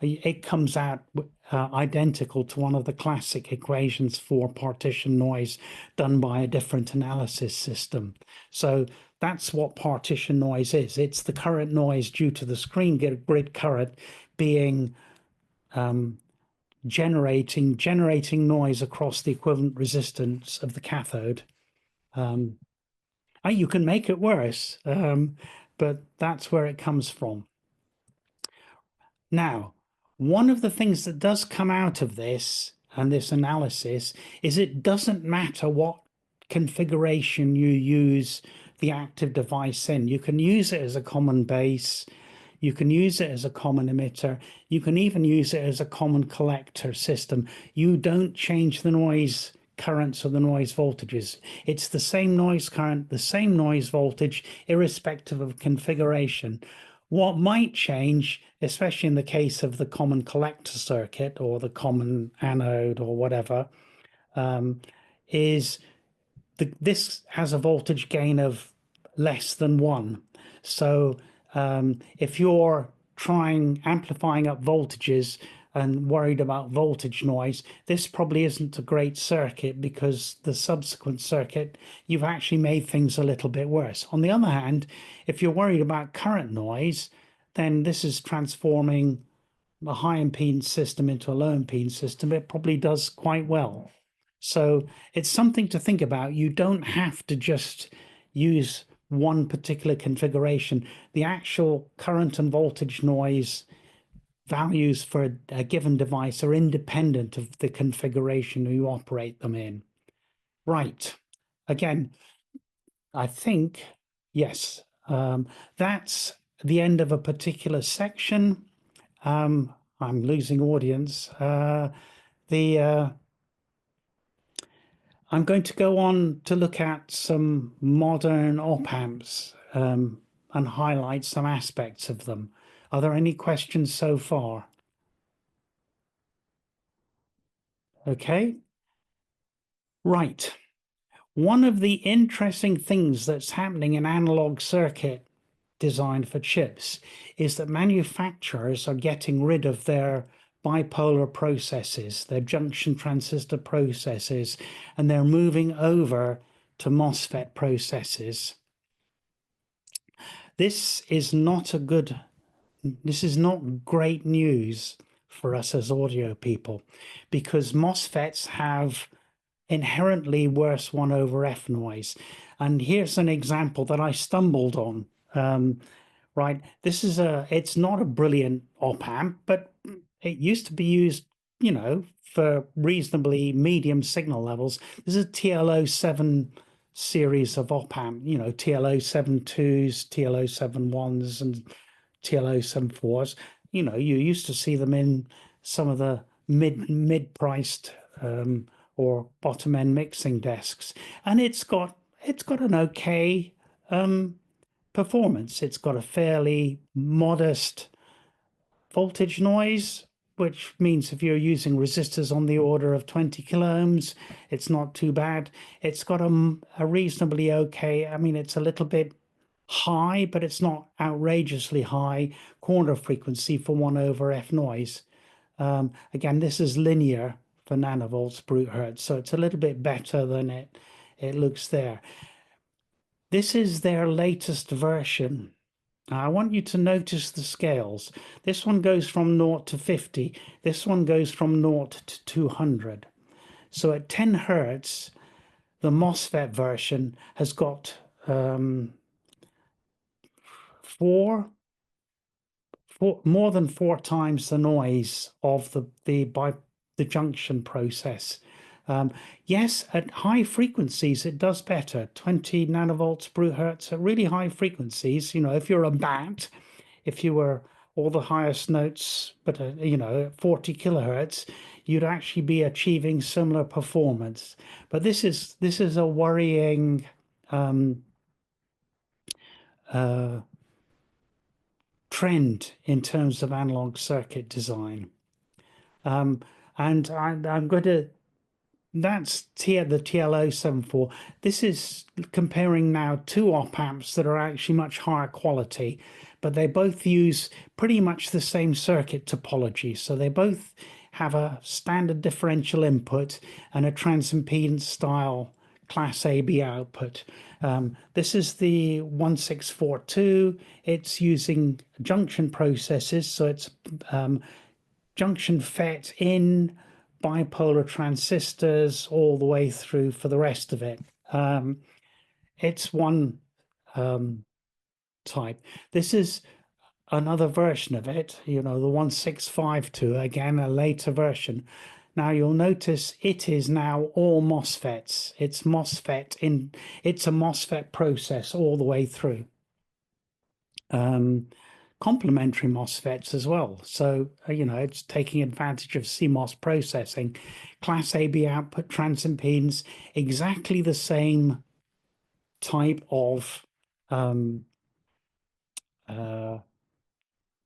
it comes out identical to one of the classic equations for partition noise done by a different analysis system. So that's what partition noise is. It's the current noise due to the screen grid current being generating noise across the equivalent resistance of the cathode. You can make it worse, but that's where it comes from. Now, one of the things that does come out of this and this analysis is it doesn't matter what configuration you use the active device in. You can use it as a common base, you can use it as a common emitter, you can even use it as a common collector system. You don't change the noise currents or the noise voltages. It's the same noise current, the same noise voltage, irrespective of configuration. What might change, especially in the case of the common collector circuit or the common anode or whatever, is this has a voltage gain of less than 1. So if you're amplifying up voltages and worried about voltage noise, this probably isn't a great circuit, because the subsequent circuit, you've actually made things a little bit worse. On the other hand, if you're worried about current noise, then this is transforming a high impedance system into a low impedance system. It probably does quite well. So it's something to think about. You don't have to just use one particular configuration. The actual current and voltage noise values for a given device are independent of the configuration you operate them in. Right. Again, I think, yes, that's the end of a particular section. I'm losing audience. I'm going to go on to look at some modern op-amps and highlight some aspects of them. Are there any questions so far? Okay. Right. One of the interesting things that's happening in analog circuit design for chips is that manufacturers are getting rid of their bipolar processes, their junction transistor processes, and they're moving over to MOSFET processes. This is not great news for us as audio people, because MOSFETs have inherently worse 1/F noise. And here's an example that I stumbled on. Right, it's not a brilliant op-amp, but it used to be used, for reasonably medium signal levels. This is a TLO7 series of op-amp, TLO72s, TLO71s, and TLO74s. You used to see them in some of the mid-priced or bottom end mixing desks, and it's got an okay performance. It's got a fairly modest voltage noise, which means if you're using resistors on the order of 20 kilo ohms, it's not too bad. It's got a reasonably okay, I mean, it's a little bit high, but it's not outrageously high corner frequency for 1/f noise. Again, this is linear for nanovolts per hertz, so it's a little bit better than it looks there. This is their latest version. I want you to notice the scales. This one goes from 0 to 50. This one goes from 0 to 200. So at 10 hertz, the MOSFET version has got more than 4 times the noise of the junction process. Yes, at high frequencies, it does better, 20 nanovolts per hertz at really high frequencies. You know, if you're a bat, if you were all the highest notes, but, you know, 40 kilohertz, you'd actually be achieving similar performance. But this is a worrying trend in terms of analog circuit design. And I'm going to, that's the TL074. This is comparing now 2 op amps that are actually much higher quality, but they both use pretty much the same circuit topology. So they both have a standard differential input and a transimpedance style class AB output. This is the 1642. It's using junction processes, so it's junction FET in bipolar transistors all the way through for the rest of it. It's one type. This is another version of it, you know, the 1652, again, a later version. Now you'll notice it is now all MOSFETs. It's a MOSFET process all the way through. Complementary MOSFETs as well. So, you know, it's taking advantage of CMOS processing. Class AB output, transimpedance, exactly the same type of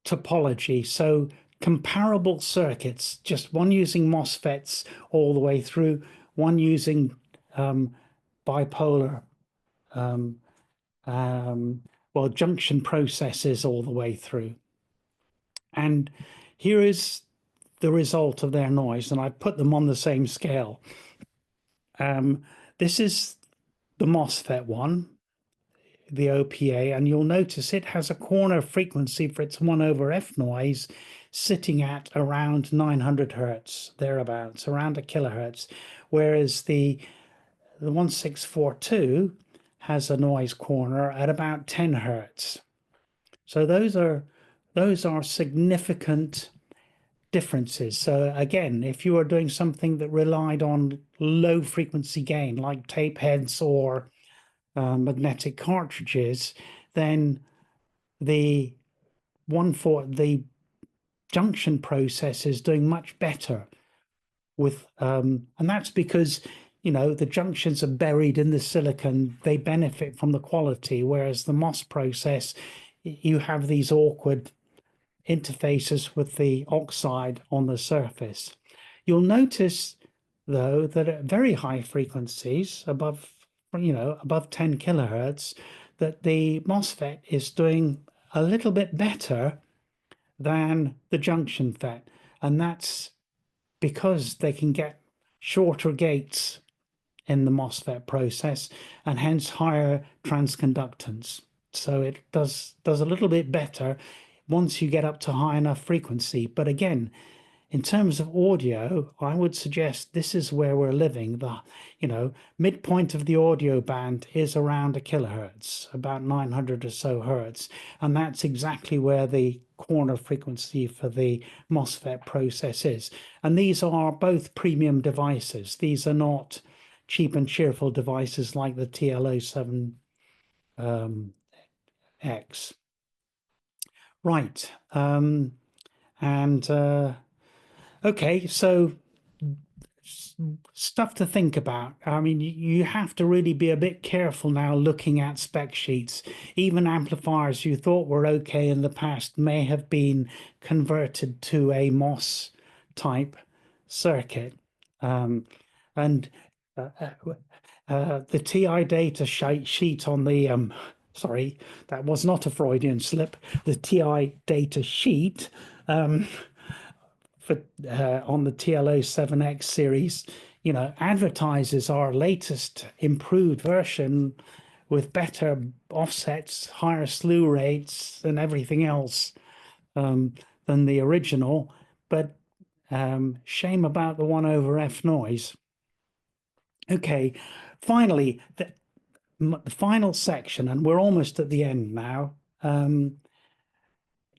topology. So comparable circuits, just one using MOSFETs all the way through, one using bipolar, junction processes all the way through. And here is the result of their noise, and I put them on the same scale. This is the MOSFET one, the OPA, and you'll notice it has a corner frequency for its 1/f noise sitting at around 900 hertz, thereabouts, around a kilohertz, whereas the 1642 has a noise corner at about 10 hertz. So those are significant differences. So again, if you are doing something that relied on low frequency gain, like tape heads or magnetic cartridges, then the junction process is doing much better with, and that's because, you know, the junctions are buried in the silicon. They benefit from the quality, whereas the MOS process, you have these awkward interfaces with the oxide on the surface. You'll notice, though, that at very high frequencies, above 10 kilohertz, that the MOSFET is doing a little bit better than the junction FET. And that's because they can get shorter gates in the MOSFET process and hence higher transconductance. So it does a little bit better once you get up to high enough frequency. But again, in terms of audio, I would suggest this is where we're living. The, you know, midpoint of the audio band is around a kilohertz, about 900 or so hertz. And that's exactly where the corner frequency for the MOSFET process is. And these are both premium devices. These are not cheap and cheerful devices like the TL07X. Right. Okay, so stuff to think about. I mean, you have to really be a bit careful now looking at spec sheets. Even amplifiers you thought were okay in the past may have been converted to a MOS type circuit. And the TI data sheet on the, sorry, that was not a Freudian slip. The TI data sheet for on the TLO7X series, you know, advertises our latest improved version with better offsets, higher slew rates, and everything else than the original. But shame about the 1/F noise. Okay, finally, the final section, and we're almost at the end now.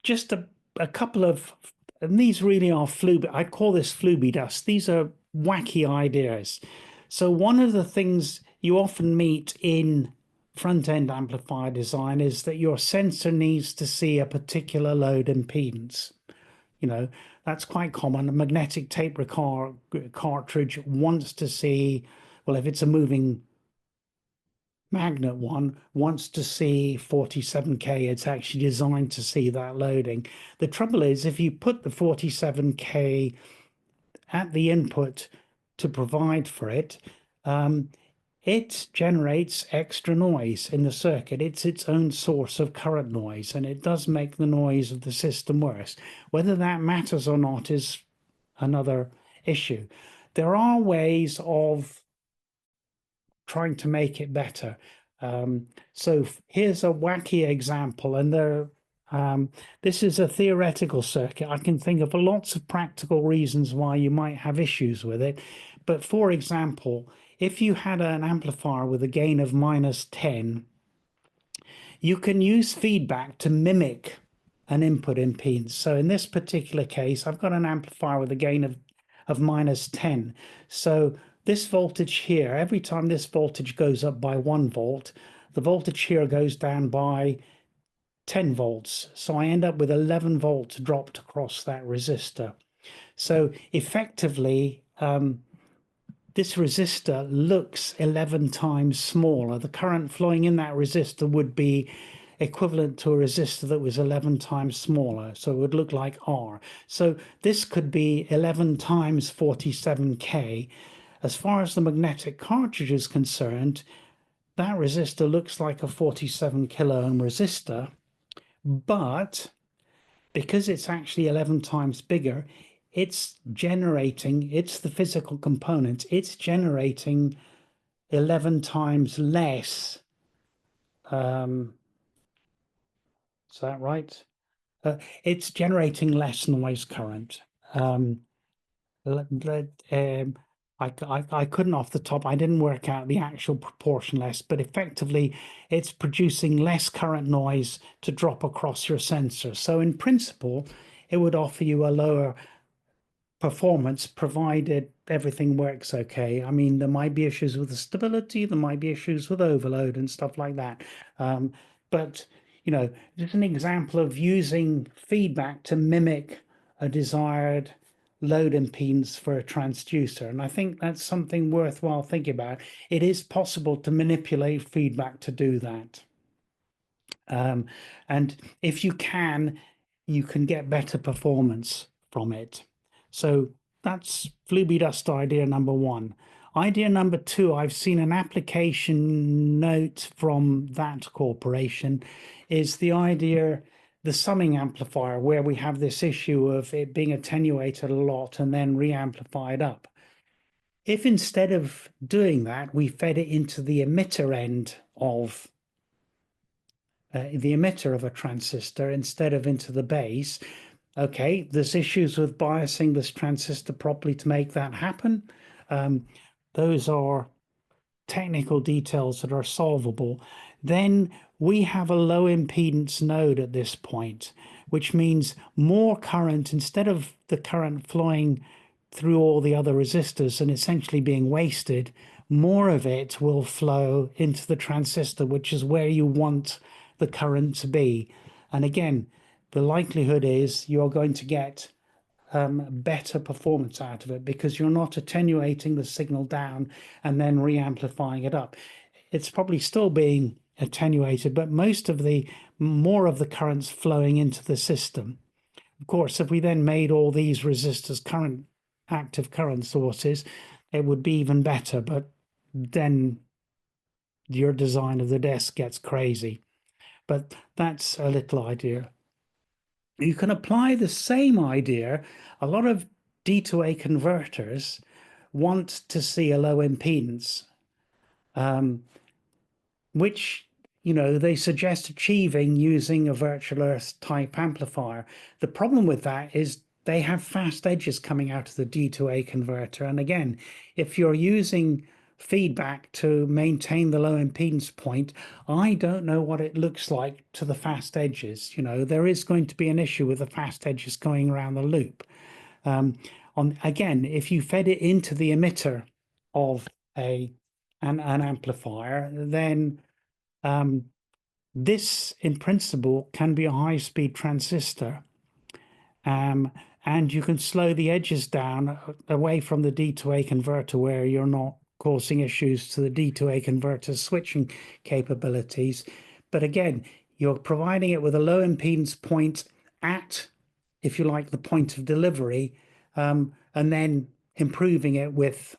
Just a couple of, and these really are I'd call this floobydust. These are wacky ideas. So one of the things you often meet in front-end amplifier design is that your sensor needs to see a particular load impedance. You know, that's quite common. A magnetic tape cartridge wants to see, well, if it's a moving magnet one, wants to see 47K. It's actually designed to see that loading. The trouble is, if you put the 47K at the input to provide for it, it generates extra noise in the circuit. It's its own source of current noise, and it does make the noise of the system worse. Whether that matters or not is another issue. There are ways of trying to make it better. So here's a wacky example, and this is a theoretical circuit. I can think of lots of practical reasons why you might have issues with it. But for example, if you had an amplifier with a gain of -10, you can use feedback to mimic an input impedance. So in this particular case, I've got an amplifier with a gain of -10. So this voltage here, every time this voltage goes up by 1 volt, the voltage here goes down by 10 volts. So I end up with 11 volts dropped across that resistor. So effectively, this resistor looks 11 times smaller. The current flowing in that resistor would be equivalent to a resistor that was 11 times smaller. So it would look like R. So this could be 11 times 47K. As far as the magnetic cartridge is concerned, that resistor looks like a 47 kilo ohm resistor, but because it's actually 11 times bigger, it's the physical component, it's generating 11 times less. Is that right? It's generating less noise current. I couldn't off the top, I didn't work out the actual proportion less, but effectively it's producing less current noise to drop across your sensor. So in principle, it would offer you a lower performance provided everything works okay. I mean, there might be issues with the stability, there might be issues with overload and stuff like that. But, you know, just an example of using feedback to mimic a desired load impedance for a transducer. And I think that's something worthwhile thinking about. It is possible to manipulate feedback to do that. And if you can get better performance from it. So that's floobydust idea number 1. Idea number 2, I've seen an application note from that corporation, is the idea, the summing amplifier, where we have this issue of it being attenuated a lot and then re-amplified up. If instead of doing that, we fed it into the emitter end of the emitter of a transistor instead of into the base, okay, there's issues with biasing this transistor properly to make that happen. Those are technical details that are solvable. Then we have a low impedance node at this point, which means more current, instead of the current flowing through all the other resistors and essentially being wasted, more of it will flow into the transistor, which is where you want the current to be. And again, the likelihood is you're going to get better performance out of it, because you're not attenuating the signal down and then re-amplifying it up. It's probably still being attenuated, but more of the currents flowing into the system. Of course, if we then made all these resistors active current sources, it would be even better, but then your design of the desk gets crazy. But that's a little idea. You can apply the same idea. A lot of D to A converters want to see a low impedance, which, they suggest achieving using a virtual earth type amplifier. The problem with that is they have fast edges coming out of the D to A converter. And again, if you're using feedback to maintain the low impedance point, I don't know what it looks like to the fast edges. There is going to be an issue with the fast edges going around the loop. Again, if you fed it into the emitter of an amplifier, then this in principle can be a high-speed transistor, and you can slow the edges down away from the D to A converter, where you're not causing issues to the D to A converter switching capabilities. But again, you're providing it with a low impedance point at, if you like, the point of delivery, and then improving it with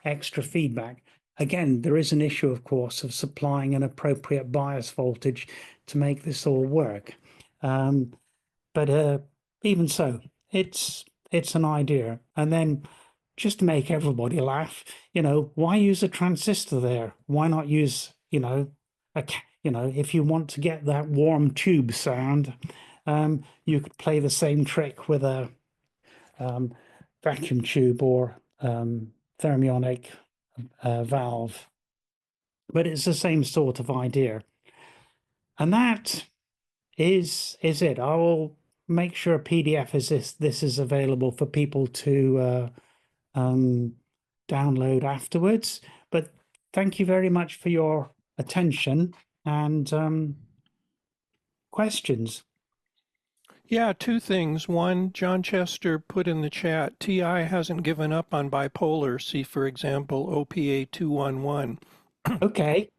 extra feedback. Again, there is an issue, of course, of supplying an appropriate bias voltage to make this all work. But even so, it's an idea. And then, just to make everybody laugh, why use a transistor there? Why not use, if you want to get that warm tube sound, you could play the same trick with a vacuum tube or thermionic valve. But it's the same sort of idea. And that is it. I will make sure a PDF this is available for people to download afterwards. But thank you very much for your attention and questions. Yeah, two things. One, John Chester put in the chat, TI hasn't given up on bipolar. See, for example, OPA 211. Okay.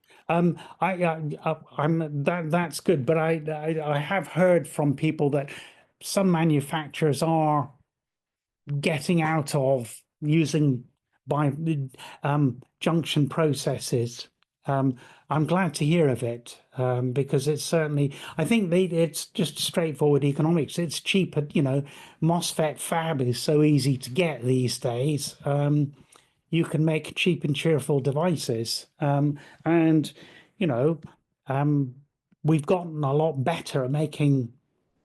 That's good, but I have heard from people that some manufacturers are getting out of using junction processes. I'm glad to hear of it, because it's certainly, I think it's just straightforward economics. It's cheaper, MOSFET fab is so easy to get these days. You can make cheap and cheerful devices. And, we've gotten a lot better at making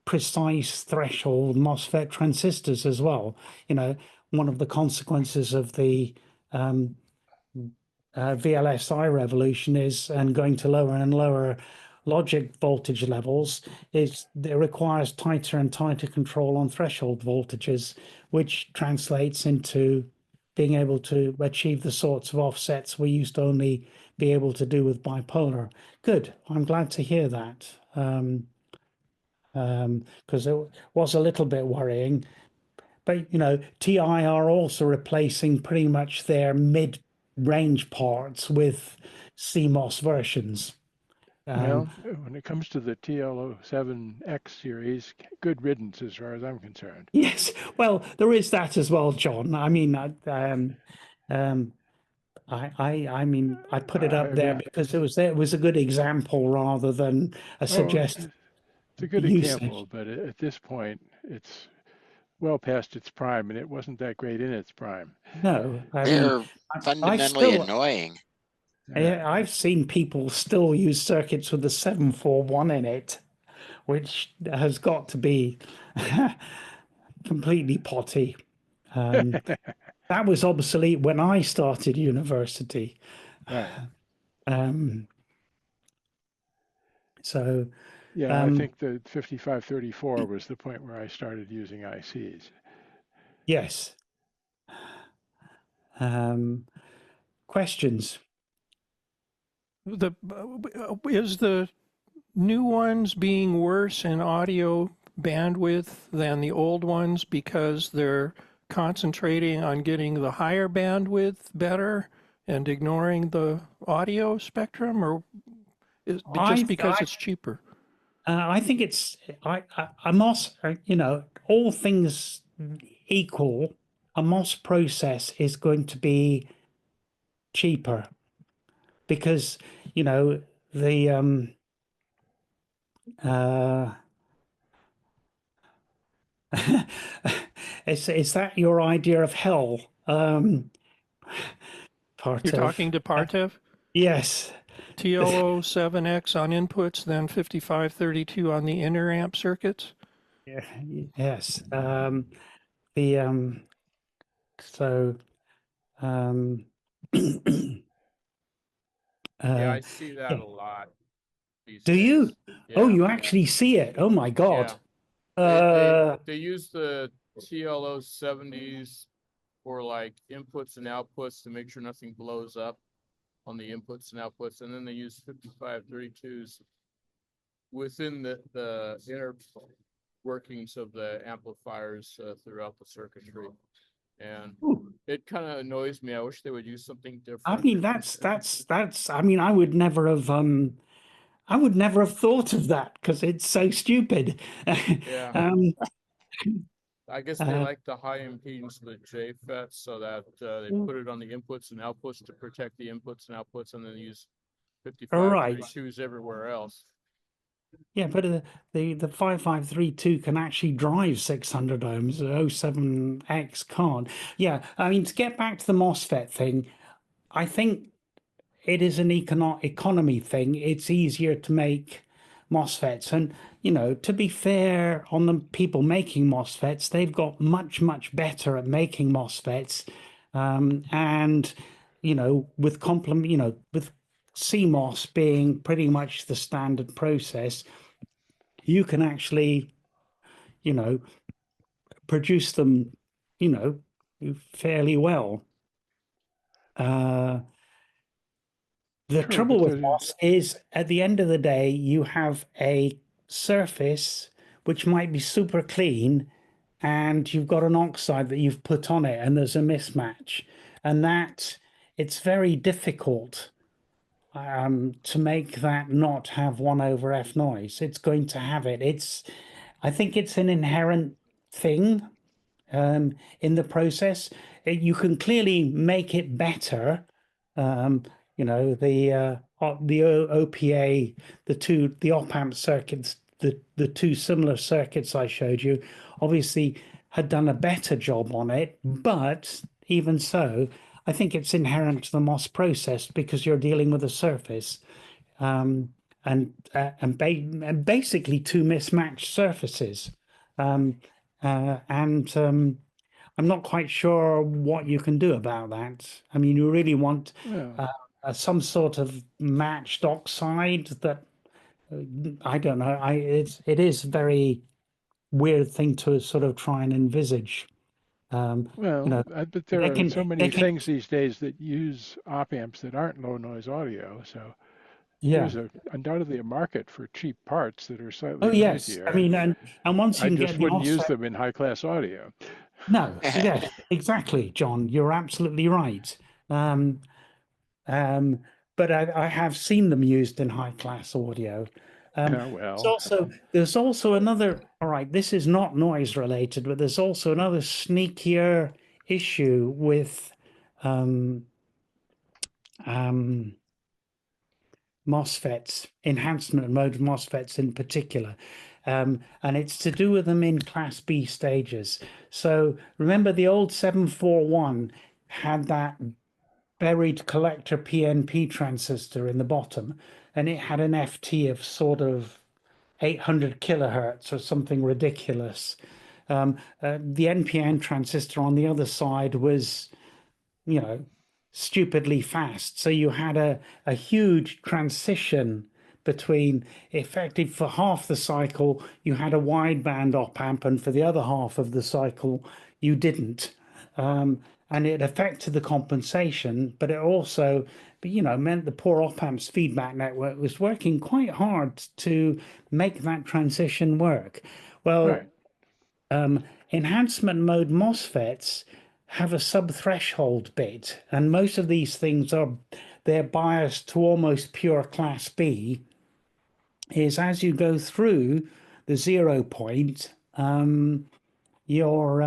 precise threshold MOSFET transistors as well. One of the consequences of the VLSI revolution and going to lower and lower logic voltage levels is it requires tighter and tighter control on threshold voltages, which translates into being able to achieve the sorts of offsets we used to only be able to do with bipolar. Good. I'm glad to hear that, because it was a little bit worrying. But, TI are also replacing pretty much their mid-range parts with CMOS versions. Well, when it comes to the TL07X series, good riddance as far as I'm concerned. Yes, well, there is that as well, John. I mean, I put it up there because it was a good example rather than a suggestion. It's a good example, but at this point, it's well past its prime, and it wasn't that great in its prime. No, they're fundamentally annoying. I've seen people still use circuits with the 741 in it, which has got to be completely potty. That was obsolete when I started university. Right. So yeah, I think the 5534 was the point where I started using ICs. Yes. Questions? Is the new ones being worse in audio bandwidth than the old ones because they're concentrating on getting the higher bandwidth better and ignoring the audio spectrum, or is it just because it's cheaper? I think it's a MOS. You know, all things equal, a MOS process is going to be cheaper because you know the is that your idea of hell? You're talking to Partev? Yes. TLO7X on inputs, then 5532 on the inner amp circuits? Yeah, yes. The so Yeah, I see that yeah. a lot these Do days. you? Oh, Yeah. you actually see it. Oh my God. They use the TLO 70s for like inputs and outputs to make sure nothing blows up on the inputs and outputs, and then they use 5532s within the inner workings of the amplifiers throughout the circuitry. And it kind of annoys me. I wish they would use something different. I mean, that's. I mean, I would never have thought of that because it's so stupid. Yeah. I guess they like the high impedance of the JFET so that they put it on the inputs and outputs to protect the inputs and outputs, and then use 5532s everywhere else. Yeah, but the 5532 can actually drive 600 ohms. 07X can't. Yeah, I mean, to get back to the MOSFET thing, I think it is an economy thing. It's easier to make MOSFETs. And, you know, to be fair on the people making MOSFETs, they've got much, much better at making MOSFETs. And, you know, with with CMOS being pretty much the standard process, you can actually, you know, produce them, you know, fairly well. The trouble with MOS is at the end of the day, you have a surface which might be super clean and you've got an oxide that you've put on it and there's a mismatch. And that it's very difficult to make that not have 1/f noise. It's going to have it. I think it's an inherent thing in the process. You can clearly make it better. You know, the OPA, the op amp circuits, the two similar circuits I showed you, obviously had done a better job on it. But even so, I think it's inherent to the MOS process because you're dealing with a surface. And basically two mismatched surfaces. I'm not quite sure what you can do about that. I mean, you really want some sort of matched oxide that I don't know. It is a very weird thing to sort of try and envisage. Well, you know, but there are so many things these days that use op amps that aren't low noise audio. So there's undoubtedly a market for cheap parts that are slightly noisier. I mean, and once you I can just get the wouldn't offset, use them in high class audio. No, yes, exactly, John. You're absolutely right. But I have seen them used in high class audio. There's also another. All right, this is not noise related, but there's also another sneakier issue with MOSFETs, enhancement mode MOSFETs in particular. And it's to do with them in Class B stages. So remember the old 741 had that buried collector PNP transistor in the bottom, and it had an FT of sort of 800 kilohertz or something ridiculous. The NPN transistor on the other side was, you know, stupidly fast. So you had a huge transition between effective for half the cycle, you had a wideband op amp, and for the other half of the cycle, you didn't. And it affected the compensation, but it also, you know, meant the poor op amp's feedback network was working quite hard to make that transition work. Well, Right. enhancement mode MOSFETs have a sub-threshold bit, and most of these things they're biased to almost pure class B. Is as you go through the 0 point, you're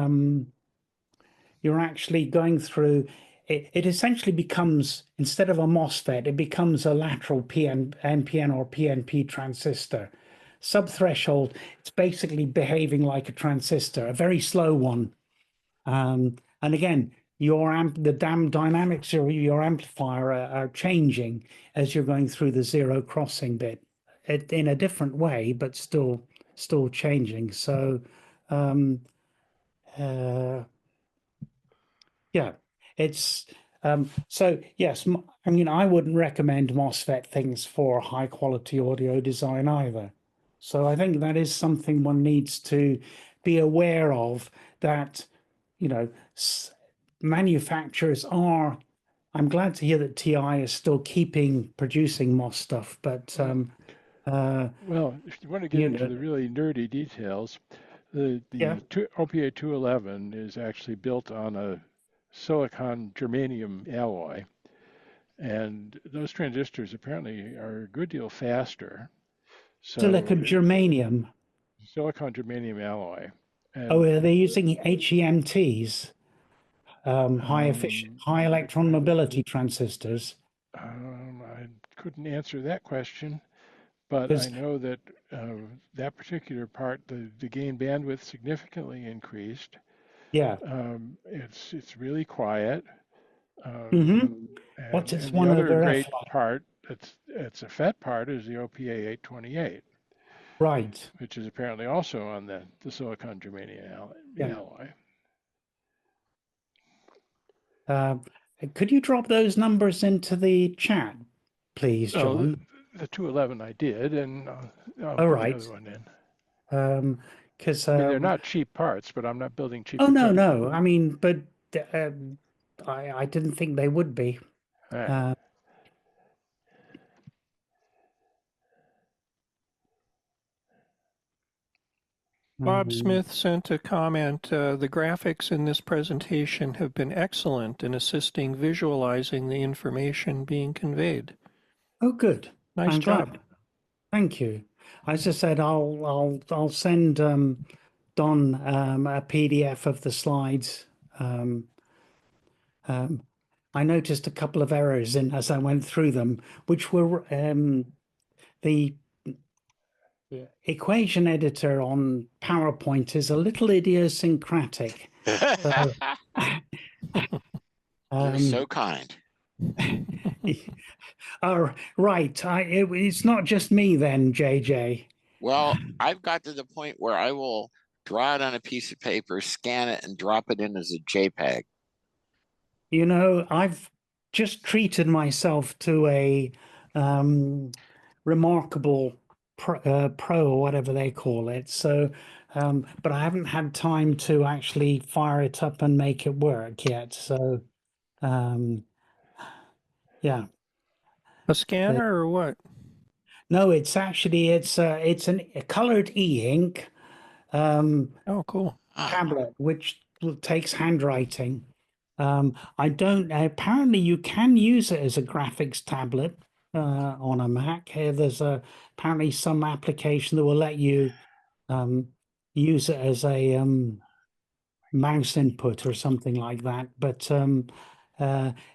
actually going through. It essentially becomes, instead of a MOSFET, it becomes a lateral NPN or PNP transistor. Sub-threshold, it's basically behaving like a transistor, a very slow one. And again, the dynamics of your amplifier are changing as you're going through the 0 crossing bit, in a different way, but still changing. So, yeah, it's so yes. I mean, I wouldn't recommend MOSFET things for high quality audio design either. So I think that is something one needs to be aware of, that, you know, manufacturers are. I'm glad to hear that TI is still producing MOS stuff, but well, if you want to get into the really nerdy details, the OPA 211 is actually built on a silicon germanium alloy, and those transistors apparently are a good deal faster. So silicon germanium. Silicon germanium alloy. And are they using HEMTs? High electron mobility transistors? I couldn't answer that question, but I know that that particular part, the gain bandwidth significantly increased. Yeah. It's really quiet. What's and one the of other the great part, it's a FET part, is the OPA 828. Right. Which is apparently also on the silicon germanium alloy. Could you drop those numbers into the chat, please, John? The 211 I did, and I'll put the other one in. Because I mean, they're not cheap parts, but I'm not building cheap. Oh no! I mean, but I didn't think they would be. Right. Bob Smith sent a comment. The graphics in this presentation have been excellent in assisting visualizing the information being conveyed. Oh, good. Nice job. Glad. Thank you. As I said, I'll send Don a PDF of the slides. I noticed a couple of errors as I went through them, which were the equation editor on PowerPoint is a little idiosyncratic. You're so kind. Right. It's not just me then, JJ. Well, I've got to the point where I will draw it on a piece of paper, scan it, and drop it in as a JPEG. You know, I've just treated myself to a remarkable pro or whatever they call it. So, but I haven't had time to actually fire it up and make it work yet. So, yeah. A scanner or what? No, it's actually it's a colored e-ink oh, cool. tablet which takes handwriting. I don't. Apparently, you can use it as a graphics tablet on a Mac. There's apparently some application that will let you use it as a mouse input or something like that. But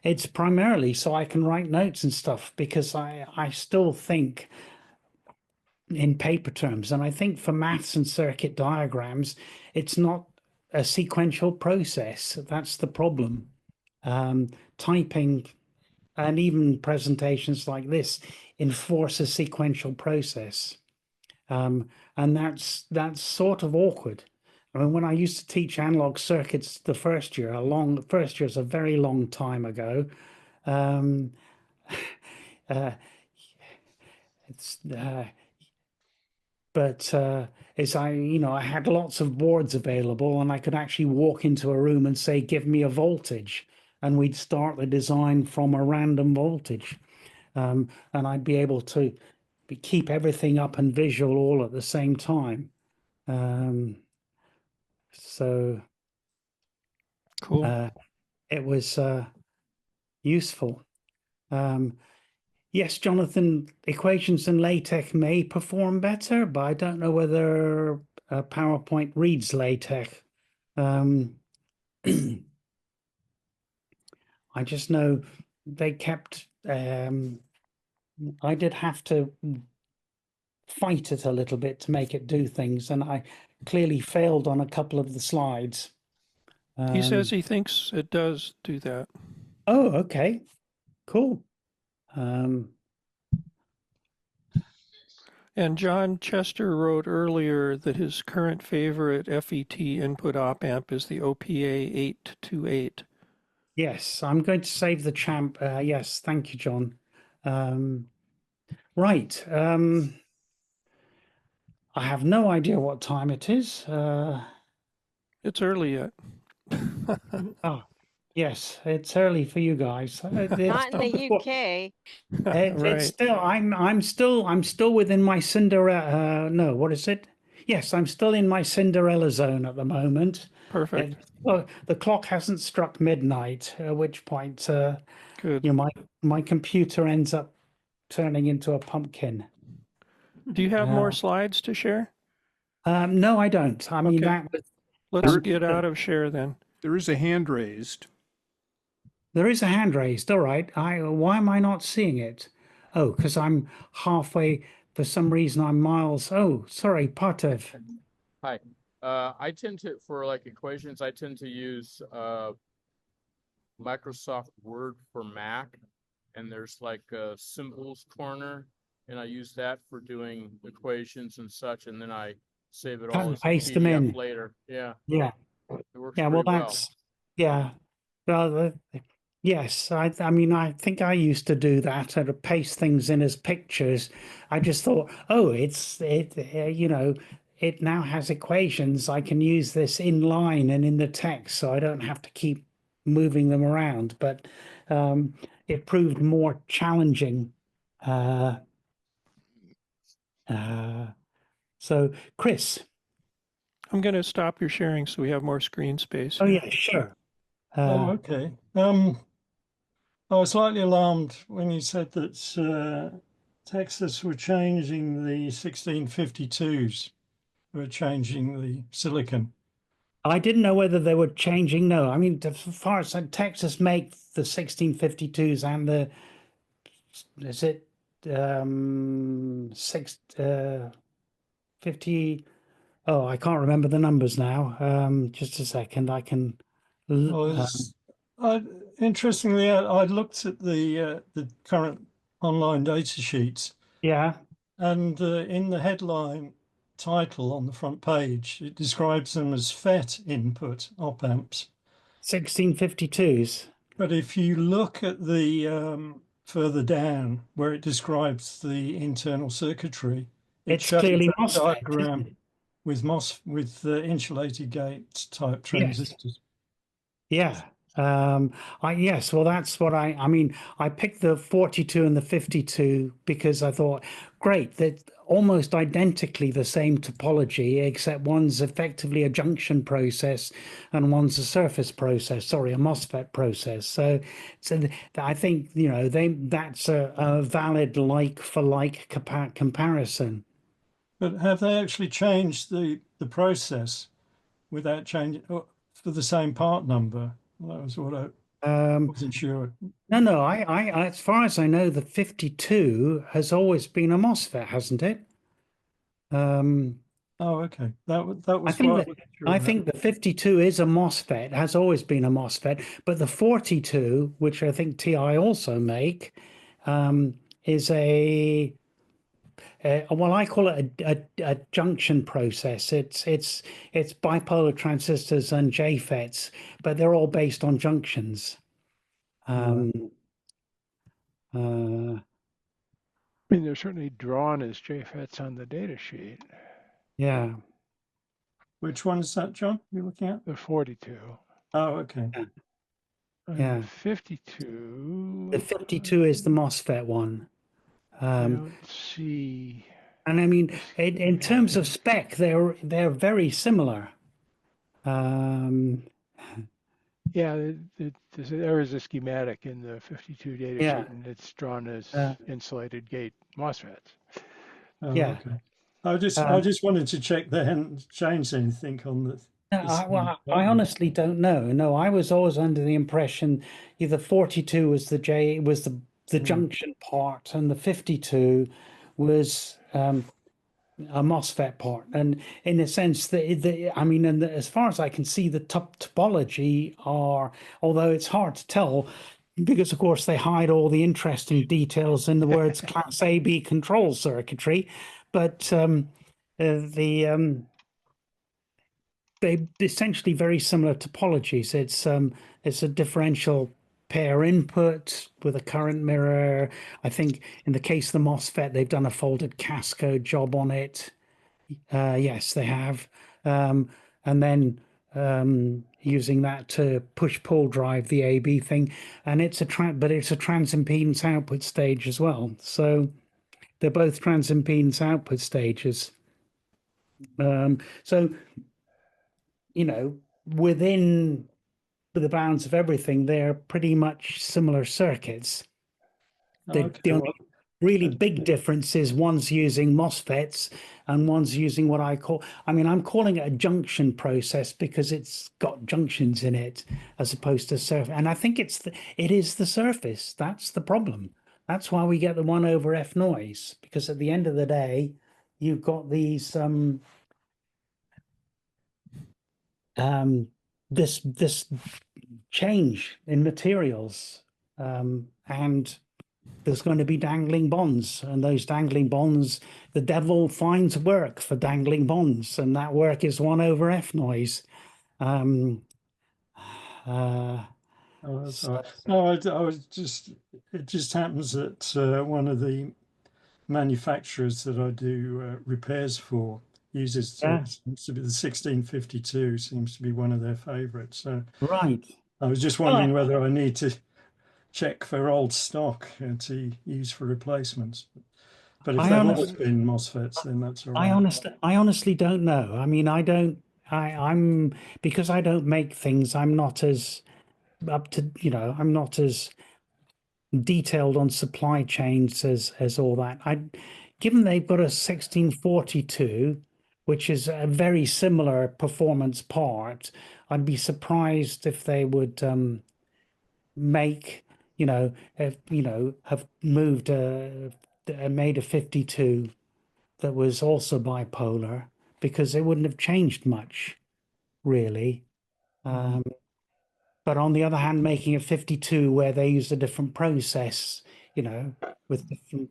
it's primarily so I can write notes and stuff, because I still think in paper terms, and I think for maths and circuit diagrams, it's not a sequential process. That's the problem. Typing and even presentations like this enforce a sequential process, and that's sort of awkward. I mean, when I used to teach analog circuits the first year, is a very long time ago. But as I had lots of boards available, and I could actually walk into a room and say, give me a voltage, and we'd start the design from a random voltage. And I'd be able to keep everything up and visual all at the same time. So Cool. it was useful. Yes, Jonathan, equations in LaTeX may perform better, but I don't know whether PowerPoint reads LaTeX. I just know they kept, I did have to fight it a little bit to make it do things, and I clearly failed on a couple of the slides. He says he thinks it does do that. Oh, okay, cool. And John Chester wrote earlier that his current favorite FET input op amp is the OPA 828. Yes, I'm going to save the champ. Yes, thank you, John. Right. I have no idea what time it is. It's early yet. Oh, yes, it's early for you guys. Not in the UK. It's Right. still. I'm still within my Cinderella. No, what is it? Yes, I'm still in my Cinderella zone at the moment. Perfect. Well, the clock hasn't struck midnight, at which point, Good. you know, my computer ends up turning into a pumpkin. Do you have more slides to share? No, I don't. I mean, Okay. Let's get out of share then. There is a hand raised. There is a hand raised. All right. Why am I not seeing it? Oh, because I'm halfway. For some reason, I'm miles. Oh, sorry, Partev. Hi. I tend to, for like equations, I tend to use Microsoft Word for Mac, and there's like a symbols corner, and I use that for doing equations and such, and then I save it Cut all and as a paste them in. PDF later. Yeah, Yeah. it works Yeah. Well, pretty well. that's yeah. Well, yes. I mean, I think I used to do that and to paste things in as pictures. I just thought, oh, you know, it now has equations. I can use this in line and in the text, so I don't have to keep moving them around. But it proved more challenging. So, Chris. I'm going to stop your sharing so we have more screen space. Oh, yeah, sure. Okay. I was slightly alarmed when you said that Texas were changing the 1652s, were changing the silicon. I didn't know whether they were changing. No, I mean, as far as Texas make the 1652s and the, is it 50? Oh, I can't remember the numbers now. Just a second, I can. Interestingly, I looked at the current online data sheets. Yeah. And in the headline title on the front page, it describes them as FET input op amps. 1652s. But if you look at the further down where it describes the internal circuitry, it's clearly a MOSFET, diagram with insulated gate type transistors. Yes. Yeah. Yes, well, that's what I mean, I picked the 42 and the 52 because I thought, great, they're almost identically the same topology, except one's effectively a junction process and one's a surface process, sorry, a MOSFET process. So I think, you know, that's a valid like for like comparison. But have they actually changed the process without changing for the same part number? That was what I wasn't sure. No. I, as far as I know, the 52 has always been a MOSFET, hasn't it? Oh, okay. That was. I think the 52 is a MOSFET, has always been a MOSFET, but the 42, which I think TI also make, is a well, I call it a junction process. It's bipolar transistors and JFETs, but they're all based on junctions. I mean, they're certainly drawn as JFETs on the data sheet. Yeah. Which one is that, John? You're looking at? The 42. Oh, okay. Yeah. 52. The 52 is the MOSFET one. I don't see. And I mean, in terms of spec, they're very similar. Yeah, there is a schematic in the 52 data Yeah. sheet, and it's drawn as insulated gate MOSFETs. Oh, Yeah. okay. I just wanted to check they hadn't changed anything on the. Well, I honestly don't know. No, I was always under the impression the 42 was the junction part, and the 52 was a MOSFET part. And in a sense, I mean, and as far as I can see, the topology although it's hard to tell, because of course they hide all the interesting details in the words Class AB control circuitry, but they essentially very similar topologies. It's a differential pair input with a current mirror. I think in the case of the MOSFET, they've done a folded cascode job on it. Yes, they have. And then using that to push-pull drive the AB thing, and it's a transimpedance output stage as well. So they're both transimpedance output stages. So within the bounds of everything, they're pretty much similar circuits. The only really big difference is one's using MOSFETs and one's using what I'm calling it a junction process because it's got junctions in it as opposed to surface. And I think it is the surface. That's the problem. That's why we get the 1/F noise, because at the end of the day, you've got these this change in materials, and there's going to be dangling bonds, and those dangling bonds, the devil finds work for dangling bonds, and that work is 1/F noise. No, I was just, it just happens that one of the manufacturers that I do repairs for uses seems to be the 1652, seems to be one of their favorites. So right. I was just wondering whether I need to check for old stock to use for replacements. But if they've always been MOSFETs, then that's all right. I honestly don't know. I mean, I'm because I don't make things, I'm not as up to, I'm not as detailed on supply chains as all that. Given they've got a 1642, which is a very similar performance part, I'd be surprised if they would make, have moved made a 52 that was also bipolar, because it wouldn't have changed much, really. But on the other hand, making a 52 where they used a different process, with different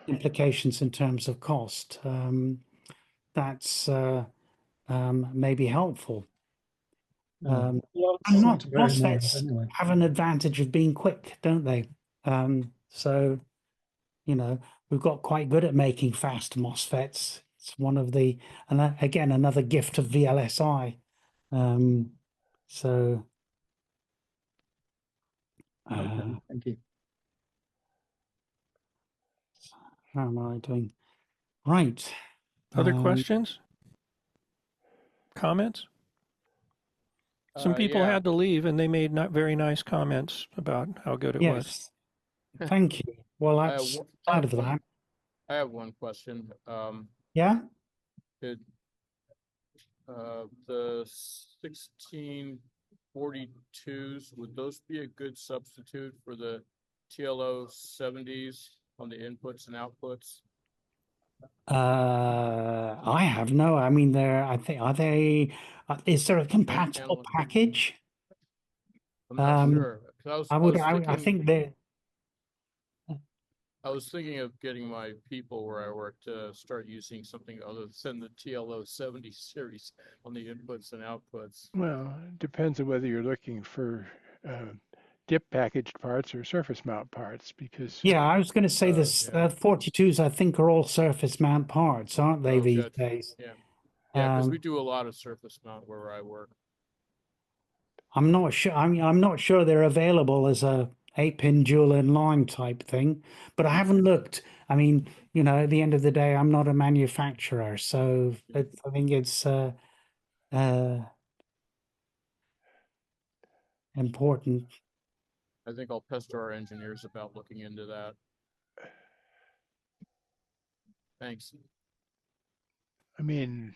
implications in terms of cost, that's maybe helpful. And MOSFETs have an advantage of being quick, don't they? So, we've got quite good at making fast MOSFETs. It's one of the, and again, another gift of VLSI. So, thank you. How am I doing? Right. Other questions? Comments? Some people had to leave, and they made not very nice comments about how good it was. Thank you. Well, that's part of that. I have one question. Yeah. The 1642s, would those be a good substitute for the TLO 70s on the inputs and outputs? I have no. I mean, I think, are they? Is there a compatible package? I'm not sure. I think they. I was thinking of getting my people where I work to start using something other than the TLO 70 series on the inputs and outputs. Well, it depends on whether you're looking for dip packaged parts or surface mount parts, because I was going to say this 42s I think are all surface mount parts, aren't they, these days? Because we do a lot of surface mount where I work. I'm not sure. I'm not sure they're available as a 8-pin dual in line type thing, but I haven't looked. I mean, at the end of the day, I'm not a manufacturer, so I think it's important. I think I'll pester our engineers about looking into that. Thanks. I mean,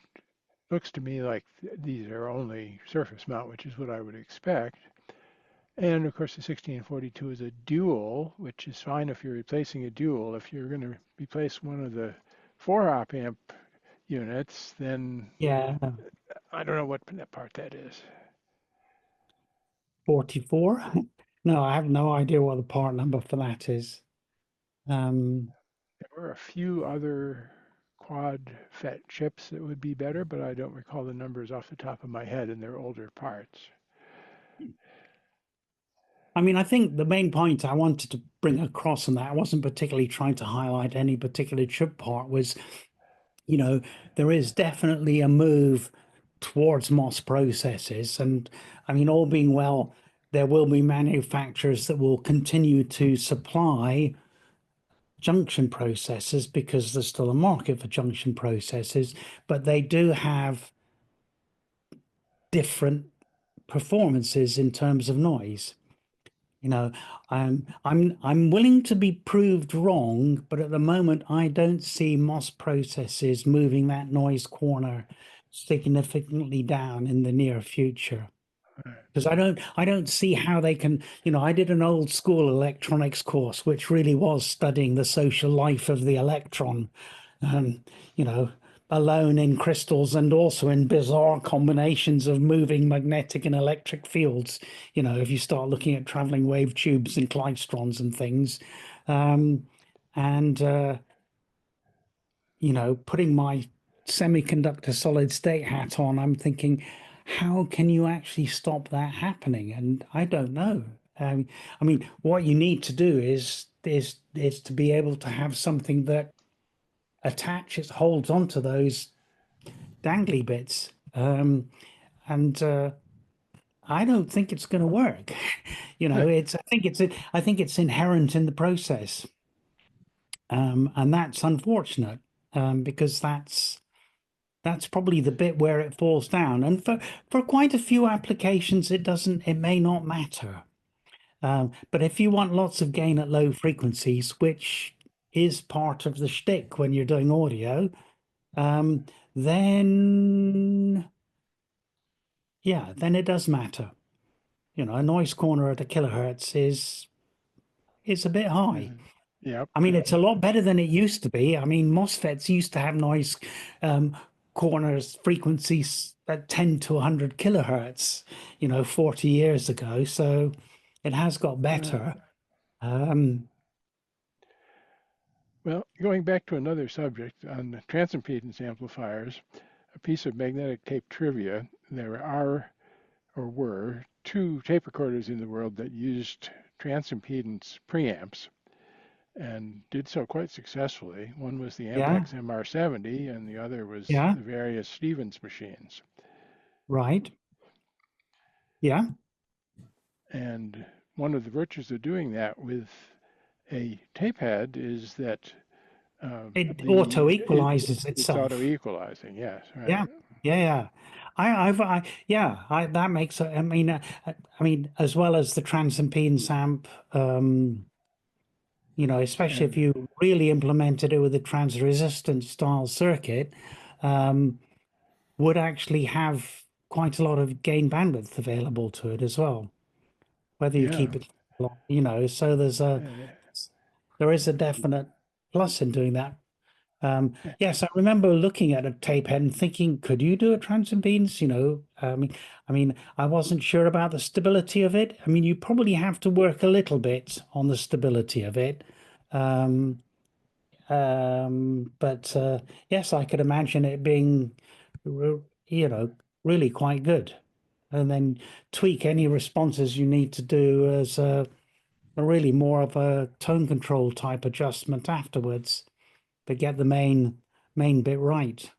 looks to me like these are only surface mount, which is what I would expect. And of course, the 1642 is a dual, which is fine if you're replacing a dual. If you're going to replace one of the 4-op amp units, then Yeah, I don't know what part that is. 44. No, I have no idea what the part number for that is. There were a few other quad FET chips that would be better, but I don't recall the numbers off the top of my head, and they're older parts. I mean, I think the main point I wanted to bring across on that, I wasn't particularly trying to highlight any particular chip part, was, there is definitely a move towards MOS processes. And I mean, all being well, there will be manufacturers that will continue to supply junction processes because there's still a market for junction processes, but they do have different performances in terms of noise. I'm willing to be proved wrong, but at the moment I don't see MOS processes moving that noise corner significantly down in the near future. Because I don't see how they can, I did an old school electronics course, which really was studying the social life of the electron, you know, alone in crystals and also in bizarre combinations of moving magnetic and electric fields. If you start looking at traveling wave tubes and klystrons and things, putting my semiconductor solid state hat on, I'm thinking, how can you actually stop that happening? And I don't know. I mean, what you need to do is to be able to have something that holds onto those dangly bits. I don't think it's going to work. I think it's inherent in the process, and that's unfortunate, because that's probably the bit where it falls down. And for quite a few applications, it may not matter. But if you want lots of gain at low frequencies, which is part of the shtick when you're doing audio, then it does matter. A noise corner at a kilohertz is a bit high. Yeah. I mean, it's a lot better than it used to be. I mean, MOSFETs used to have noise corners frequencies at 10 to 100 kilohertz, 40 years ago. So it has got better. Well, going back to another subject on the transimpedance amplifiers, a piece of magnetic tape trivia, there are or were 2 tape recorders in the world that used transimpedance preamps and did so quite successfully. One was the Ampex MR70 and the other was the various Stevens machines. Right. Yeah. And one of the virtues of doing that with a tape head is that it auto equalizes itself. It's auto equalizing, yes. Right. Yeah. That makes it. I mean, as well as the transimpedance amp, especially if you really implemented it with a transresistant style circuit, would actually have quite a lot of gain bandwidth available to it as well. Whether you keep it, so there is a definite plus in doing that. Yes, I remember looking at a tape head and thinking, could you do a transimpedance? I mean, I wasn't sure about the stability of it. I mean, you probably have to work a little bit on the stability of it. But yes, I could imagine it being, really quite good. And then tweak any responses you need to do as a really more of a tone control type adjustment afterwards, but get the main bit right.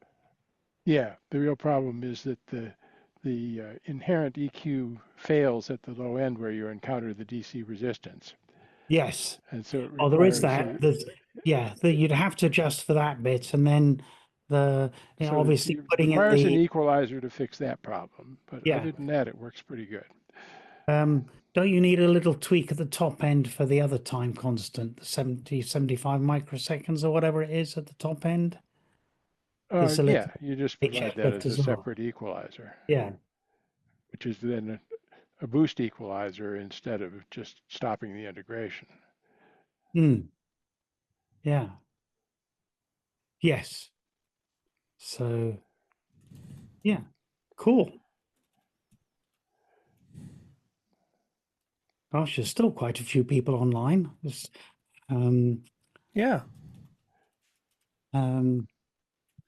Yeah, the real problem is that the inherent EQ fails at the low end where you encounter the DC resistance. Yes. And so it Oh, there is requires that. There's, yeah, you'd have to adjust for that bit, and then so obviously it putting in requires an the equalizer to fix that problem. But yeah. other than that, it works pretty good. Don't you need a little tweak at the top end for the other time constant, the 75 microseconds or whatever it is at the top end? There's a Yeah, little you just pitch provide that uplift as a as well. separate equalizer, Yeah. which is then a boost equalizer instead of just stopping the integration. Yeah. Yes. So, yeah, cool. Gosh, there's still quite a few people online. Yeah.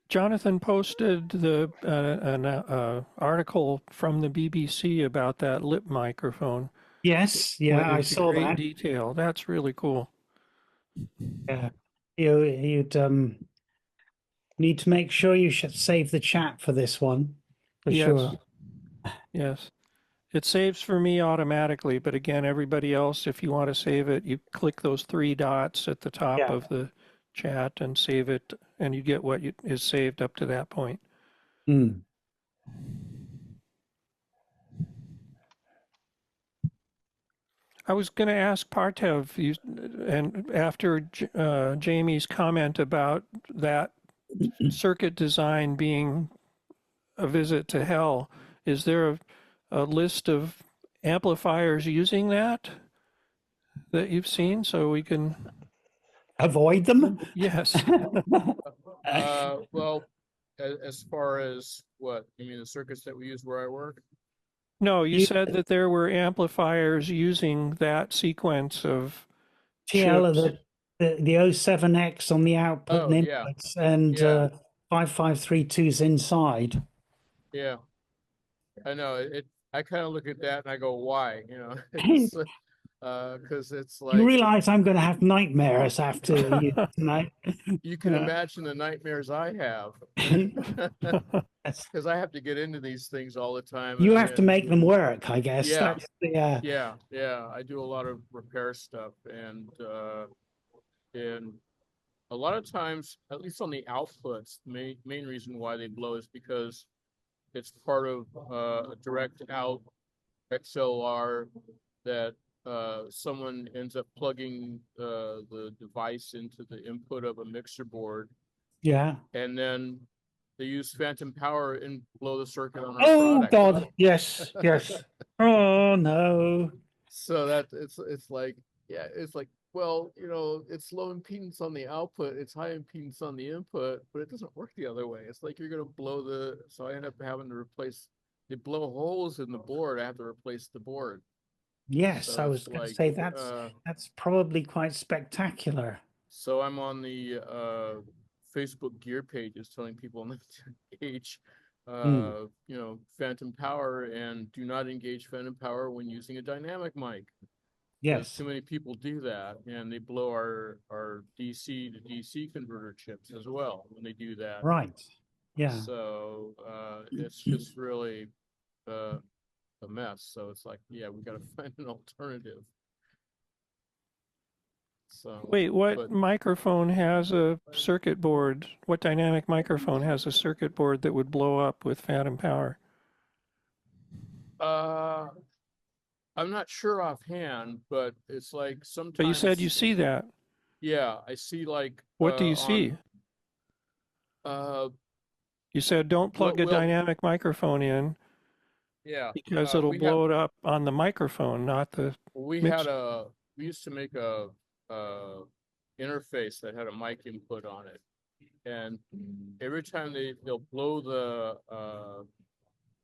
Jonathan posted an article from the BBC about that lip microphone. Yes, Went yeah, I into saw great that. detail. That's really cool. Yeah, you'd need to make sure you should save the chat for this one, for sure. Yes. It saves for me automatically, but again, everybody else, if you want to save it, you click those three dots at the top Yeah. of the chat and save it, and you get what is saved up to that point. I was going to ask Partev, and after Jamie's comment about that circuit design being a visit to hell, is there a list of amplifiers using that you've seen so we can avoid them? Yes. Well, as far as what you mean, the circuits that we use where I work? No, you said that there were amplifiers using that sequence of TL, the 07X on the output and yeah. inputs, and 5532's inside. Yeah, I know I kind of look at that and I go, why? You know, because it's like You realize I'm going to have nightmares after you tonight. you can imagine the nightmares I have because I have to get into these things all the time. You have to make them work, I guess. Yeah, That's the, yeah. I do a lot of repair stuff, and a lot of times, at least on the outputs, the main reason why they blow is because it's part of a direct out XLR that someone ends up plugging the device into the input of a mixer board. Yeah. And then they use phantom power and blow the circuit on our product. God, yes, yes. Oh no. So that it's like, yeah, it's like, well, you know, it's low impedance on the output, it's high impedance on the input, but it doesn't work the other way. It's like you're gonna blow so I end up having to replace, they blow holes in the board, I have to replace the board. Yes, so I was going to say that's probably quite spectacular. So I'm on the Facebook gear pages telling people not to engage you know, phantom power, and do not engage phantom power when using a dynamic mic. Yes. Too many people do that, and they blow our DC to DC converter chips as well when they do that. Right. Yeah. So it's just really a mess. So it's like, yeah, we got to find an alternative. So wait, what microphone has a circuit board? What dynamic microphone has a circuit board that would blow up with phantom power? I'm not sure offhand, but it's like sometimes. But you said you see that. Yeah, I see like. What do you see? You said don't plug a dynamic microphone in. Yeah. Because it'll blow it up on the microphone, not the. We used to make a interface that had a mic input on it, and every time they'll blow the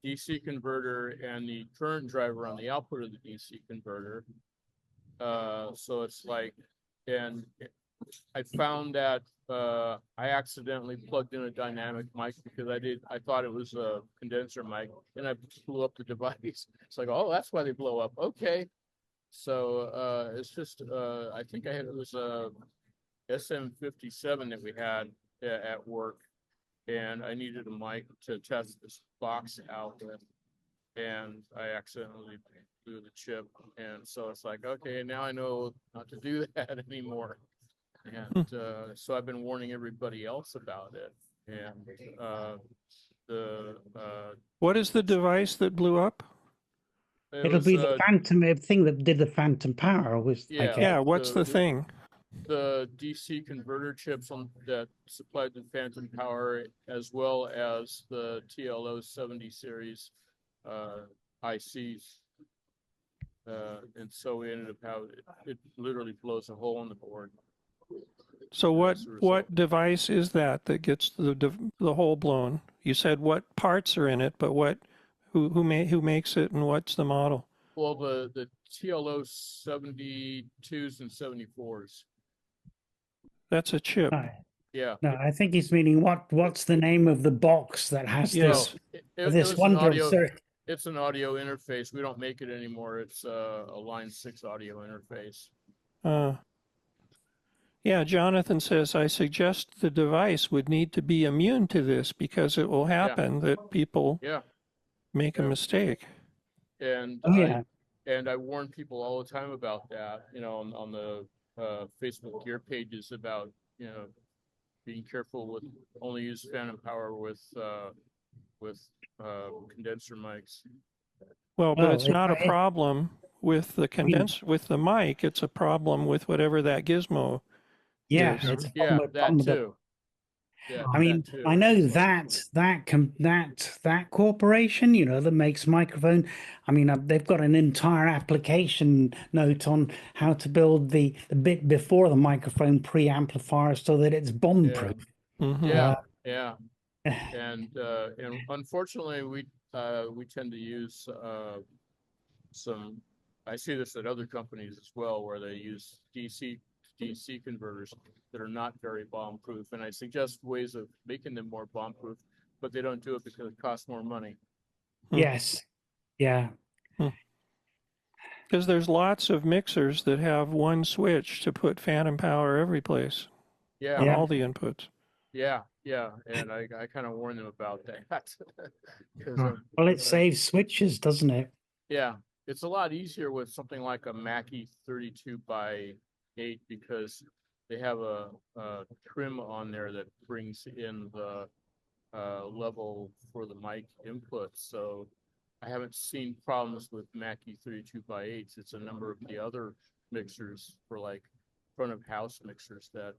DC converter and the current driver on the output of the DC converter. So it's like, and I found that I accidentally plugged in a dynamic mic because I thought it was a condenser mic, and I blew up the device. It's like, oh, that's why they blow up. Okay. So it's just, I think it was a SM57 that we had at work, and I needed a mic to test this box out with. and I accidentally blew the chip. And so it's like, okay, now I know not to do that anymore. And so I've been warning everybody else about it. And what is the device that blew up? It'll be the phantom thing that did the phantom power. Yeah, what's the thing? The DC converter chips that supplied the phantom power, as well as the TLO 70 series ICs. And so we ended up having it literally blows a hole in the board. So what device is that gets the hole blown? You said what parts are in it, but who makes it and what's the model? Well, the TLO 72s and 74s. That's a chip. Yeah. No, I think he's meaning what's the name of the box that has this this wonderful circuit. It's an audio interface. We don't make it anymore. It's a line 6 audio interface. Yeah, Jonathan says, I suggest the device would need to be immune to this because it will happen that people make a mistake. And I warn people all the time about that, on the Facebook gear pages about, being careful with only use phantom power with condenser mics. Well, but it's not a problem with the with the mic. It's a problem with whatever that gizmo. Yeah, is. it's that too. Yeah, I mean, I know that corporation, that makes microphone. I mean, they've got an entire application note on how to build the bit before the microphone preamplifier so that it's bomb-proof. And unfortunately, we tend to use some. I see this at other companies as well, where they use DC converters that are not very bomb-proof, and I suggest ways of making them more bomb-proof, but they don't do it because it costs more money. Yes, yeah. Because there's lots of mixers that have one switch to put phantom power every place. On all the inputs. Yeah, and I kind of warn them about that. Well, it saves switches, doesn't it? Yeah, it's a lot easier with something like a Mackie 32x8 because they have a trim on there that brings in the level for the mic input. So I haven't seen problems with Mackie 32x8s. It's a number of the other mixers for like front of house mixers that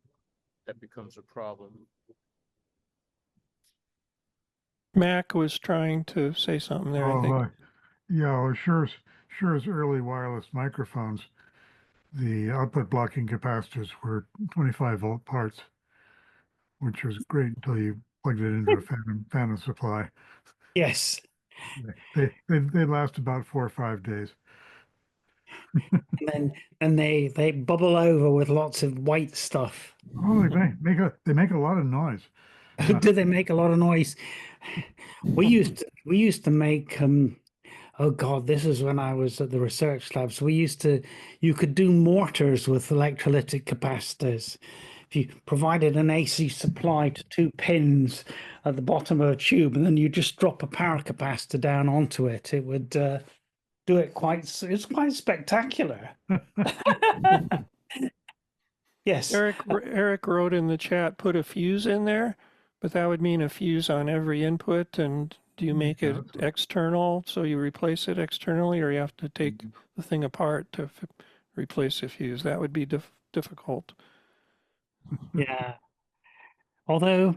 becomes a problem. Mac was trying to say something there, I think. Yeah, well, sure as early wireless microphones, the output blocking capacitors were 25-volt parts, which was great until you plugged it into a phantom supply. Yes. They last about 4 or 5 days. and they bubble over with lots of white stuff. Oh, they make a lot of noise. Do they make a lot of noise? We used to make oh God, this is when I was at the research labs. You could do mortars with electrolytic capacitors. If you provided an AC supply to 2 pins at the bottom of a tube, and then you just drop a power capacitor down onto it, it would do it it's quite spectacular. Yes. Eric wrote in the chat, put a fuse in there, but that would mean a fuse on every input. And do you make it external, so you replace it externally, or you have to take the thing apart to replace a fuse? That would be difficult. Yeah. Although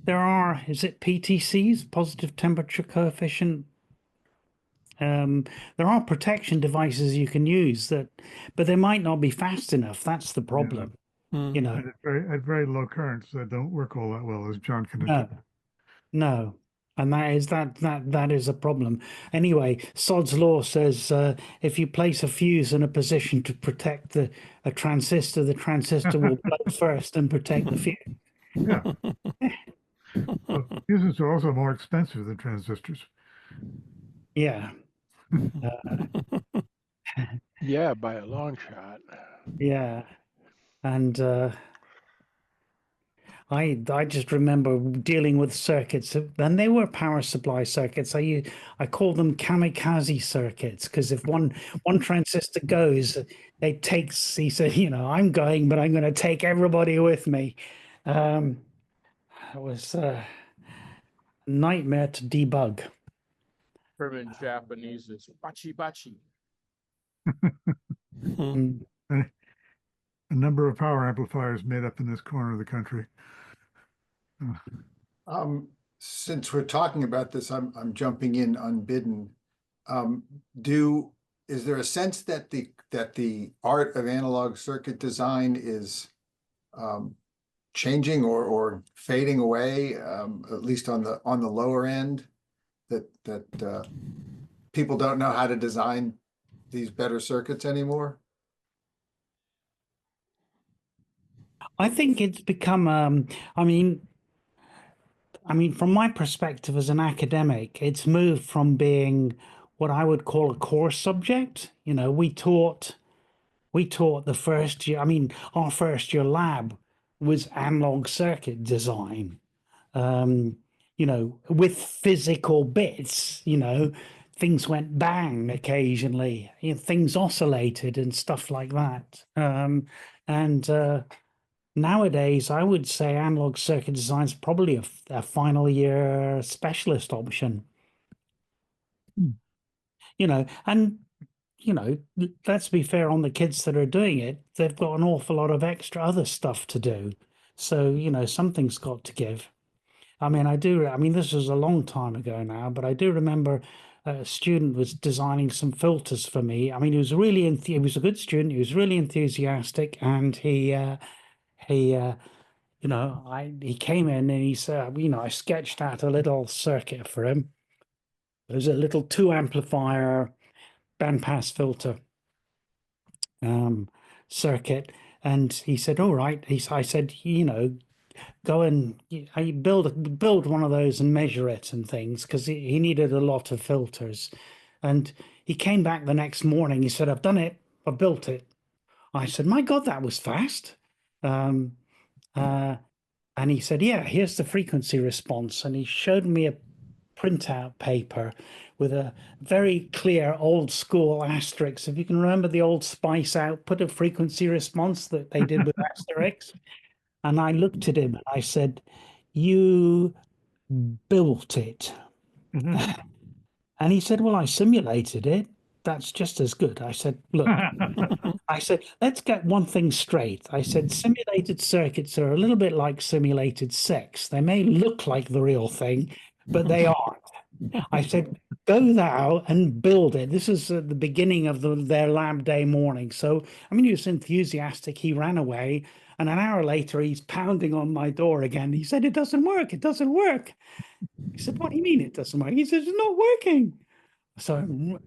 there are, is it PTCs, positive temperature coefficient? There are protection devices you can use but they might not be fast enough. That's the problem. And at very low currents that don't work all that well, as John can attest. No. And that is a problem. Anyway, Sod's law says if you place a fuse in a position to protect a transistor, the transistor will blow first and protect the fuse. Yeah. Well, fuses are also more expensive than transistors. Yeah. Yeah, by a long shot. Yeah. And I just remember dealing with circuits, and they were power supply circuits. I call them kamikaze circuits because if one transistor goes, it takes. He said, I'm going, but I'm going to take everybody with me. It was a nightmare to debug. Term in Japanese is bachi bachi. A number of power amplifiers made up in this corner of the country. Since we're talking about this, I'm jumping in unbidden. Is there a sense that the art of analog circuit design is changing or fading away, at least on the lower end, that people don't know how to design these better circuits anymore? I think it's become, I mean, from my perspective as an academic, it's moved from being what I would call a core subject. We taught the first year, our first year lab was analog circuit design, with physical bits, things went bang occasionally, things oscillated and stuff like that. Nowadays, I would say analog circuit design is probably a final year specialist option. And let's be fair on the kids that are doing it. They've got an awful lot of extra other stuff to do. So, something's got to give. This was a long time ago now, but I do remember a student was designing some filters for me. He was he was a good student. He was really enthusiastic, and he came in and he said, I sketched out a little circuit for him. There's a little 2 amplifier bandpass filter circuit. And he said, all right. I said, go and build one of those and measure it and things, because he needed a lot of filters. And he came back the next morning. He said, I've done it. I've built it. I said, my God, that was fast. And he said, yeah, here's the frequency response. And he showed me a printout paper with a very clear old school asterisk. If you can remember the old Spice output of frequency response that they did with asterisks. And I looked at him and I said, you built it. And he said, well, I simulated it. That's just as good. I said, look, I said, let's get one thing straight. I said, simulated circuits are a little bit like simulated sex. They may look like the real thing, but they aren't. I said, go thou and build it. This is the beginning of their lab day morning. So, he was enthusiastic. He ran away. And an hour later, he's pounding on my door again. He said, it doesn't work. It doesn't work. I said, what do you mean it doesn't work? He says, it's not working. So,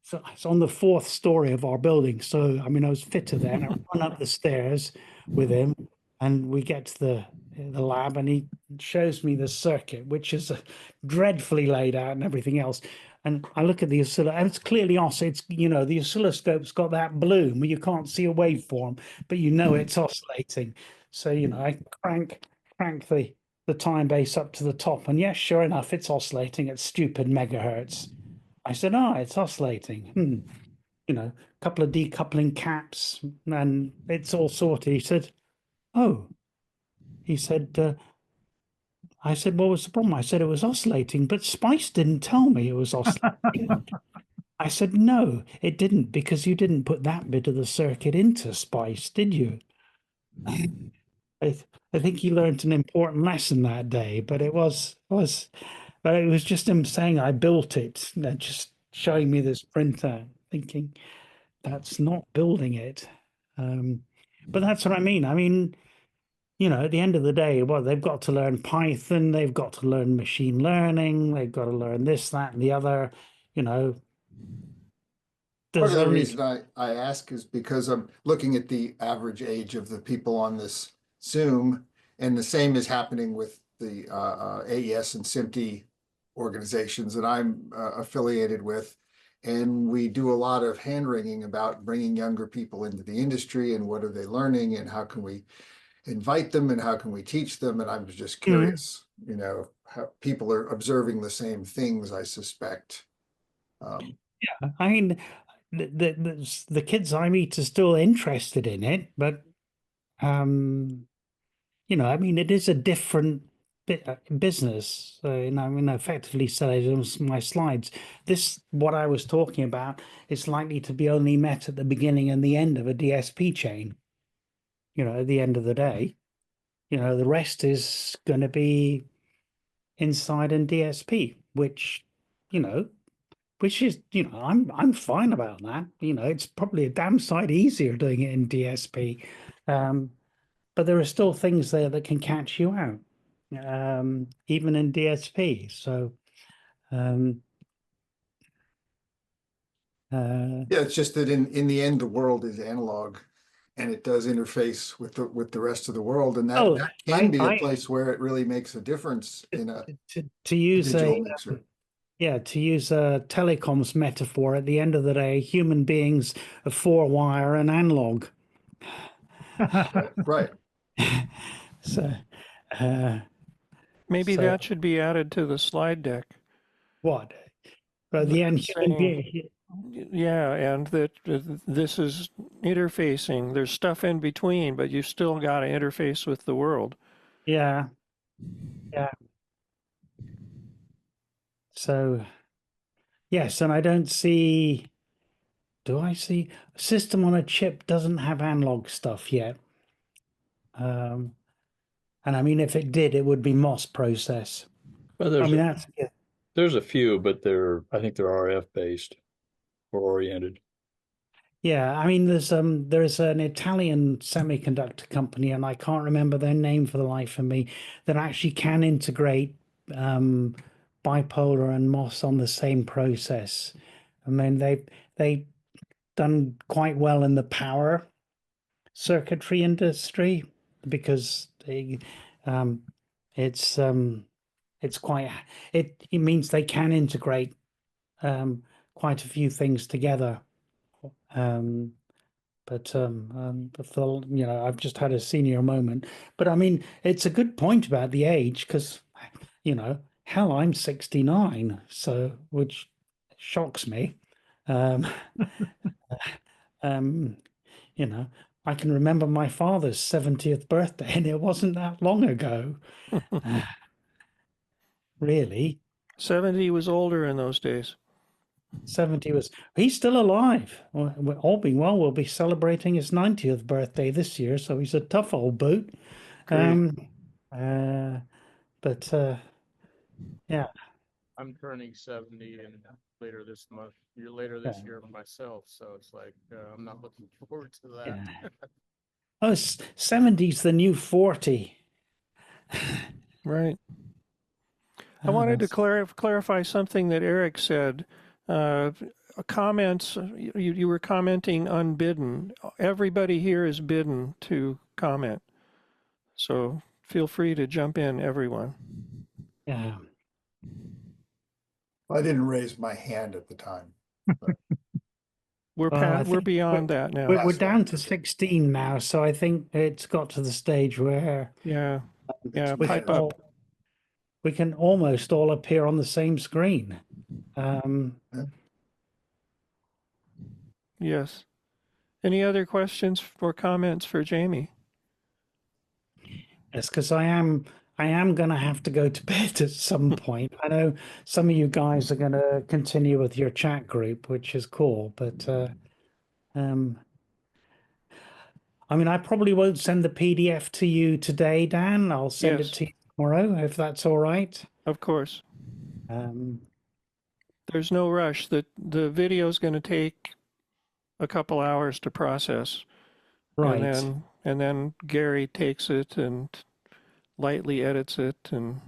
so it's on the 4th story of our building. So, I was fitter then. I run up the stairs with him and we get to the lab and he shows me the circuit, which is dreadfully laid out and everything else. And I look at the oscilloscope, and it's clearly oscillating. The oscilloscope's got that bloom where you can't see a waveform, but it's oscillating. So, I crank the time base up to the top. And yes, sure enough, it's oscillating at stupid megahertz. I said, it's oscillating. A couple of decoupling caps and it's all sorted. He said, I said, what was the problem? I said, it was oscillating, but Spice didn't tell me it was oscillating. I said, no, it didn't, because you didn't put that bit of the circuit into Spice, did you? I think he learned an important lesson that day, but it was just him saying I built it, just showing me this printer, thinking that's not building it. But that's what I mean. At the end of the day, they've got to learn Python, they've got to learn machine learning, they've got to learn this, that, and the other. Part of the reason I ask is because I'm looking at the average age of the people on this Zoom, and the same is happening with the AES and SMPTE organizations that I'm affiliated with. And we do a lot of hand-wringing about bringing younger people into the industry and what are they learning and how can we. invite them and how can we teach them? And I'm just curious, you know, how people are observing the same things, I suspect. Yeah, I mean, the kids I meet are still interested in it, but you know, I mean, it is a different business. And I mean, I effectively said it on my slides. This, what I was talking about, is likely to be only met at the beginning and the end of a DSP chain. You know, at the end of the day, you know, the rest is going to be inside in DSP, which, you know, which is, you know, I'm fine about that. You know, it's probably a damn sight easier doing it in DSP. But there are still things there that can catch you out, even in DSP. So, Yeah, it's just that in the end, the world is analog, and it does interface with the rest of the world, and that can be a place where it really makes a difference in a to use digital mixer. Yeah, to use a telecoms metaphor, at the end of the day, human beings are 4-wire and analog. Right. So, maybe that should be added to the slide deck. What? But the end human being. Yeah, and that this is interfacing. There's stuff in between, but you still got to interface with the world. Yeah. Yeah. So, yes, and I don't see. Do I see a system on a chip doesn't have analog stuff yet? And I mean, if it did, it would be MOS process. Well, there's I mean, that's there's a few, but I think they're RF based or oriented. Yeah, I mean, there's an Italian semiconductor company, and I can't remember their name for the life of me, that actually can integrate bipolar and MOS on the same process. I mean, they've done quite well in the power circuitry industry because it's quite it means they can integrate quite a few things together. But for, you know, I've just had a senior moment. But I mean, it's a good point about the age because, you know, hell, I'm 69, so which shocks me. You know, I can remember my father's 70th birthday, and it wasn't that long ago. Really. 70 was older in those days. 70 was, he's still alive. Well, all being well, we'll be celebrating his 90th birthday this year, so he's a tough old boot. Yeah. I'm turning 70 and later this month, later this year myself, so it's like I'm not looking forward to that. Yeah. Oh, 70's the new 40. Right. I wanted to clarify something that Eric said. Comments, you were commenting unbidden. Everybody here is bidden to comment. So feel free to jump in, everyone. Yeah. I didn't raise my hand at the time. We're beyond that now. We're down to 16 now, so I think it's got to the stage where pipe up. We can almost all appear on the same screen. Yes. Any other questions or comments for Jamie? Yes, because I am going to have to go to bed at some point. I know some of you guys are going to continue with your chat group, which is cool, but I mean, I probably won't send the PDF to you today, Dan. I'll send it to you tomorrow, if that's all right. Of course. There's no rush. The video is going to take a couple hours to process. Right. And then Gary takes it and lightly edits it, and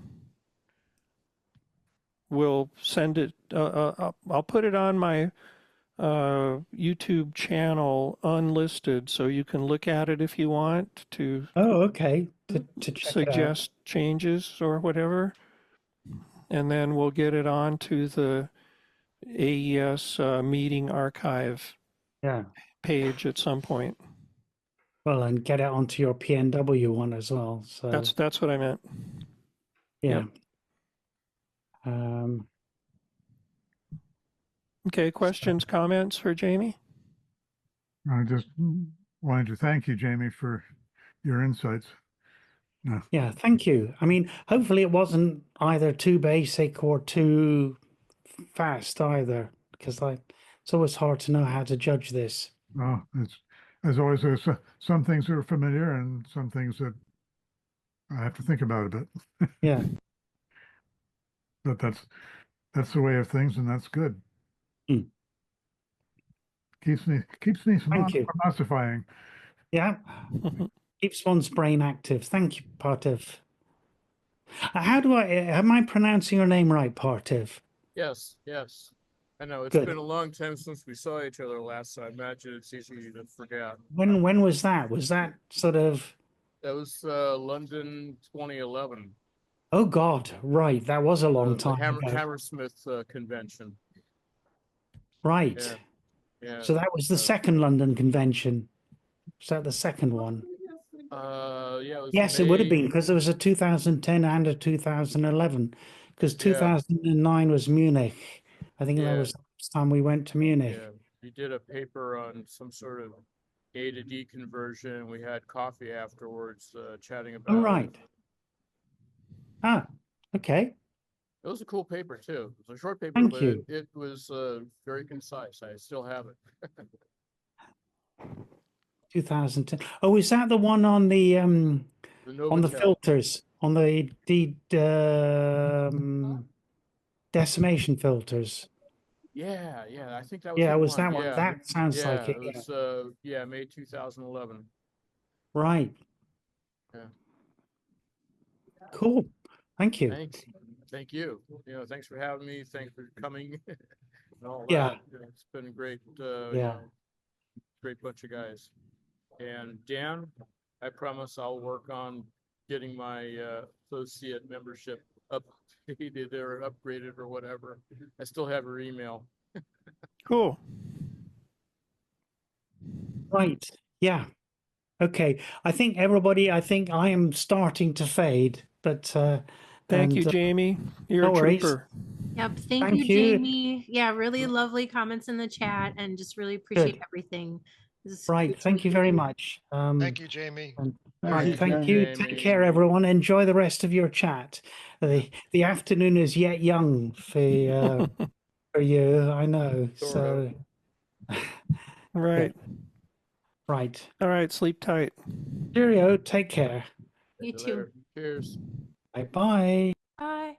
we'll send it. I'll put it on my YouTube channel unlisted, so you can look at it if you want to. Oh, okay. To check suggest changes or whatever, and then we'll get it on to the AES meeting archive page at some point. Well, and get it onto your PNW one as well. So That's what I meant. yeah. Yep. Okay, questions, comments for Jamie? I just wanted to thank you, Jamie, for your insights. No. Yeah, thank you. I mean, hopefully it wasn't either too basic or too fast either, because it's always hard to know how to judge this. No, it's as always, there's some things that are familiar and some things that I have to think about a bit. Yeah. But that's the way of things, and that's good. Mm. Keeps me Thank you. philosophizing. Yeah. Keeps one's brain active. Thank you, Partiv. How do am I pronouncing your name right, Partiv? Yes, yes. I know it's Good. been a long time since we saw each other last, so I imagine it's easy to forget. When was that? Was that sort of? That was London 2011. Oh God, right. That was a long The time ago. Hammersmith convention. Right. Yeah. Yeah. So that was the second London convention. Was that the second one? Yeah. It was Yes, it would have been because there was a 2010 and a 2011. Because 2009 was Munich. I think that was the last time we went to Munich. Yeah. We did a paper on some sort of A to D conversion. We had coffee afterwards, chatting about. Oh, right. Ah, okay. It was a cool paper too. It was a short paper, Thank but you. it was very concise. I still have it. 2010. Oh, is that the one on the Novotel. filters, on the decimation filters? Yeah, I think that was Yeah, the it was one. that one. Yeah. That sounds like it. It was May 2011. Right. Yeah. Cool. Thank you. Thanks. Thank you. Thanks for having me. Thanks for coming and all Yeah. that. It's been great. Yeah. Great bunch of guys. And Dan, I promise I'll work on getting my associate membership updated or upgraded or whatever. I still have her email. Cool. Right. Yeah. Okay. I think I am starting to fade, but thank you, Jamie. You're no a worries. trooper. Yep. Thank you, Jamie. Yeah, really lovely comments in the chat and just really appreciate everything. Right. Thank you very much. Thank you, Jamie. Right. Thank you. Take care, everyone. Enjoy the rest of your chat. The afternoon is yet young for for you. I know. So. Right. Right. All right. Sleep tight. Cheerio. Take care. You too. Cheers. Bye-bye. Bye.